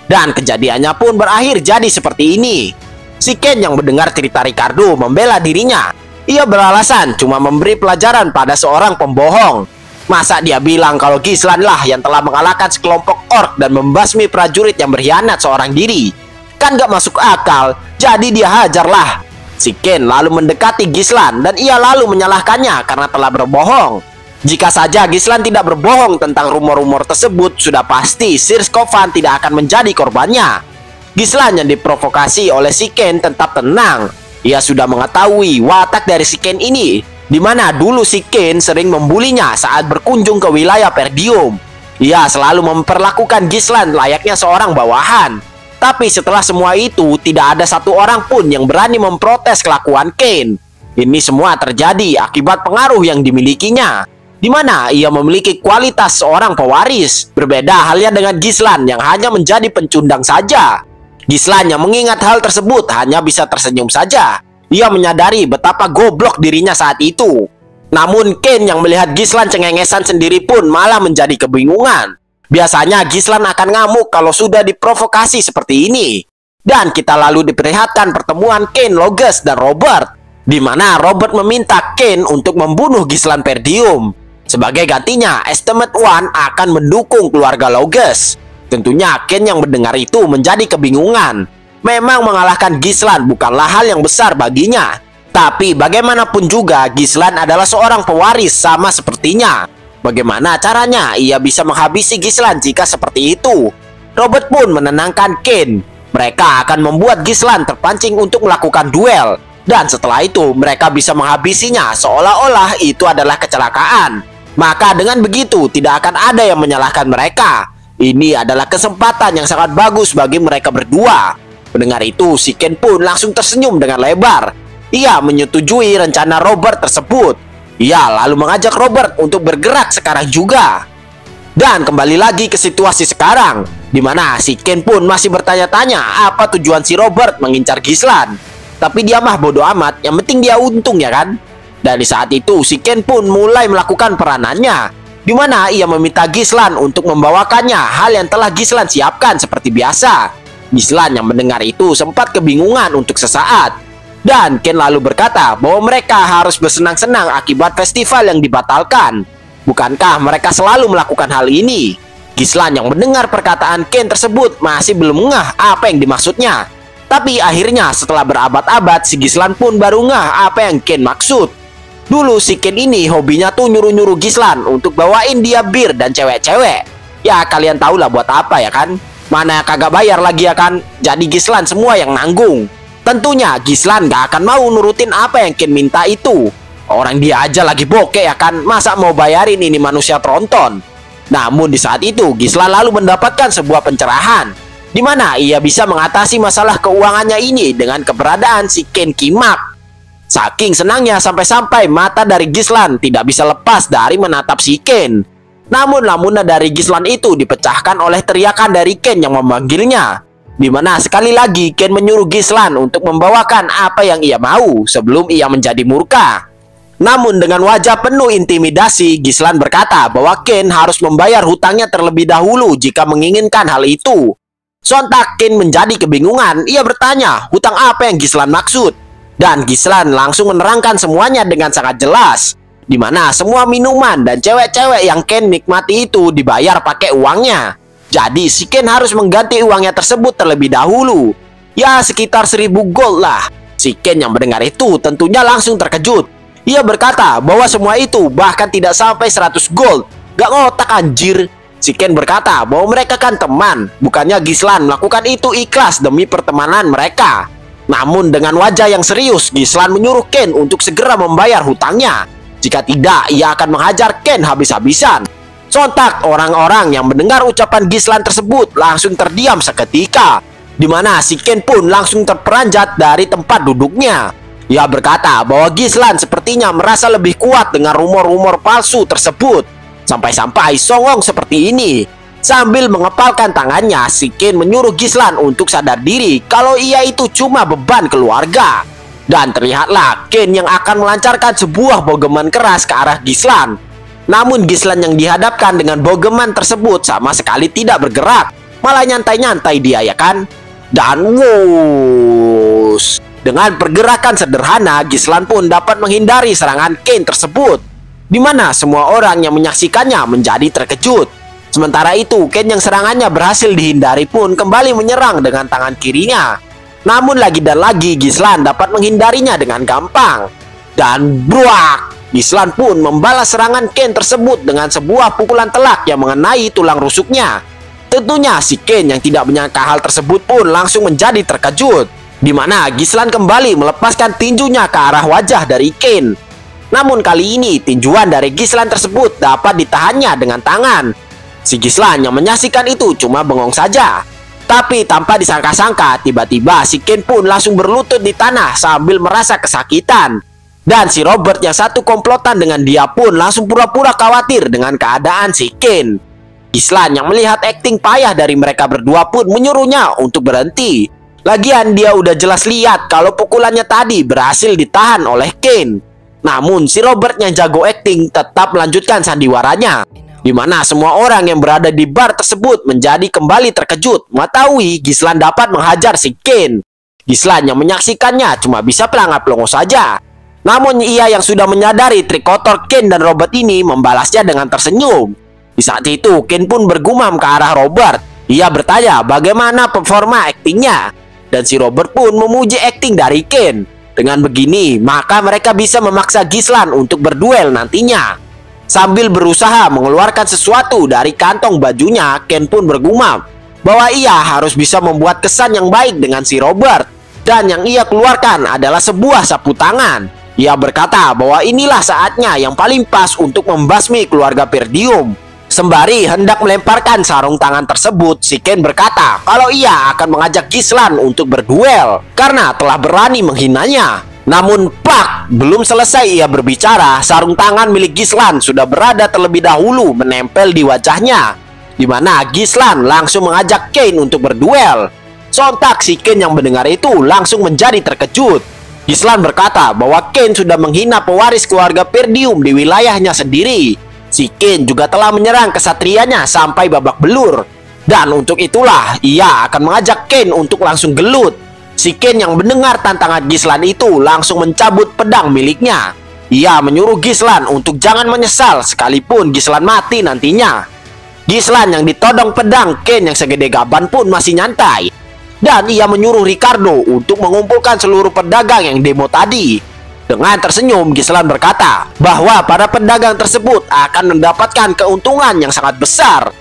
Dan kejadiannya pun berakhir jadi seperti ini. Si Ken yang mendengar cerita Ricardo membela dirinya. Ia beralasan cuma memberi pelajaran pada seorang pembohong. Masa dia bilang kalau Gislan lah yang telah mengalahkan sekelompok orc dan membasmi prajurit yang berkhianat seorang diri? Kan gak masuk akal, jadi dia hajarlah. Si Ken lalu mendekati Gislan dan ia lalu menyalahkannya karena telah berbohong. Jika saja Gislan tidak berbohong tentang rumor-rumor tersebut, sudah pasti Sir Scovan tidak akan menjadi korbannya. Gislan yang diprovokasi oleh si Ken tetap tenang. Ia sudah mengetahui watak dari si Ken ini, di mana dulu si Ken sering membulinya saat berkunjung ke wilayah Perdium. Ia selalu memperlakukan Gislan layaknya seorang bawahan. Tapi setelah semua itu, tidak ada satu orang pun yang berani memprotes kelakuan Ken. Ini semua terjadi akibat pengaruh yang dimilikinya, di mana ia memiliki kualitas seorang pewaris. Berbeda halnya dengan Gislan yang hanya menjadi pencundang saja. Gislan yang mengingat hal tersebut hanya bisa tersenyum saja. Ia menyadari betapa goblok dirinya saat itu. Namun Ken yang melihat Gislan cengengesan sendiri pun malah menjadi kebingungan. Biasanya Gislan akan ngamuk kalau sudah diprovokasi seperti ini. Dan kita lalu diperlihatkan pertemuan Ken, Loges, dan Robert, di mana Robert meminta Ken untuk membunuh Gislan Perdium. Sebagai gantinya, Estimate One akan mendukung keluarga Loges. Tentunya Ken yang mendengar itu menjadi kebingungan. Memang mengalahkan Gislan bukanlah hal yang besar baginya. Tapi bagaimanapun juga Gislan adalah seorang pewaris sama sepertinya. Bagaimana caranya ia bisa menghabisi Gislan jika seperti itu? Robert pun menenangkan Ken. Mereka akan membuat Gislan terpancing untuk melakukan duel. Dan setelah itu mereka bisa menghabisinya seolah-olah itu adalah kecelakaan. Maka dengan begitu tidak akan ada yang menyalahkan mereka. Ini adalah kesempatan yang sangat bagus bagi mereka berdua. Mendengar itu, si Ken pun langsung tersenyum dengan lebar. Ia menyetujui rencana Robert tersebut. Ia lalu mengajak Robert untuk bergerak sekarang juga. Dan kembali lagi ke situasi sekarang, di mana si Ken pun masih bertanya-tanya apa tujuan si Robert mengincar Gislan. Tapi dia mah bodoh amat, yang penting dia untung ya kan. Dan di saat itu si Ken pun mulai melakukan peranannya, di mana ia meminta Gislan untuk membawakannya hal yang telah Gislan siapkan seperti biasa. Gislan yang mendengar itu sempat kebingungan untuk sesaat. Dan Ken lalu berkata bahwa mereka harus bersenang-senang akibat festival yang dibatalkan. Bukankah mereka selalu melakukan hal ini? Gislan yang mendengar perkataan Ken tersebut masih belum ngeh apa yang dimaksudnya. Tapi akhirnya setelah berabad-abad si Gislan pun baru ngeh apa yang Ken maksud. Dulu si Ken ini hobinya tuh nyuruh-nyuruh Gislan untuk bawain dia bir dan cewek-cewek. Ya kalian tahu lah buat apa ya kan? Mana kagak bayar lagi ya kan? Jadi Gislan semua yang nanggung. Tentunya Gislan gak akan mau nurutin apa yang Ken minta itu. Orang dia aja lagi bokeh ya kan? Masa mau bayarin ini manusia tronton? Namun di saat itu Gislan lalu mendapatkan sebuah pencerahan, di mana ia bisa mengatasi masalah keuangannya ini dengan keberadaan si Ken Kimak. Saking senangnya sampai-sampai mata dari Gislan tidak bisa lepas dari menatap si Ken. Namun lamunan dari Gislan itu dipecahkan oleh teriakan dari Ken yang memanggilnya, di mana sekali lagi Ken menyuruh Gislan untuk membawakan apa yang ia mau sebelum ia menjadi murka. Namun dengan wajah penuh intimidasi, Gislan berkata bahwa Ken harus membayar hutangnya terlebih dahulu jika menginginkan hal itu. Sontak Ken menjadi kebingungan. Ia bertanya hutang apa yang Gislan maksud. Dan Gislan langsung menerangkan semuanya dengan sangat jelas, di mana semua minuman dan cewek-cewek yang Ken nikmati itu dibayar pakai uangnya. Jadi si Ken harus mengganti uangnya tersebut terlebih dahulu. Ya sekitar 1000 gold lah. Si Ken yang mendengar itu tentunya langsung terkejut. Ia berkata bahwa semua itu bahkan tidak sampai 100 gold. Gak ngotak anjir. Si Ken berkata bahwa mereka kan teman. Bukannya Gislan melakukan itu ikhlas demi pertemanan mereka. Namun dengan wajah yang serius, Gislan menyuruh Ken untuk segera membayar hutangnya. Jika tidak, ia akan menghajar Ken habis-habisan. Sontak orang-orang yang mendengar ucapan Gislan tersebut langsung terdiam seketika, di mana si Ken pun langsung terperanjat dari tempat duduknya. Ia berkata bahwa Gislan sepertinya merasa lebih kuat dengan rumor-rumor palsu tersebut. Sampai-sampai songong seperti ini. Sambil mengepalkan tangannya, si Ken menyuruh Gislan untuk sadar diri kalau ia itu cuma beban keluarga. Dan terlihatlah Ken yang akan melancarkan sebuah bogeman keras ke arah Gislan. Namun Gislan yang dihadapkan dengan bogeman tersebut sama sekali tidak bergerak, malah nyantai-nyantai dia, ya kan? Dan wush, dengan pergerakan sederhana, Gislan pun dapat menghindari serangan Ken tersebut, di mana semua orang yang menyaksikannya menjadi terkejut. Sementara itu, Ken yang serangannya berhasil dihindari pun kembali menyerang dengan tangan kirinya. Namun lagi dan lagi Gislan dapat menghindarinya dengan gampang. Dan bruak, Gislan pun membalas serangan Ken tersebut dengan sebuah pukulan telak yang mengenai tulang rusuknya. Tentunya si Ken yang tidak menyangka hal tersebut pun langsung menjadi terkejut, di mana Gislan kembali melepaskan tinjunya ke arah wajah dari Ken. Namun kali ini tinjuan dari Gislan tersebut dapat ditahannya dengan tangan. Si Gislan yang menyaksikan itu cuma bengong saja. Tapi tanpa disangka-sangka, tiba-tiba si Ken pun langsung berlutut di tanah sambil merasa kesakitan. Dan si Robert yang satu komplotan dengan dia pun langsung pura-pura khawatir dengan keadaan si Ken. Gislan yang melihat akting payah dari mereka berdua pun menyuruhnya untuk berhenti. Lagian dia udah jelas lihat kalau pukulannya tadi berhasil ditahan oleh Ken. Namun si Robert yang jago akting tetap melanjutkan sandiwaranya, di mana semua orang yang berada di bar tersebut menjadi kembali terkejut mengetahui Gislan dapat menghajar si Ken. Gislan yang menyaksikannya cuma bisa pelangap-pelongo saja. Namun ia yang sudah menyadari trik kotor Ken dan Robert ini membalasnya dengan tersenyum. Di saat itu Ken pun bergumam ke arah Robert. Ia bertanya bagaimana performa aktingnya, dan si Robert pun memuji akting dari Ken. Dengan begini maka mereka bisa memaksa Gislan untuk berduel nantinya. Sambil berusaha mengeluarkan sesuatu dari kantong bajunya, Ken pun bergumam bahwa ia harus bisa membuat kesan yang baik dengan si Robert. Dan yang ia keluarkan adalah sebuah sapu tangan. Ia berkata bahwa inilah saatnya yang paling pas untuk membasmi keluarga Perdium. Sembari hendak melemparkan sarung tangan tersebut, si Ken berkata kalau ia akan mengajak Gislan untuk berduel karena telah berani menghinanya. Namun pak, belum selesai ia berbicara, sarung tangan milik Gislan sudah berada terlebih dahulu menempel di wajahnya, di mana Gislan langsung mengajak Ken untuk berduel. Sontak si Ken yang mendengar itu langsung menjadi terkejut. Gislan berkata bahwa Ken sudah menghina pewaris keluarga Perdium di wilayahnya sendiri. Si Ken juga telah menyerang kesatrianya sampai babak belur. Dan untuk itulah ia akan mengajak Ken untuk langsung gelut. Si Ken yang mendengar tantangan Gislan itu langsung mencabut pedang miliknya. Ia menyuruh Gislan untuk jangan menyesal sekalipun Gislan mati nantinya. Gislan yang ditodong pedang Ken yang segede gaban pun masih nyantai. Dan ia menyuruh Ricardo untuk mengumpulkan seluruh pedagang yang demo tadi. Dengan tersenyum, Gislan berkata bahwa para pedagang tersebut akan mendapatkan keuntungan yang sangat besar.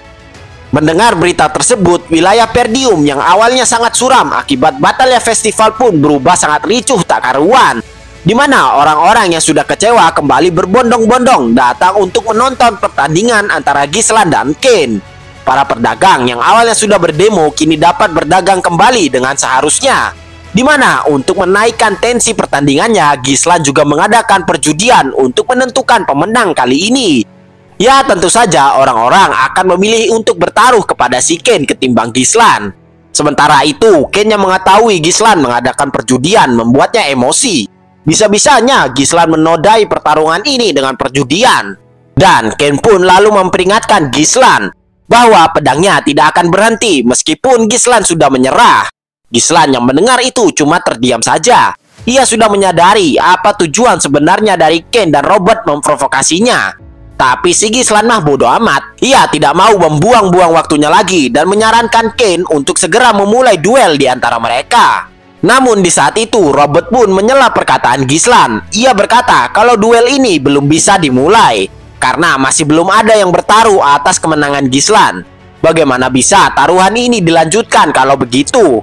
Mendengar berita tersebut, wilayah Perdium yang awalnya sangat suram akibat batalnya festival pun berubah sangat ricuh tak karuan, di mana orang-orang yang sudah kecewa kembali berbondong-bondong datang untuk menonton pertandingan antara Gislan dan Ken. Para pedagang yang awalnya sudah berdemo kini dapat berdagang kembali dengan seharusnya, di mana untuk menaikkan tensi pertandingannya, Gislan juga mengadakan perjudian untuk menentukan pemenang kali ini. Ya tentu saja orang-orang akan memilih untuk bertaruh kepada si Ken ketimbang Gislan. Sementara itu Ken yang mengetahui Gislan mengadakan perjudian membuatnya emosi. Bisa-bisanya Gislan menodai pertarungan ini dengan perjudian. Dan Ken pun lalu memperingatkan Gislan bahwa pedangnya tidak akan berhenti meskipun Gislan sudah menyerah. Gislan yang mendengar itu cuma terdiam saja. Ia sudah menyadari apa tujuan sebenarnya dari Ken dan Robert memprovokasinya. Tapi si Gislan mah bodoh amat. Ia tidak mau membuang-buang waktunya lagi dan menyarankan Ken untuk segera memulai duel di antara mereka. Namun di saat itu Robert pun menyela perkataan Gislan. Ia berkata kalau duel ini belum bisa dimulai karena masih belum ada yang bertaruh atas kemenangan Gislan. Bagaimana bisa taruhan ini dilanjutkan kalau begitu?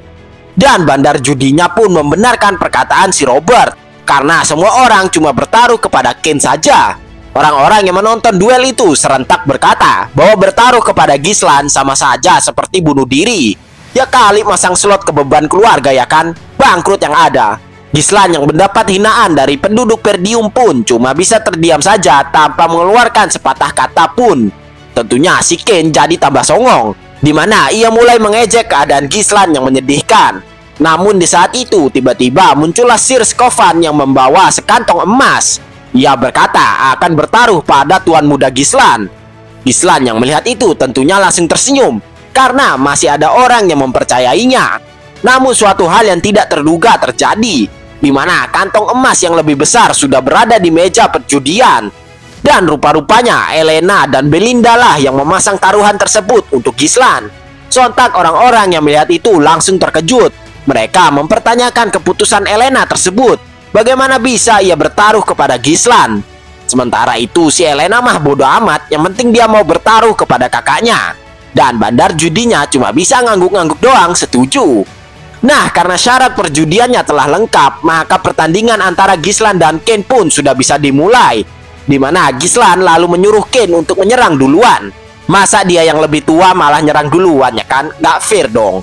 Dan bandar judinya pun membenarkan perkataan si Robert, karena semua orang cuma bertaruh kepada Ken saja. Orang-orang yang menonton duel itu serentak berkata bahwa bertaruh kepada Gislan sama saja seperti bunuh diri. Ya kali masang slot ke beban keluarga ya kan, bangkrut yang ada. Gislan yang mendapat hinaan dari penduduk Perdium pun cuma bisa terdiam saja tanpa mengeluarkan sepatah kata pun. Tentunya si Ken jadi tambah songong, di mana ia mulai mengejek keadaan Gislan yang menyedihkan. Namun di saat itu tiba-tiba muncullah Sir Skovan yang membawa sekantong emas. Ia berkata akan bertaruh pada tuan muda Gislan. Gislan yang melihat itu tentunya langsung tersenyum, karena masih ada orang yang mempercayainya. Namun suatu hal yang tidak terduga terjadi, di mana kantong emas yang lebih besar sudah berada di meja perjudian. Dan rupa-rupanya Elena dan Belinda lah yang memasang taruhan tersebut untuk Gislan. Sontak orang-orang yang melihat itu langsung terkejut. Mereka mempertanyakan keputusan Elena tersebut. Bagaimana bisa ia bertaruh kepada Gislan? Sementara itu si Elena mah bodoh amat, yang penting dia mau bertaruh kepada kakaknya. Dan bandar judinya cuma bisa ngangguk-ngangguk doang setuju. Nah, karena syarat perjudiannya telah lengkap, maka pertandingan antara Gislan dan Ken pun sudah bisa dimulai. Di mana Gislan lalu menyuruh Ken untuk menyerang duluan. Masa dia yang lebih tua malah nyerang duluan ya kan? Gak fair dong.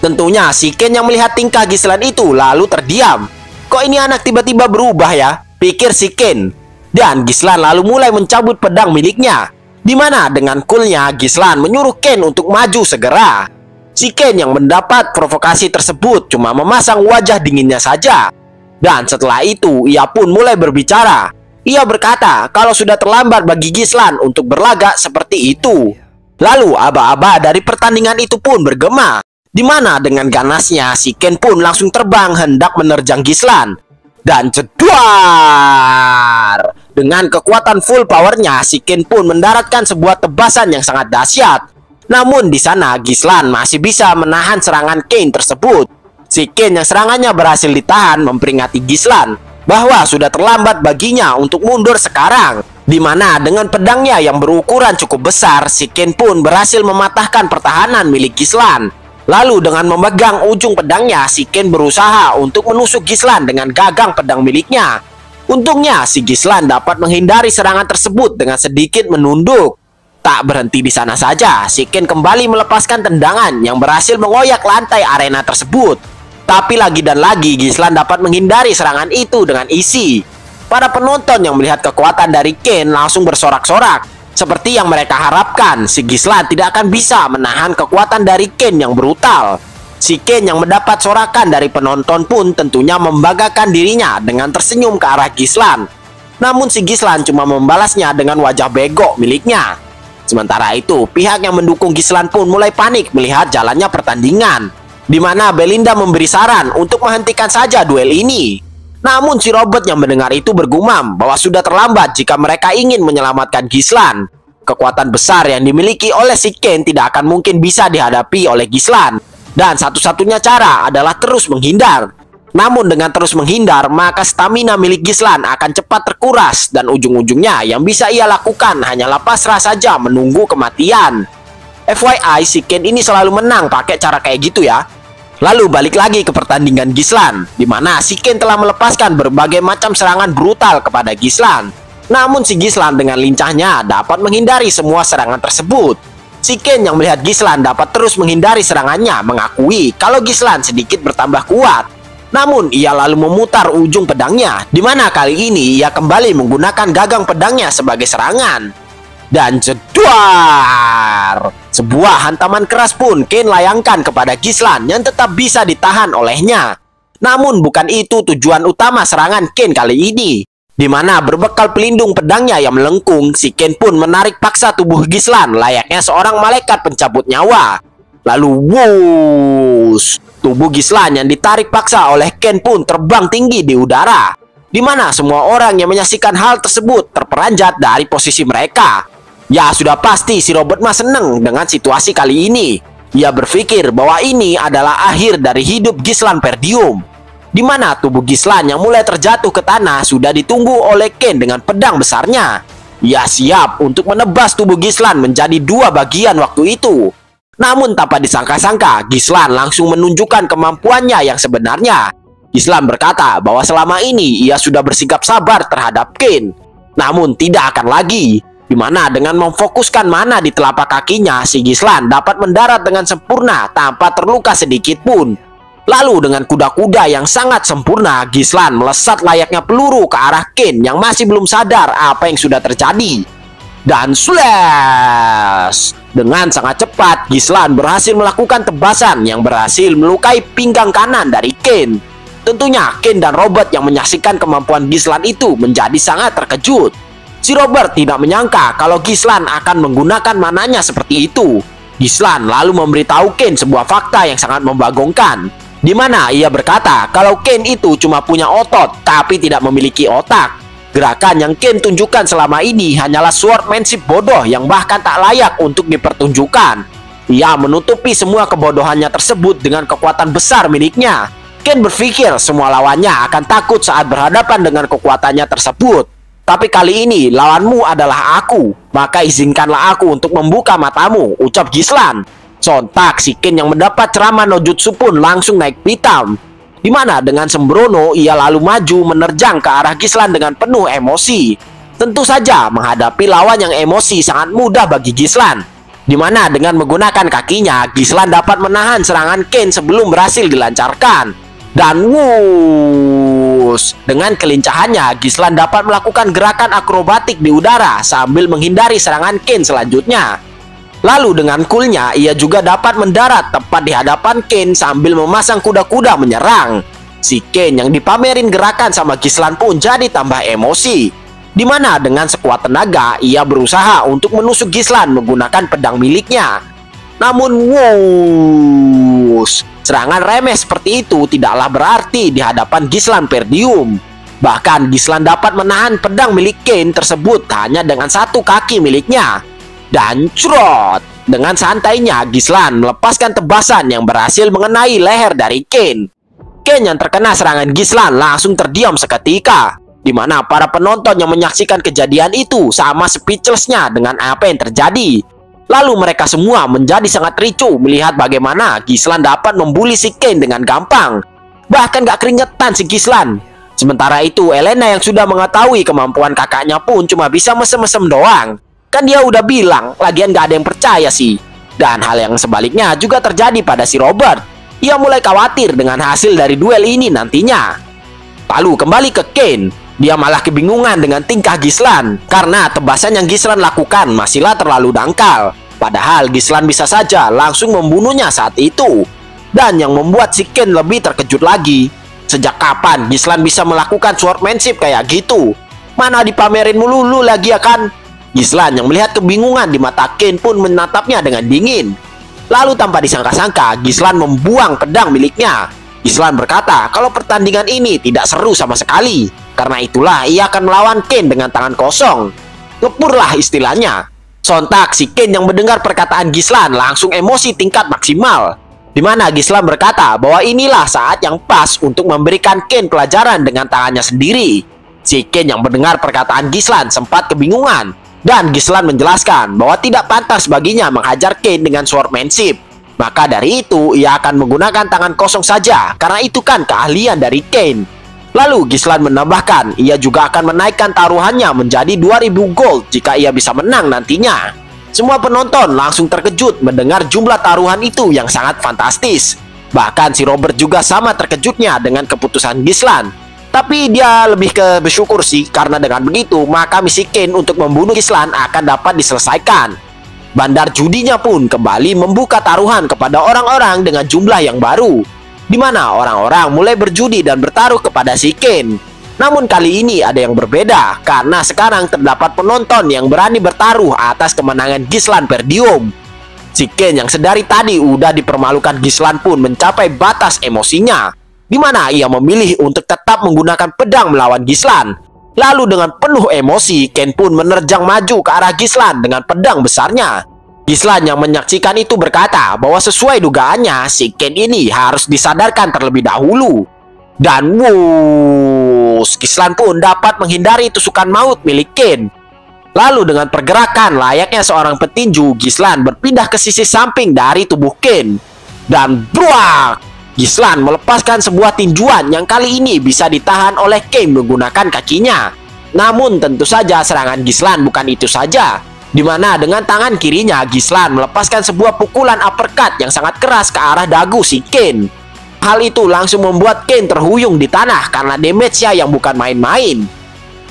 Tentunya si Ken yang melihat tingkah Gislan itu lalu terdiam. Kok ini anak tiba-tiba berubah ya? Pikir si Ken. Dan Gislan lalu mulai mencabut pedang miliknya. Di mana dengan coolnya Gislan menyuruh Ken untuk maju segera. Si Ken yang mendapat provokasi tersebut cuma memasang wajah dinginnya saja. Dan setelah itu ia pun mulai berbicara. Ia berkata kalau sudah terlambat bagi Gislan untuk berlagak seperti itu. Lalu aba-aba dari pertandingan itu pun bergema. Di mana dengan ganasnya si Ken pun langsung terbang hendak menerjang Gislan. Dan jedar! Dengan kekuatan full powernya si Ken pun mendaratkan sebuah tebasan yang sangat dahsyat. Namun di sana Gislan masih bisa menahan serangan Ken tersebut. Si Ken yang serangannya berhasil ditahan memperingati Gislan bahwa sudah terlambat baginya untuk mundur sekarang. Di mana dengan pedangnya yang berukuran cukup besar, si Ken pun berhasil mematahkan pertahanan milik Gislan. Lalu dengan memegang ujung pedangnya, si Ken berusaha untuk menusuk Gislan dengan gagang pedang miliknya. Untungnya si Gislan dapat menghindari serangan tersebut dengan sedikit menunduk. Tak berhenti di sana saja, si Ken kembali melepaskan tendangan yang berhasil mengoyak lantai arena tersebut. Tapi lagi dan lagi Gislan dapat menghindari serangan itu dengan isi. Para penonton yang melihat kekuatan dari Ken langsung bersorak-sorak. Seperti yang mereka harapkan, si Gislan tidak akan bisa menahan kekuatan dari Ken yang brutal. Si Ken yang mendapat sorakan dari penonton pun tentunya membanggakan dirinya dengan tersenyum ke arah Gislan. Namun si Gislan cuma membalasnya dengan wajah bego miliknya. Sementara itu, pihak yang mendukung Gislan pun mulai panik melihat jalannya pertandingan. Di mana Belinda memberi saran untuk menghentikan saja duel ini. Namun si Robert yang mendengar itu bergumam bahwa sudah terlambat jika mereka ingin menyelamatkan Gislan. Kekuatan besar yang dimiliki oleh si Ken tidak akan mungkin bisa dihadapi oleh Gislan. Dan satu-satunya cara adalah terus menghindar. Namun dengan terus menghindar, maka stamina milik Gislan akan cepat terkuras. Dan ujung-ujungnya yang bisa ia lakukan hanyalah pasrah saja menunggu kematian. FYI, si Ken ini selalu menang pakai cara kayak gitu ya. Lalu balik lagi ke pertandingan Gislan, di mana si Ken telah melepaskan berbagai macam serangan brutal kepada Gislan. Namun si Gislan dengan lincahnya dapat menghindari semua serangan tersebut. Si Ken yang melihat Gislan dapat terus menghindari serangannya mengakui kalau Gislan sedikit bertambah kuat. Namun ia lalu memutar ujung pedangnya, di mana kali ini ia kembali menggunakan gagang pedangnya sebagai serangan. Dan jedar! Sebuah hantaman keras pun Ken layangkan kepada Gislan yang tetap bisa ditahan olehnya. Namun bukan itu tujuan utama serangan Ken kali ini. Di mana berbekal pelindung pedangnya yang melengkung, si Ken pun menarik paksa tubuh Gislan layaknya seorang malaikat pencabut nyawa. Lalu wush! Tubuh Gislan yang ditarik paksa oleh Ken pun terbang tinggi di udara. Di mana semua orang yang menyaksikan hal tersebut terperanjat dari posisi mereka. Ya sudah pasti si Robert mah seneng dengan situasi kali ini. Ia berpikir bahwa ini adalah akhir dari hidup Gislan Perdium. Di mana tubuh Gislan yang mulai terjatuh ke tanah sudah ditunggu oleh Ken dengan pedang besarnya. Ia siap untuk menebas tubuh Gislan menjadi dua bagian waktu itu. Namun tanpa disangka-sangka, Gislan langsung menunjukkan kemampuannya yang sebenarnya. Gislan berkata bahwa selama ini ia sudah bersikap sabar terhadap Kain, namun tidak akan lagi. Dimana dengan memfokuskan mana di telapak kakinya, si Gislan dapat mendarat dengan sempurna tanpa terluka sedikit pun. Lalu dengan kuda-kuda yang sangat sempurna, Gislan melesat layaknya peluru ke arah Kain yang masih belum sadar apa yang sudah terjadi. Dan slash! Dengan sangat cepat, Gislan berhasil melakukan tebasan yang berhasil melukai pinggang kanan dari Kain. Tentunya Kain dan Robert yang menyaksikan kemampuan Gislan itu menjadi sangat terkejut. Si Robert tidak menyangka kalau Gislan akan menggunakan mananya seperti itu. Gislan lalu memberitahu Kain sebuah fakta yang sangat membagongkan, di mana ia berkata kalau Kain itu cuma punya otot tapi tidak memiliki otak. Gerakan yang Kain tunjukkan selama ini hanyalah swordmanship bodoh yang bahkan tak layak untuk dipertunjukkan. Ia menutupi semua kebodohannya tersebut dengan kekuatan besar miliknya. Kain berpikir semua lawannya akan takut saat berhadapan dengan kekuatannya tersebut. Tapi kali ini lawanmu adalah aku, maka izinkanlah aku untuk membuka matamu, ucap Gislan. Sontak si Kain yang mendapat ceramah no jutsu pun langsung naik pitam, di mana dengan sembrono ia lalu maju menerjang ke arah Gislan dengan penuh emosi. Tentu saja menghadapi lawan yang emosi sangat mudah bagi Gislan, di mana dengan menggunakan kakinya Gislan dapat menahan serangan Kain sebelum berhasil dilancarkan. Dan wush, dengan kelincahannya Gislan dapat melakukan gerakan akrobatik di udara sambil menghindari serangan Kain selanjutnya. Lalu dengan coolnya ia juga dapat mendarat tepat di hadapan Kain sambil memasang kuda-kuda menyerang. Si Kain yang dipamerin gerakan sama Gislan pun jadi tambah emosi, di mana dengan sekuat tenaga ia berusaha untuk menusuk Gislan menggunakan pedang miliknya. Namun wush, serangan remeh seperti itu tidaklah berarti di hadapan Gislan Perdium. Bahkan Gislan dapat menahan pedang milik Kain tersebut hanya dengan satu kaki miliknya. Dan crot, dengan santainya Gislan melepaskan tebasan yang berhasil mengenai leher dari Kain. Kain yang terkena serangan Gislan langsung terdiam seketika, di mana para penonton yang menyaksikan kejadian itu sama speechlessnya dengan apa yang terjadi. Lalu mereka semua menjadi sangat ricuh melihat bagaimana Gislan dapat membuli si Kain dengan gampang. Bahkan gak keringetan si Gislan. Sementara itu Elena yang sudah mengetahui kemampuan kakaknya pun cuma bisa mesem-mesem doang. Kan dia udah bilang, lagian gak ada yang percaya sih. Dan hal yang sebaliknya juga terjadi pada si Robert. Ia mulai khawatir dengan hasil dari duel ini nantinya. Lalu kembali ke Kain. Dia malah kebingungan dengan tingkah Gislan karena tebasan yang Gislan lakukan masihlah terlalu dangkal. Padahal Gislan bisa saja langsung membunuhnya saat itu. Dan yang membuat si Kain lebih terkejut lagi, sejak kapan Gislan bisa melakukan swordmanship kayak gitu? Mana dipamerin melulu lagi ya kan? Gislan yang melihat kebingungan di mata Kain pun menatapnya dengan dingin. Lalu tanpa disangka-sangka Gislan membuang pedang miliknya. Gislan berkata kalau pertandingan ini tidak seru sama sekali. Karena itulah ia akan melawan Kain dengan tangan kosong. Ngepurlah istilahnya. Sontak si Kain yang mendengar perkataan Gislan langsung emosi tingkat maksimal, di mana Gislan berkata bahwa inilah saat yang pas untuk memberikan Kain pelajaran dengan tangannya sendiri. Si Kain yang mendengar perkataan Gislan sempat kebingungan, dan Gislan menjelaskan bahwa tidak pantas baginya menghajar Kain dengan swordmanship. Maka dari itu ia akan menggunakan tangan kosong saja karena itu kan keahlian dari Kain. Lalu Gislan menambahkan ia juga akan menaikkan taruhannya menjadi 2000 gold jika ia bisa menang nantinya. Semua penonton langsung terkejut mendengar jumlah taruhan itu yang sangat fantastis. Bahkan si Robert juga sama terkejutnya dengan keputusan Gislan. Tapi dia lebih ke bersyukur sih karena dengan begitu maka misi Kain untuk membunuh Gislan akan dapat diselesaikan. Bandar judinya pun kembali membuka taruhan kepada orang-orang dengan jumlah yang baru, di mana orang-orang mulai berjudi dan bertaruh kepada si Kain. Namun kali ini ada yang berbeda karena sekarang terdapat penonton yang berani bertaruh atas kemenangan Gislan Perdium. Si Kain yang sedari tadi udah dipermalukan Gislan pun mencapai batas emosinya, di mana ia memilih untuk tetap menggunakan pedang melawan Gislan. Lalu dengan penuh emosi Kain pun menerjang maju ke arah Gislan dengan pedang besarnya. Gislan yang menyaksikan itu berkata bahwa sesuai dugaannya si Kain ini harus disadarkan terlebih dahulu. Dan wush, Gislan pun dapat menghindari tusukan maut milik Kain. Lalu dengan pergerakan layaknya seorang petinju, Gislan berpindah ke sisi samping dari tubuh Ken. Dan bruak! Gislan melepaskan sebuah tinjuan yang kali ini bisa ditahan oleh Ken menggunakan kakinya. Namun tentu saja serangan Gislan bukan itu saja, di mana dengan tangan kirinya Gislan melepaskan sebuah pukulan uppercut yang sangat keras ke arah dagu si Ken. Hal itu langsung membuat Ken terhuyung di tanah karena damage-nya yang bukan main-main.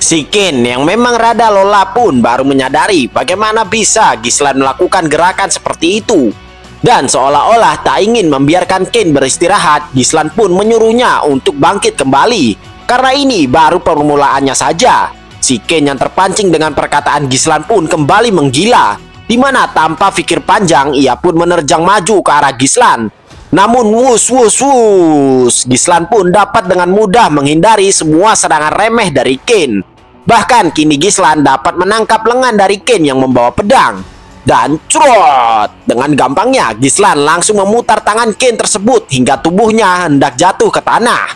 Si Ken yang memang rada lola pun baru menyadari bagaimana bisa Gislan melakukan gerakan seperti itu. Dan seolah-olah tak ingin membiarkan Ken beristirahat, Gislan pun menyuruhnya untuk bangkit kembali. Karena ini baru permulaannya saja. Si Ken yang terpancing dengan perkataan Gislan pun kembali menggila, di mana tanpa pikir panjang ia pun menerjang maju ke arah Gislan. Namun Gislan pun dapat dengan mudah menghindari semua serangan remeh dari Ken. Bahkan kini Gislan dapat menangkap lengan dari Ken yang membawa pedang. Dan crot! Dengan gampangnya Gislan langsung memutar tangan Ken tersebut hingga tubuhnya hendak jatuh ke tanah.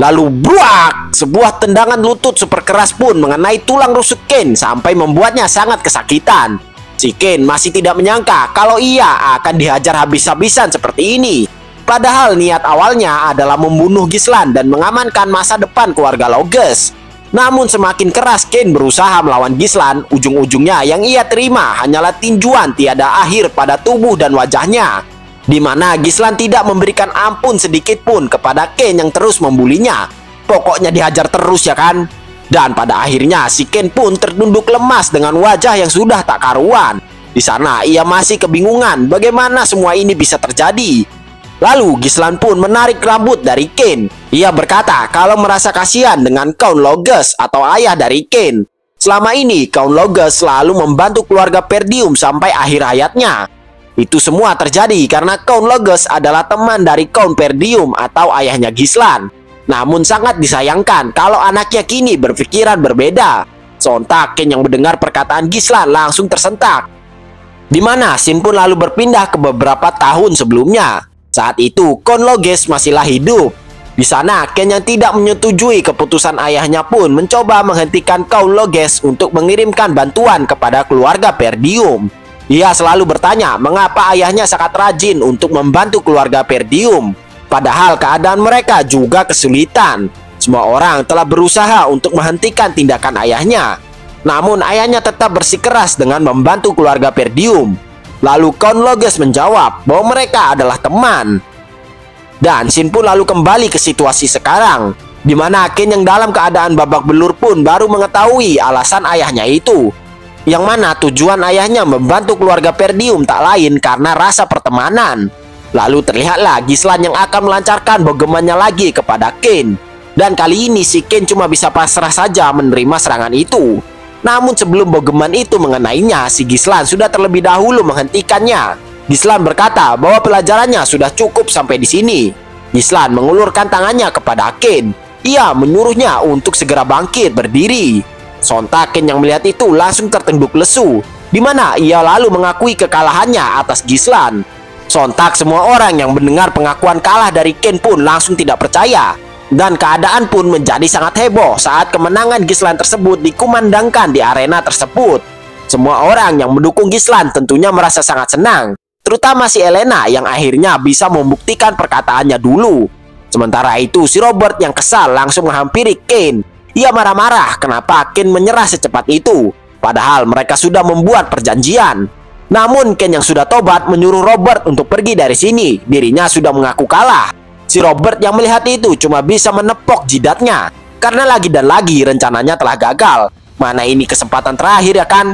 Lalu bruak! Sebuah tendangan lutut super keras pun mengenai tulang rusuk Ken sampai membuatnya sangat kesakitan. Si Ken masih tidak menyangka kalau ia akan dihajar habis-habisan seperti ini. Padahal niat awalnya adalah membunuh Gislan dan mengamankan masa depan keluarga Loges. Namun semakin keras Ken berusaha melawan Gislan, ujung-ujungnya yang ia terima hanyalah tinjuan tiada akhir pada tubuh dan wajahnya. Di mana Gislan tidak memberikan ampun sedikit pun kepada Ken yang terus membulinya. Pokoknya dihajar terus ya kan? Dan pada akhirnya si Ken pun tertunduk lemas dengan wajah yang sudah tak karuan. Di sana ia masih kebingungan bagaimana semua ini bisa terjadi. Lalu Gislan pun menarik rambut dari Ken. Ia berkata kalau merasa kasihan dengan Count Loges atau ayah dari Ken. Selama ini Count Loges selalu membantu keluarga Perdium sampai akhir hayatnya. Itu semua terjadi karena Count Loges adalah teman dari Count Perdium atau ayahnya Gislan. Namun sangat disayangkan kalau anaknya kini berpikiran berbeda. Sontak Ken yang mendengar perkataan Gislan langsung tersentak. Di mana scene pun lalu berpindah ke beberapa tahun sebelumnya. Saat itu Count Loges masihlah hidup. Di sana Ken yang tidak menyetujui keputusan ayahnya pun mencoba menghentikan Count Loges untuk mengirimkan bantuan kepada keluarga Perdium. Ia selalu bertanya mengapa ayahnya sangat rajin untuk membantu keluarga Perdium. Padahal keadaan mereka juga kesulitan. Semua orang telah berusaha untuk menghentikan tindakan ayahnya. Namun ayahnya tetap bersikeras dengan membantu keluarga Perdium. Lalu Count Loges menjawab bahwa mereka adalah teman. Dan scene pun lalu kembali ke situasi sekarang, di mana Ken yang dalam keadaan babak belur pun baru mengetahui alasan ayahnya itu. Yang mana tujuan ayahnya membantu keluarga Perdium tak lain karena rasa pertemanan. Lalu terlihatlah Gislan yang akan melancarkan bogemannya lagi kepada Ken. Dan kali ini si Ken cuma bisa pasrah saja menerima serangan itu. Namun sebelum bogeman itu mengenainya, si Gislan sudah terlebih dahulu menghentikannya. Gislan berkata bahwa pelajarannya sudah cukup sampai di sini. Gislan mengulurkan tangannya kepada Ken. Ia menyuruhnya untuk segera bangkit berdiri. Sontak Ken yang melihat itu langsung tertunduk lesu, di mana ia lalu mengakui kekalahannya atas Gislan. Sontak semua orang yang mendengar pengakuan kalah dari Ken pun langsung tidak percaya. Dan keadaan pun menjadi sangat heboh saat kemenangan Gislan tersebut dikumandangkan di arena tersebut. Semua orang yang mendukung Gislan tentunya merasa sangat senang, terutama si Elena yang akhirnya bisa membuktikan perkataannya dulu. Sementara itu si Robert yang kesal langsung menghampiri Ken. Ia marah-marah kenapa Ken menyerah secepat itu, padahal mereka sudah membuat perjanjian. Namun Ken yang sudah tobat menyuruh Robert untuk pergi dari sini, dirinya sudah mengaku kalah. Si Robert yang melihat itu cuma bisa menepok jidatnya, karena lagi dan lagi rencananya telah gagal. Mana ini kesempatan terakhir ya kan?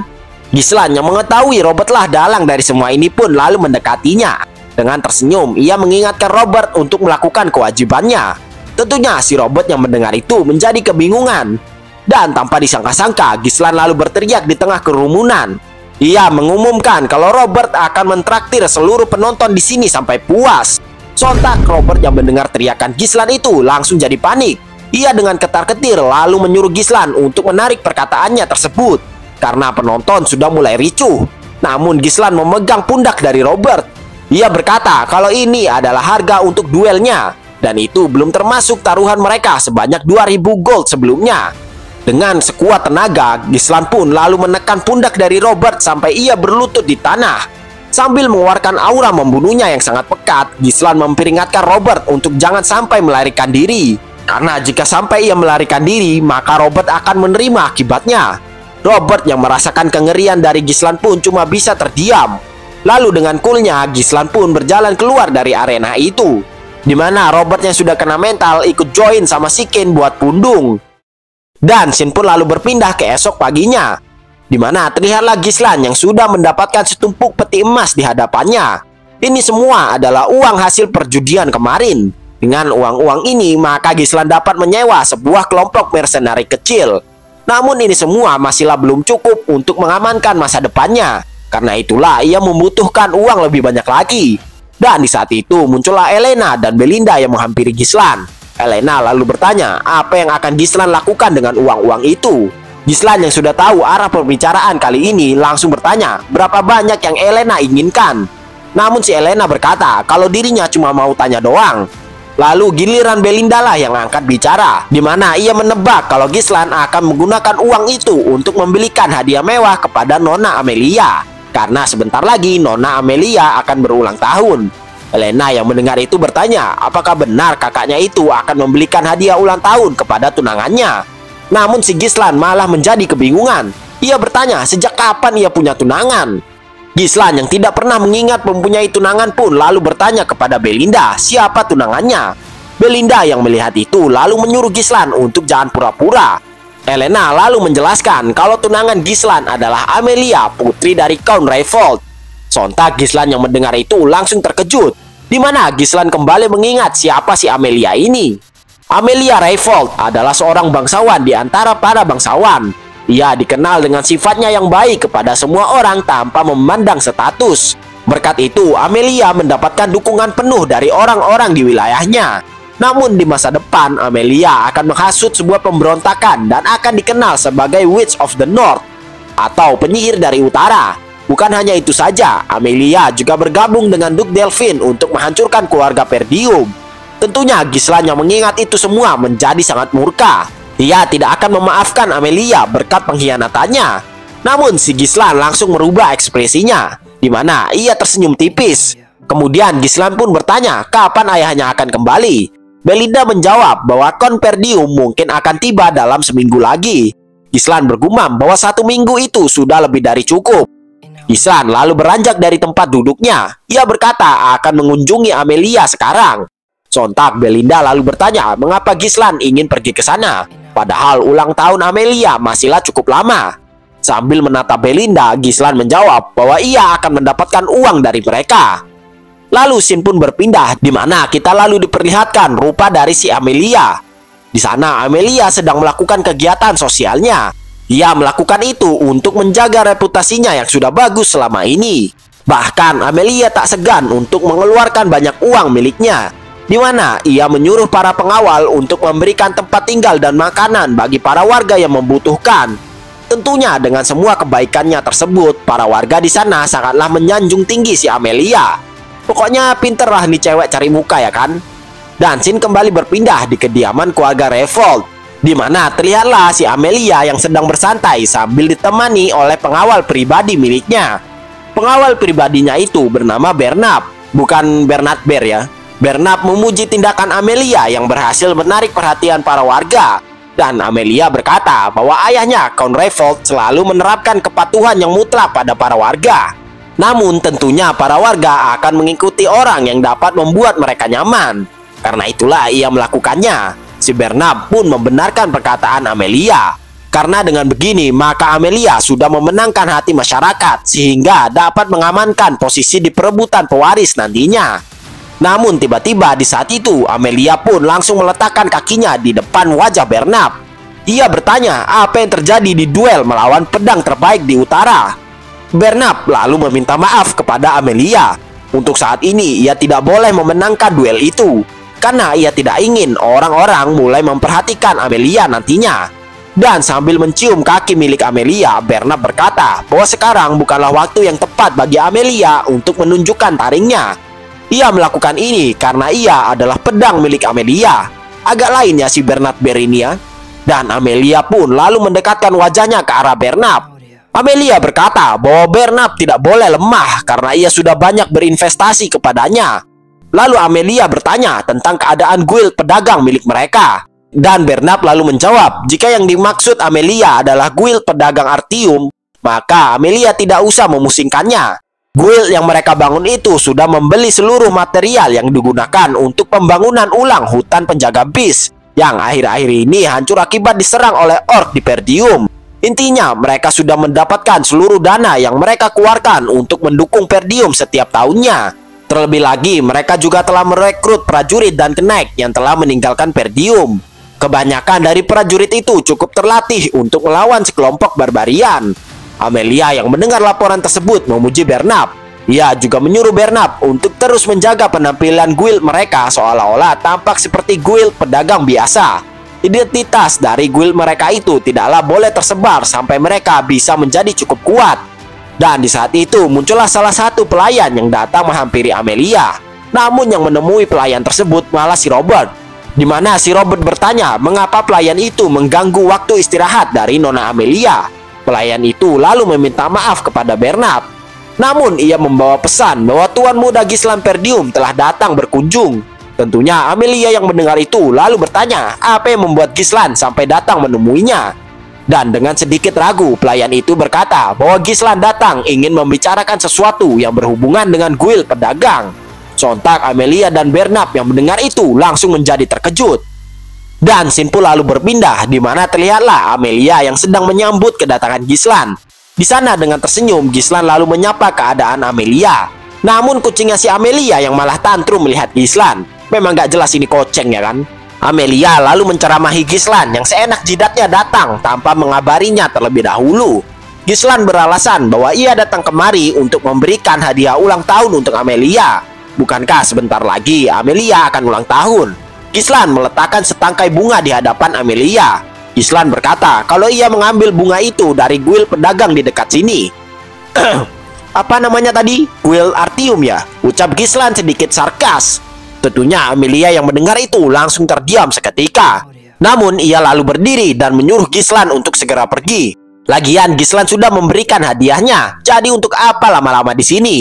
Gislan yang mengetahui Robert lah dalang dari semua ini pun lalu mendekatinya. Dengan tersenyum, ia mengingatkan Robert untuk melakukan kewajibannya. Tentunya si Robert yang mendengar itu menjadi kebingungan. Dan tanpa disangka-sangka, Gislan lalu berteriak di tengah kerumunan. Ia mengumumkan kalau Robert akan mentraktir seluruh penonton di sini sampai puas. Sontak Robert yang mendengar teriakan Gislan itu langsung jadi panik. Ia dengan ketar-ketir lalu menyuruh Gislan untuk menarik perkataannya tersebut karena penonton sudah mulai ricuh. Namun Gislan memegang pundak dari Robert. Ia berkata kalau ini adalah harga untuk duelnya dan itu belum termasuk taruhan mereka sebanyak 2000 gold sebelumnya. Dengan sekuat tenaga, Gislan pun lalu menekan pundak dari Robert sampai ia berlutut di tanah. Sambil mengeluarkan aura membunuhnya yang sangat pekat, Gislan memperingatkan Robert untuk jangan sampai melarikan diri. Karena jika sampai ia melarikan diri, maka Robert akan menerima akibatnya. Robert yang merasakan kengerian dari Gislan pun cuma bisa terdiam. Lalu dengan coolnya, Gislan pun berjalan keluar dari arena itu. Di mana Robert yang sudah kena mental ikut join sama si Kane buat pundung. Dan scene pun lalu berpindah ke esok paginya, di mana terlihatlah Gislan yang sudah mendapatkan setumpuk peti emas di hadapannya. Ini semua adalah uang hasil perjudian kemarin. Dengan uang-uang ini, maka Gislan dapat menyewa sebuah kelompok mercenari kecil. Namun ini semua masihlah belum cukup untuk mengamankan masa depannya. Karena itulah ia membutuhkan uang lebih banyak lagi. Dan di saat itu muncullah Elena dan Belinda yang menghampiri Gislan. Elena lalu bertanya apa yang akan Gislan lakukan dengan uang-uang itu. Gislan yang sudah tahu arah pembicaraan kali ini langsung bertanya berapa banyak yang Elena inginkan. Namun si Elena berkata kalau dirinya cuma mau tanya doang. Lalu giliran Belinda lah yang angkat bicara, di mana ia menebak kalau Gislan akan menggunakan uang itu untuk membelikan hadiah mewah kepada Nona Amelia. Karena sebentar lagi Nona Amelia akan berulang tahun. Elena yang mendengar itu bertanya apakah benar kakaknya itu akan membelikan hadiah ulang tahun kepada tunangannya. Namun si Gislan malah menjadi kebingungan. Ia bertanya sejak kapan ia punya tunangan. Gislan yang tidak pernah mengingat mempunyai tunangan pun lalu bertanya kepada Belinda siapa tunangannya. Belinda yang melihat itu lalu menyuruh Gislan untuk jangan pura-pura. Elena lalu menjelaskan kalau tunangan Gislan adalah Amelia, putri dari Count Rayfold. Sontak Gislan yang mendengar itu langsung terkejut, di mana Gislan kembali mengingat siapa si Amelia ini. Amelia Rayfold adalah seorang bangsawan di antara para bangsawan. Ia dikenal dengan sifatnya yang baik kepada semua orang tanpa memandang status. Berkat itu, Amelia mendapatkan dukungan penuh dari orang-orang di wilayahnya. Namun di masa depan, Amelia akan menghasut sebuah pemberontakan dan akan dikenal sebagai Witch of the North atau penyihir dari utara. Bukan hanya itu saja, Amelia juga bergabung dengan Duke Delphine untuk menghancurkan keluarga Perdium. Tentunya Gislan yang mengingat itu semua menjadi sangat murka. Ia tidak akan memaafkan Amelia berkat pengkhianatannya. Namun si Gislan langsung merubah ekspresinya, di mana ia tersenyum tipis. Kemudian Gislan pun bertanya kapan ayahnya akan kembali. Belinda menjawab bahwa Count Perdium mungkin akan tiba dalam seminggu lagi. Gislan bergumam bahwa 1 minggu itu sudah lebih dari cukup. Gislan lalu beranjak dari tempat duduknya. Ia berkata akan mengunjungi Amelia sekarang. Sontak Belinda lalu bertanya mengapa Gislan ingin pergi ke sana. Padahal ulang tahun Amelia masihlah cukup lama. Sambil menatap Belinda, Gislan menjawab bahwa ia akan mendapatkan uang dari mereka. Lalu scene pun berpindah, di mana kita lalu diperlihatkan rupa dari si Amelia. Di sana Amelia sedang melakukan kegiatan sosialnya. Ia melakukan itu untuk menjaga reputasinya yang sudah bagus selama ini. Bahkan Amelia tak segan untuk mengeluarkan banyak uang miliknya, di mana ia menyuruh para pengawal untuk memberikan tempat tinggal dan makanan bagi para warga yang membutuhkan. Tentunya dengan semua kebaikannya tersebut, para warga di sana sangatlah menyanjung tinggi si Amelia. Pokoknya pinter lah nih cewek cari muka ya kan. Dan scene kembali berpindah di kediaman keluarga Rayfold, di mana terlihatlah si Amelia yang sedang bersantai sambil ditemani oleh pengawal pribadi miliknya. Pengawal pribadinya itu bernama Bernard, bukan Bernard Bear ya. Bernard memuji tindakan Amelia yang berhasil menarik perhatian para warga. Dan Amelia berkata bahwa ayahnya, Count Rayfold, selalu menerapkan kepatuhan yang mutlak pada para warga. Namun tentunya para warga akan mengikuti orang yang dapat membuat mereka nyaman. Karena itulah ia melakukannya. Si Bernard pun membenarkan perkataan Amelia. Karena dengan begini, maka Amelia sudah memenangkan hati masyarakat sehingga dapat mengamankan posisi di perebutan pewaris nantinya. Namun tiba-tiba di saat itu, Amelia pun langsung meletakkan kakinya di depan wajah Bernard. Ia bertanya apa yang terjadi di duel melawan pedang terbaik di utara. Bernard lalu meminta maaf kepada Amelia. Untuk saat ini, ia tidak boleh memenangkan duel itu. Karena ia tidak ingin orang-orang mulai memperhatikan Amelia nantinya. Dan sambil mencium kaki milik Amelia, Bernard berkata bahwa sekarang bukanlah waktu yang tepat bagi Amelia untuk menunjukkan taringnya. Ia melakukan ini karena ia adalah pedang milik Amelia. Agak lain ya si Bernard Bear ini ya. Dan Amelia pun lalu mendekatkan wajahnya ke arah Bernard. Amelia berkata bahwa Bernard tidak boleh lemah karena ia sudah banyak berinvestasi kepadanya. Lalu Amelia bertanya tentang keadaan guild pedagang milik mereka. Dan Bernard lalu menjawab, jika yang dimaksud Amelia adalah guild pedagang Artium, maka Amelia tidak usah memusingkannya. Guild yang mereka bangun itu sudah membeli seluruh material yang digunakan untuk pembangunan ulang hutan penjaga bis, yang akhir-akhir ini hancur akibat diserang oleh orc di Perdium. Intinya, mereka sudah mendapatkan seluruh dana yang mereka keluarkan untuk mendukung Perdium setiap tahunnya. Terlebih lagi, mereka juga telah merekrut prajurit dan kenaik yang telah meninggalkan Perdium. Kebanyakan dari prajurit itu cukup terlatih untuk melawan sekelompok barbarian. Amelia yang mendengar laporan tersebut memuji Bernard. Ia juga menyuruh Bernard untuk terus menjaga penampilan guild mereka seolah-olah tampak seperti guild pedagang biasa. Identitas dari guild mereka itu tidaklah boleh tersebar sampai mereka bisa menjadi cukup kuat. Dan di saat itu muncullah salah satu pelayan yang datang menghampiri Amelia. Namun yang menemui pelayan tersebut malah si Robert. Di mana si Robert bertanya mengapa pelayan itu mengganggu waktu istirahat dari Nona Amelia. Pelayan itu lalu meminta maaf kepada Bernard. Namun ia membawa pesan bahwa Tuan Muda Gislan Perdium telah datang berkunjung. Tentunya Amelia yang mendengar itu lalu bertanya apa yang membuat Gislan sampai datang menemuinya. Dan dengan sedikit ragu pelayan itu berkata bahwa Gislan datang ingin membicarakan sesuatu yang berhubungan dengan guild pedagang. Sontak Amelia dan Bernard yang mendengar itu langsung menjadi terkejut. Dan scene pun lalu berpindah di mana terlihatlah Amelia yang sedang menyambut kedatangan Gislan. Di sana dengan tersenyum Gislan lalu menyapa keadaan Amelia. Namun kucingnya si Amelia yang malah tantrum melihat Gislan. Memang gak jelas ini koceng ya kan. Amelia lalu menceramahi Gislan yang seenak jidatnya datang tanpa mengabarinya terlebih dahulu. Gislan beralasan bahwa ia datang kemari untuk memberikan hadiah ulang tahun untuk Amelia. Bukankah sebentar lagi Amelia akan ulang tahun? Gislan meletakkan setangkai bunga di hadapan Amelia. Gislan berkata kalau ia mengambil bunga itu dari guild pedagang di dekat sini. Apa namanya tadi? Guild Artium ya? Ucap Gislan sedikit sarkas. Tentunya Amelia yang mendengar itu langsung terdiam seketika. Namun ia lalu berdiri dan menyuruh Gislan untuk segera pergi. Lagian Gislan sudah memberikan hadiahnya, jadi untuk apa lama-lama di sini?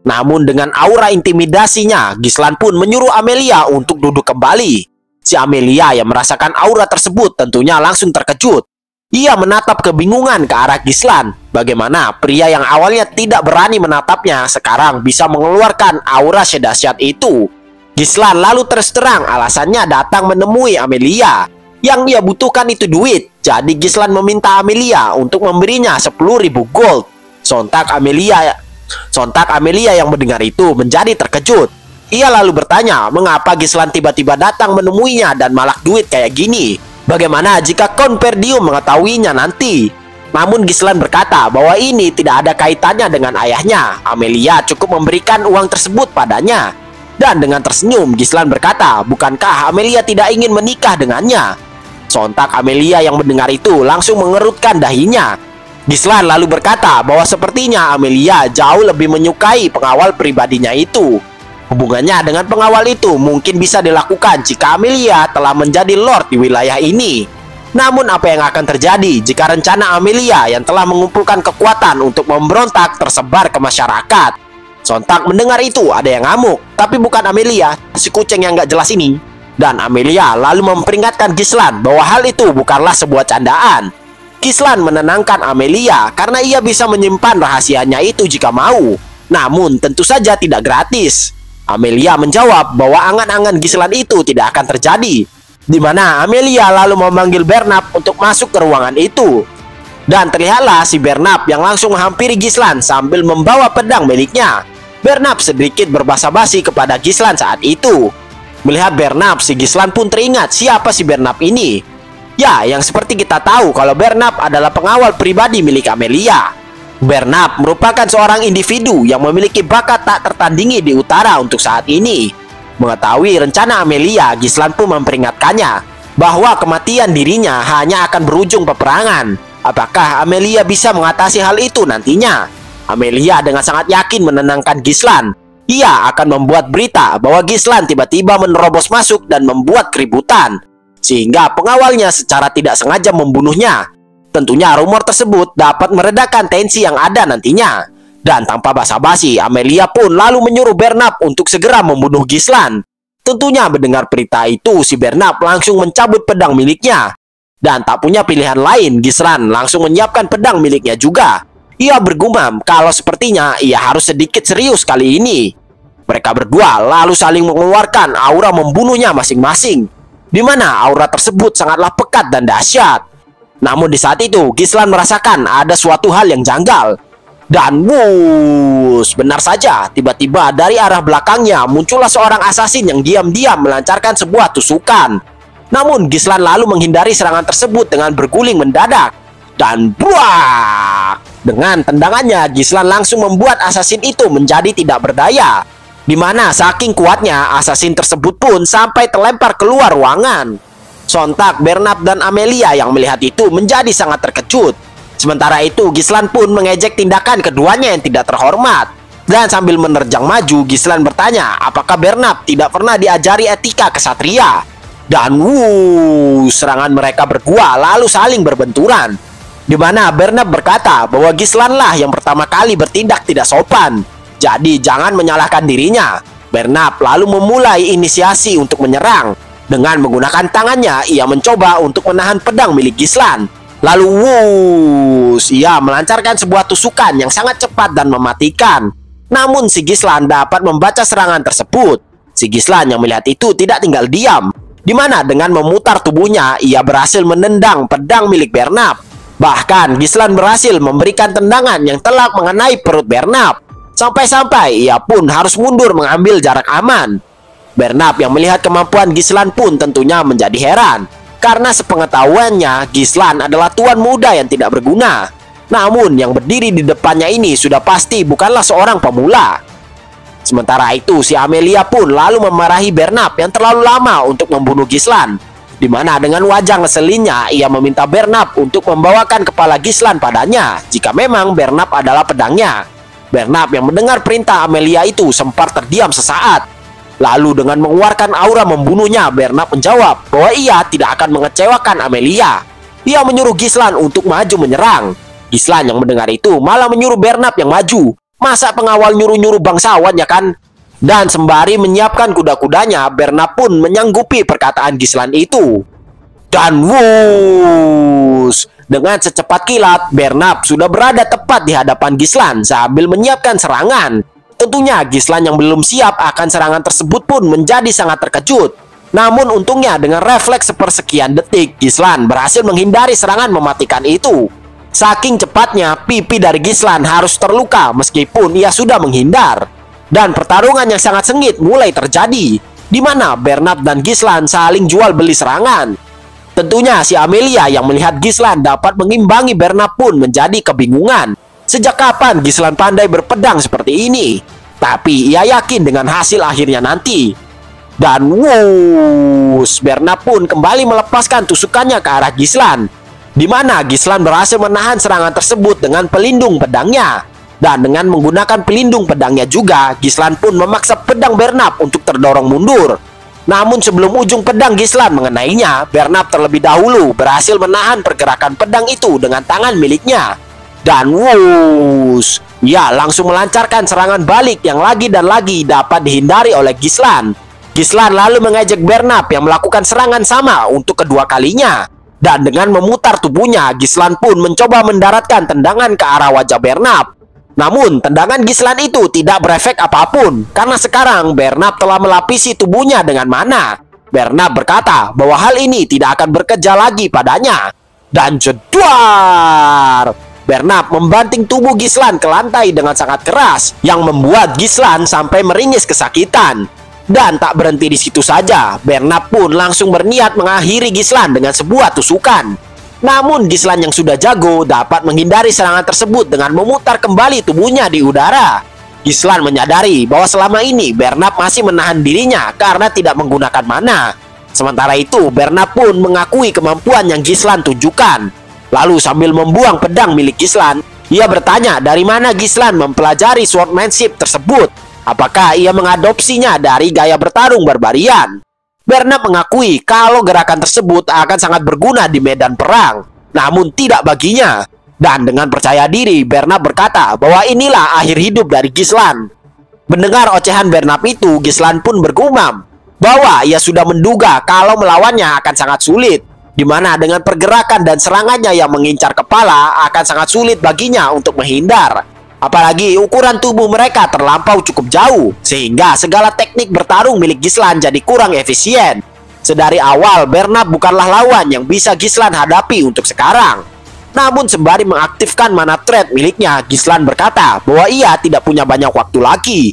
Namun dengan aura intimidasinya, Gislan pun menyuruh Amelia untuk duduk kembali. Si Amelia yang merasakan aura tersebut tentunya langsung terkejut. Ia menatap kebingungan ke arah Gislan. Bagaimana pria yang awalnya tidak berani menatapnya sekarang bisa mengeluarkan aura sedahsyat itu. Gislan lalu terus terang alasannya datang menemui Amelia. Yang ia butuhkan itu duit. Jadi Gislan meminta Amelia untuk memberinya 10.000 gold. Sontak Amelia yang mendengar itu menjadi terkejut. Ia lalu bertanya mengapa Gislan tiba-tiba datang menemuinya dan malah duit kayak gini. Bagaimana jika Count Perdium mengetahuinya nanti? Namun Gislan berkata bahwa ini tidak ada kaitannya dengan ayahnya. Amelia cukup memberikan uang tersebut padanya. Dan dengan tersenyum Gislan berkata bukankah Amelia tidak ingin menikah dengannya? Sontak Amelia yang mendengar itu langsung mengerutkan dahinya. Gislan lalu berkata bahwa sepertinya Amelia jauh lebih menyukai pengawal pribadinya itu. Hubungannya dengan pengawal itu mungkin bisa dilakukan jika Amelia telah menjadi lord di wilayah ini. Namun apa yang akan terjadi jika rencana Amelia yang telah mengumpulkan kekuatan untuk memberontak tersebar ke masyarakat? Sontak mendengar itu ada yang ngamuk, tapi bukan Amelia, si kucing yang gak jelas ini. Dan Amelia lalu memperingatkan Gislan bahwa hal itu bukanlah sebuah candaan. Gislan menenangkan Amelia karena ia bisa menyimpan rahasianya itu jika mau. Namun tentu saja tidak gratis. Amelia menjawab bahwa angan-angan Gislan itu tidak akan terjadi. Di mana Amelia lalu memanggil Bernard untuk masuk ke ruangan itu. Dan terlihatlah si Bernard yang langsung menghampiri Gislan sambil membawa pedang miliknya. Bernard sedikit berbasa-basi kepada Gislan saat itu. Melihat Bernard, si Gislan pun teringat siapa si Bernard ini. Ya, yang seperti kita tahu kalau Bernard adalah pengawal pribadi milik Amelia. Bernard merupakan seorang individu yang memiliki bakat tak tertandingi di utara untuk saat ini. Mengetahui rencana Amelia, Gislan pun memperingatkannya bahwa kematian dirinya hanya akan berujung peperangan. Apakah Amelia bisa mengatasi hal itu nantinya? Amelia dengan sangat yakin menenangkan Gislan. Ia akan membuat berita bahwa Gislan tiba-tiba menerobos masuk dan membuat keributan. sehingga pengawalnya secara tidak sengaja membunuhnya. Tentunya rumor tersebut dapat meredakan tensi yang ada nantinya. Dan tanpa basa-basi, Amelia pun lalu menyuruh Bernard untuk segera membunuh Gislan. Tentunya mendengar berita itu, si Bernard langsung mencabut pedang miliknya. Dan tak punya pilihan lain, Gislan langsung menyiapkan pedang miliknya juga. Ia bergumam kalau sepertinya ia harus sedikit serius kali ini. Mereka berdua lalu saling mengeluarkan aura membunuhnya masing-masing, di mana aura tersebut sangatlah pekat dan dahsyat. Namun di saat itu, Gislan merasakan ada suatu hal yang janggal. Dan wush, benar saja, tiba-tiba dari arah belakangnya muncullah seorang asasin yang diam-diam melancarkan sebuah tusukan. Namun Gislan lalu menghindari serangan tersebut dengan berguling mendadak. Dan buah, dengan tendangannya Gislan langsung membuat asasin itu menjadi tidak berdaya. Di mana saking kuatnya, asasin tersebut pun sampai terlempar keluar ruangan. Sontak Bernard dan Amelia yang melihat itu menjadi sangat terkejut. Sementara itu Gislan pun mengejek tindakan keduanya yang tidak terhormat. Dan sambil menerjang maju, Gislan bertanya apakah Bernard tidak pernah diajari etika kesatria. Dan serangan mereka berdua lalu saling berbenturan, di mana Bernard berkata bahwa Gislan lah yang pertama kali bertindak tidak sopan. Jadi jangan menyalahkan dirinya. Bernard lalu memulai inisiasi untuk menyerang. Dengan menggunakan tangannya, ia mencoba untuk menahan pedang milik Gislan. Lalu ia melancarkan sebuah tusukan yang sangat cepat dan mematikan. Namun si Gislan dapat membaca serangan tersebut. Si Gislan yang melihat itu tidak tinggal diam, di mana dengan memutar tubuhnya, ia berhasil menendang pedang milik Bernard. Bahkan Gislan berhasil memberikan tendangan yang telak mengenai perut Bernard. Sampai-sampai ia pun harus mundur mengambil jarak aman. Bernard yang melihat kemampuan Gislan pun tentunya menjadi heran. Karena sepengetahuannya, Gislan adalah tuan muda yang tidak berguna. Namun yang berdiri di depannya ini sudah pasti bukanlah seorang pemula. Sementara itu, si Amelia pun lalu memarahi Bernard yang terlalu lama untuk membunuh Gislan. Di mana dengan wajah ngeselinnya, ia meminta Bernard untuk membawakan kepala Gislan padanya jika memang Bernard adalah pedangnya. Bernard yang mendengar perintah Amelia itu sempat terdiam sesaat. Lalu dengan mengeluarkan aura membunuhnya, Bernard menjawab bahwa ia tidak akan mengecewakan Amelia. Ia menyuruh Gislan untuk maju menyerang. Gislan yang mendengar itu malah menyuruh Bernard yang maju. Masa pengawal nyuruh-nyuruh bangsawan ya kan? Dan sembari menyiapkan kuda-kudanya, Bernard pun menyanggupi perkataan Gislan itu. Dan dengan secepat kilat, Bernard sudah berada tepat di hadapan Gislan sambil menyiapkan serangan. Tentunya Gislan yang belum siap akan serangan tersebut pun menjadi sangat terkejut. Namun untungnya dengan refleks sepersekian detik, Gislan berhasil menghindari serangan mematikan itu. Saking cepatnya, pipi dari Gislan harus terluka meskipun ia sudah menghindar. Dan pertarungan yang sangat sengit mulai terjadi, di mana Bernard dan Gislan saling jual beli serangan. Tentunya si Amelia yang melihat Gislan dapat mengimbangi Bernard pun menjadi kebingungan. Sejak kapan Gislan pandai berpedang seperti ini? Tapi ia yakin dengan hasil akhirnya nanti. Dan Bernard pun kembali melepaskan tusukannya ke arah Gislan, di mana Gislan berhasil menahan serangan tersebut dengan pelindung pedangnya. Dan dengan menggunakan pelindung pedangnya juga, Gislan pun memaksa pedang Bernard untuk terdorong mundur. Namun sebelum ujung pedang Gislan mengenainya, Bernard terlebih dahulu berhasil menahan pergerakan pedang itu dengan tangan miliknya. Dan ia langsung melancarkan serangan balik yang lagi dan lagi dapat dihindari oleh Gislan. Gislan lalu mengejek Bernard yang melakukan serangan sama untuk kedua kalinya. Dan dengan memutar tubuhnya, Gislan pun mencoba mendaratkan tendangan ke arah wajah Bernard. Namun tendangan Gislan itu tidak berefek apapun, karena sekarang Bernard telah melapisi tubuhnya dengan mana. Bernard berkata bahwa hal ini tidak akan bekerja lagi padanya. Dan jedar! Bernard membanting tubuh Gislan ke lantai dengan sangat keras, yang membuat Gislan sampai meringis kesakitan. Dan tak berhenti di situ saja, Bernard pun langsung berniat mengakhiri Gislan dengan sebuah tusukan. Namun Gislan yang sudah jago dapat menghindari serangan tersebut dengan memutar kembali tubuhnya di udara. Gislan menyadari bahwa selama ini Bernard masih menahan dirinya karena tidak menggunakan mana. Sementara itu, Bernard pun mengakui kemampuan yang Gislan tunjukkan. Lalu sambil membuang pedang milik Gislan, ia bertanya dari mana Gislan mempelajari swordmanship tersebut. Apakah ia mengadopsinya dari gaya bertarung barbarian? Bernard mengakui kalau gerakan tersebut akan sangat berguna di medan perang, namun tidak baginya. Dan dengan percaya diri, Bernard berkata bahwa inilah akhir hidup dari Gislan. Mendengar ocehan Bernard itu, Gislan pun bergumam bahwa ia sudah menduga kalau melawannya akan sangat sulit, di mana dengan pergerakan dan serangannya yang mengincar kepala akan sangat sulit baginya untuk menghindar. Apalagi ukuran tubuh mereka terlampau cukup jauh, sehingga segala teknik bertarung milik Gislan jadi kurang efisien. Sedari awal, Bernard bukanlah lawan yang bisa Gislan hadapi untuk sekarang. Namun sembari mengaktifkan mana thread miliknya, Gislan berkata bahwa ia tidak punya banyak waktu lagi.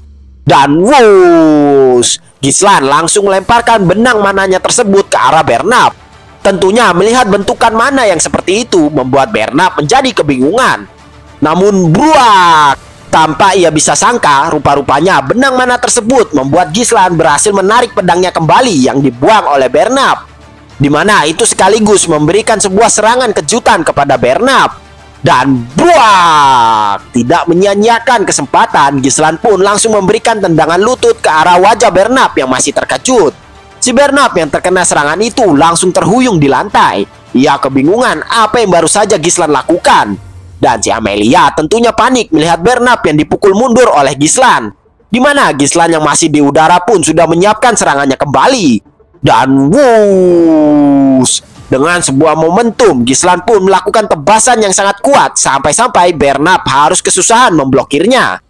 Dan wush, Gislan langsung melemparkan benang mananya tersebut ke arah Bernard. Tentunya melihat bentukan mana yang seperti itu membuat Bernard menjadi kebingungan. Namun bruak, tanpa ia bisa sangka, rupa-rupanya benang mana tersebut membuat Gislan berhasil menarik pedangnya kembali yang dibuang oleh Bernard, di mana itu sekaligus memberikan sebuah serangan kejutan kepada Bernard. Dan bruak, tidak menyia-nyiakan kesempatan, Gislan pun langsung memberikan tendangan lutut ke arah wajah Bernard yang masih terkejut. Si Bernard yang terkena serangan itu langsung terhuyung di lantai. Ia kebingungan apa yang baru saja Gislan lakukan. Dan si Amelia tentunya panik melihat Bernard yang dipukul mundur oleh Gislan, di mana Gislan yang masih di udara pun sudah menyiapkan serangannya kembali. Dan wush, dengan sebuah momentum, Gislan pun melakukan tebasan yang sangat kuat sampai-sampai Bernard harus kesusahan memblokirnya.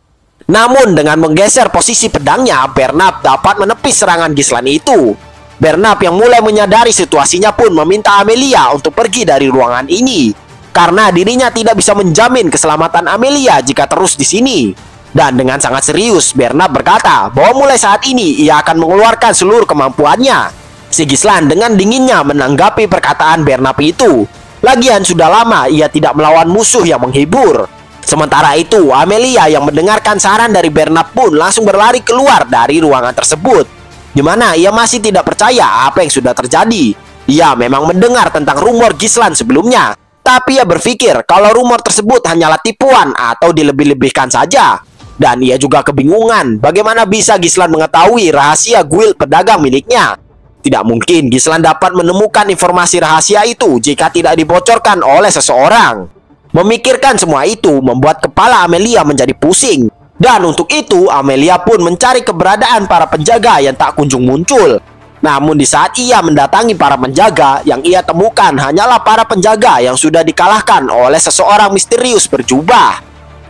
Namun dengan menggeser posisi pedangnya, Bernard dapat menepis serangan Gislan itu. Bernard yang mulai menyadari situasinya pun meminta Amelia untuk pergi dari ruangan ini, karena dirinya tidak bisa menjamin keselamatan Amelia jika terus di sini. Dan dengan sangat serius, Bernard berkata bahwa mulai saat ini ia akan mengeluarkan seluruh kemampuannya. Si Gislan dengan dinginnya menanggapi perkataan Bernard itu. Lagian sudah lama ia tidak melawan musuh yang menghibur. Sementara itu, Amelia yang mendengarkan saran dari Bernard pun langsung berlari keluar dari ruangan tersebut, di mana ia masih tidak percaya apa yang sudah terjadi. Ia memang mendengar tentang rumor Gislan sebelumnya, tapi ia berpikir kalau rumor tersebut hanyalah tipuan atau dilebih-lebihkan saja. Dan ia juga kebingungan bagaimana bisa Gislan mengetahui rahasia guild pedagang miliknya. Tidak mungkin Gislan dapat menemukan informasi rahasia itu jika tidak dibocorkan oleh seseorang. Memikirkan semua itu membuat kepala Amelia menjadi pusing. Dan untuk itu Amelia pun mencari keberadaan para penjaga yang tak kunjung muncul. Namun di saat ia mendatangi para penjaga, yang ia temukan hanyalah para penjaga yang sudah dikalahkan oleh seseorang misterius berjubah.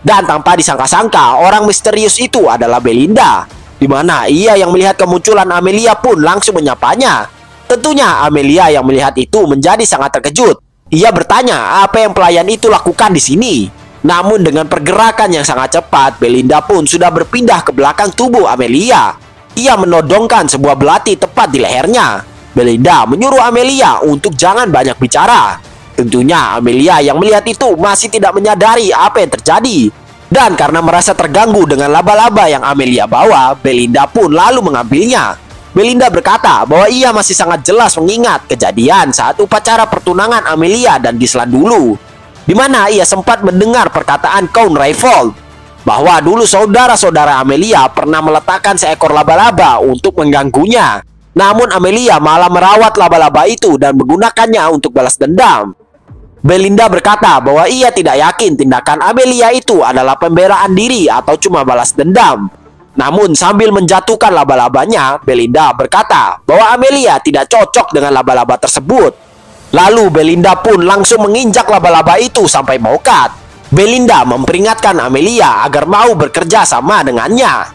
Dan tanpa disangka-sangka, orang misterius itu adalah Belinda, di mana ia yang melihat kemunculan Amelia pun langsung menyapanya. Tentunya Amelia yang melihat itu menjadi sangat terkejut. Ia bertanya apa yang pelayan itu lakukan di sini. Namun dengan pergerakan yang sangat cepat, Belinda pun sudah berpindah ke belakang tubuh Amelia. Ia menodongkan sebuah belati tepat di lehernya. Belinda menyuruh Amelia untuk jangan banyak bicara. Tentunya Amelia yang melihat itu masih tidak menyadari apa yang terjadi. Dan karena merasa terganggu dengan laba-laba yang Amelia bawa, Belinda pun lalu mengambilnya. Belinda berkata bahwa ia masih sangat jelas mengingat kejadian saat upacara pertunangan Amelia dan Gislan dulu, di mana ia sempat mendengar perkataan Count Rayfold bahwa dulu saudara-saudara Amelia pernah meletakkan seekor laba-laba untuk mengganggunya. Namun Amelia malah merawat laba-laba itu dan menggunakannya untuk balas dendam. Belinda berkata bahwa ia tidak yakin tindakan Amelia itu adalah pembelaan diri atau cuma balas dendam. Namun sambil menjatuhkan laba-labanya, Belinda berkata bahwa Amelia tidak cocok dengan laba-laba tersebut. Lalu Belinda pun langsung menginjak laba-laba itu sampai mokat. Belinda memperingatkan Amelia agar mau bekerja sama dengannya.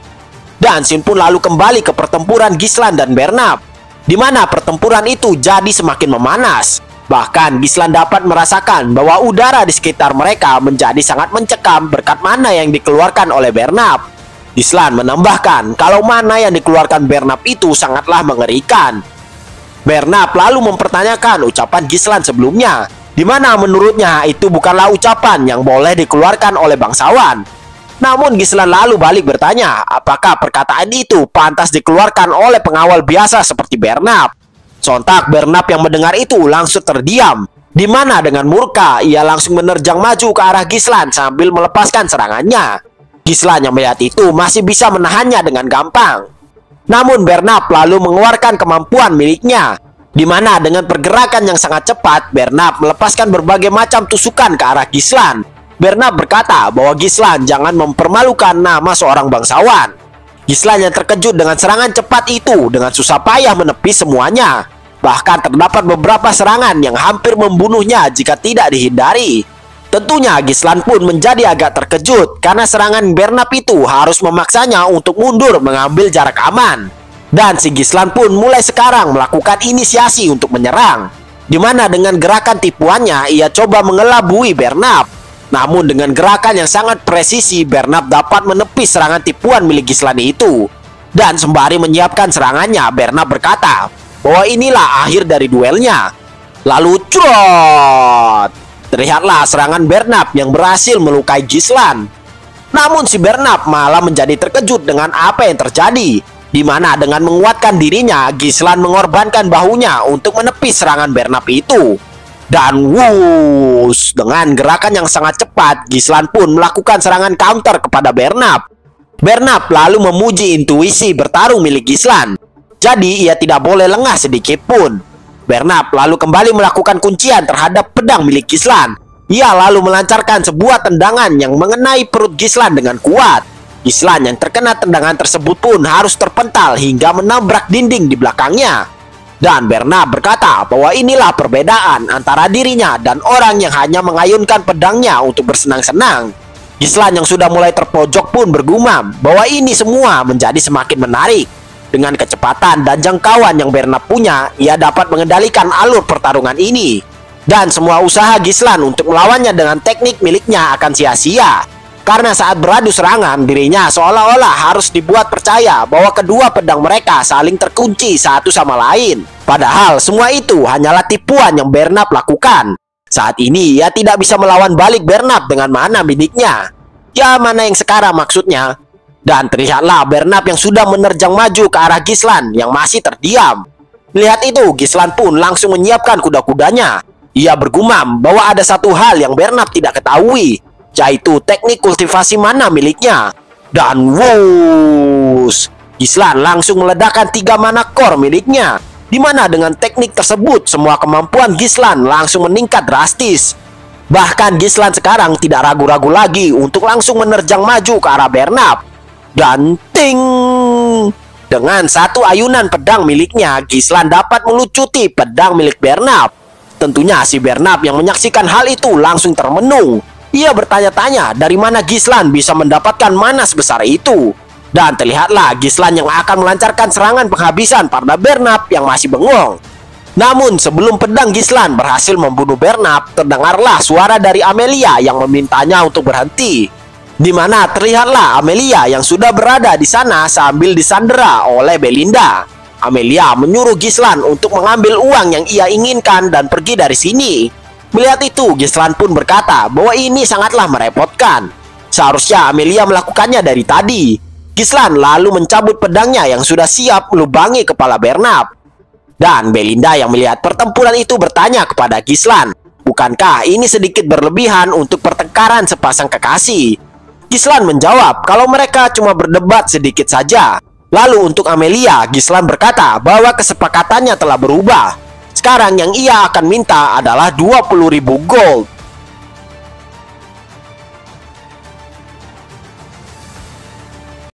Dan scene pun lalu kembali ke pertempuran Gislan dan Bernard, di mana pertempuran itu jadi semakin memanas. Bahkan Gislan dapat merasakan bahwa udara di sekitar mereka menjadi sangat mencekam berkat mana yang dikeluarkan oleh Bernard. Gislan menambahkan kalau mana yang dikeluarkan Bernard itu sangatlah mengerikan. Bernard lalu mempertanyakan ucapan Gislan sebelumnya, di mana menurutnya itu bukanlah ucapan yang boleh dikeluarkan oleh bangsawan. Namun Gislan lalu balik bertanya apakah perkataan itu pantas dikeluarkan oleh pengawal biasa seperti Bernard. Sontak Bernard yang mendengar itu langsung terdiam, di mana dengan murka ia langsung menerjang maju ke arah Gislan sambil melepaskan serangannya. Gislan yang melihat itu masih bisa menahannya dengan gampang. Namun Bernard lalu mengeluarkan kemampuan miliknya, di mana dengan pergerakan yang sangat cepat, Bernard melepaskan berbagai macam tusukan ke arah Gislan. Bernard berkata bahwa Gislan jangan mempermalukan nama seorang bangsawan. Gislan yang terkejut dengan serangan cepat itu dengan susah payah menepis semuanya. Bahkan terdapat beberapa serangan yang hampir membunuhnya jika tidak dihindari. Tentunya Gislan pun menjadi agak terkejut karena serangan Bernard itu harus memaksanya untuk mundur mengambil jarak aman. Dan si Gislan pun mulai sekarang melakukan inisiasi untuk menyerang, di mana dengan gerakan tipuannya ia coba mengelabui Bernard. Namun dengan gerakan yang sangat presisi, Bernard dapat menepis serangan tipuan milik Gislan itu. Dan sembari menyiapkan serangannya, Bernard berkata bahwa inilah akhir dari duelnya. Lalu crot, terlihatlah serangan Bernard yang berhasil melukai Gislan. Namun si Bernard malah menjadi terkejut dengan apa yang terjadi, di mana dengan menguatkan dirinya, Gislan mengorbankan bahunya untuk menepis serangan Bernard itu. Dan wush, dengan gerakan yang sangat cepat, Gislan pun melakukan serangan counter kepada Bernard. Bernard lalu memuji intuisi bertarung milik Gislan, jadi ia tidak boleh lengah sedikit pun. Bernard lalu kembali melakukan kuncian terhadap pedang milik Gislan. Ia lalu melancarkan sebuah tendangan yang mengenai perut Gislan dengan kuat. Gislan yang terkena tendangan tersebut pun harus terpental hingga menabrak dinding di belakangnya. Dan Bernard berkata bahwa inilah perbedaan antara dirinya dan orang yang hanya mengayunkan pedangnya untuk bersenang-senang. Gislan yang sudah mulai terpojok pun bergumam bahwa ini semua menjadi semakin menarik. Dengan kecepatan dan jangkauan yang Bernard punya, ia dapat mengendalikan alur pertarungan ini. Dan semua usaha Gislan untuk melawannya dengan teknik miliknya akan sia-sia. Karena saat beradu serangan, dirinya seolah-olah harus dibuat percaya bahwa kedua pedang mereka saling terkunci satu sama lain. Padahal semua itu hanyalah tipuan yang Bernard lakukan. Saat ini ia tidak bisa melawan balik Bernard dengan mana miliknya. Ya, mana yang sekarang maksudnya. Dan terlihatlah Bernard yang sudah menerjang maju ke arah Gislan yang masih terdiam. Melihat itu, Gislan pun langsung menyiapkan kuda-kudanya. Ia bergumam bahwa ada satu hal yang Bernard tidak ketahui, yaitu teknik kultivasi mana miliknya. Dan wush, Gislan langsung meledakkan 3 mana core miliknya, di mana dengan teknik tersebut semua kemampuan Gislan langsung meningkat drastis. Bahkan Gislan sekarang tidak ragu-ragu lagi untuk langsung menerjang maju ke arah Bernard. Dan ting, dengan satu ayunan pedang miliknya, Gislan dapat melucuti pedang milik Bernard. Tentunya si Bernard yang menyaksikan hal itu langsung termenung. Ia bertanya-tanya dari mana Gislan bisa mendapatkan mana sebesar itu. Dan terlihatlah Gislan yang akan melancarkan serangan penghabisan pada Bernard yang masih bengong. Namun sebelum pedang Gislan berhasil membunuh Bernard, terdengarlah suara dari Amelia yang memintanya untuk berhenti. Di mana terlihatlah Amelia yang sudah berada di sana sambil disandera oleh Belinda. Amelia menyuruh Gislan untuk mengambil uang yang ia inginkan dan pergi dari sini. Melihat itu, Gislan pun berkata bahwa ini sangatlah merepotkan. Seharusnya Amelia melakukannya dari tadi. Gislan lalu mencabut pedangnya yang sudah siap melubangi kepala Bernard. Dan Belinda yang melihat pertempuran itu bertanya kepada Gislan, bukankah ini sedikit berlebihan untuk pertengkaran sepasang kekasih? Gislan menjawab kalau mereka cuma berdebat sedikit saja. Lalu untuk Amelia, Gislan berkata bahwa kesepakatannya telah berubah. Sekarang yang ia akan minta adalah 20.000 gold.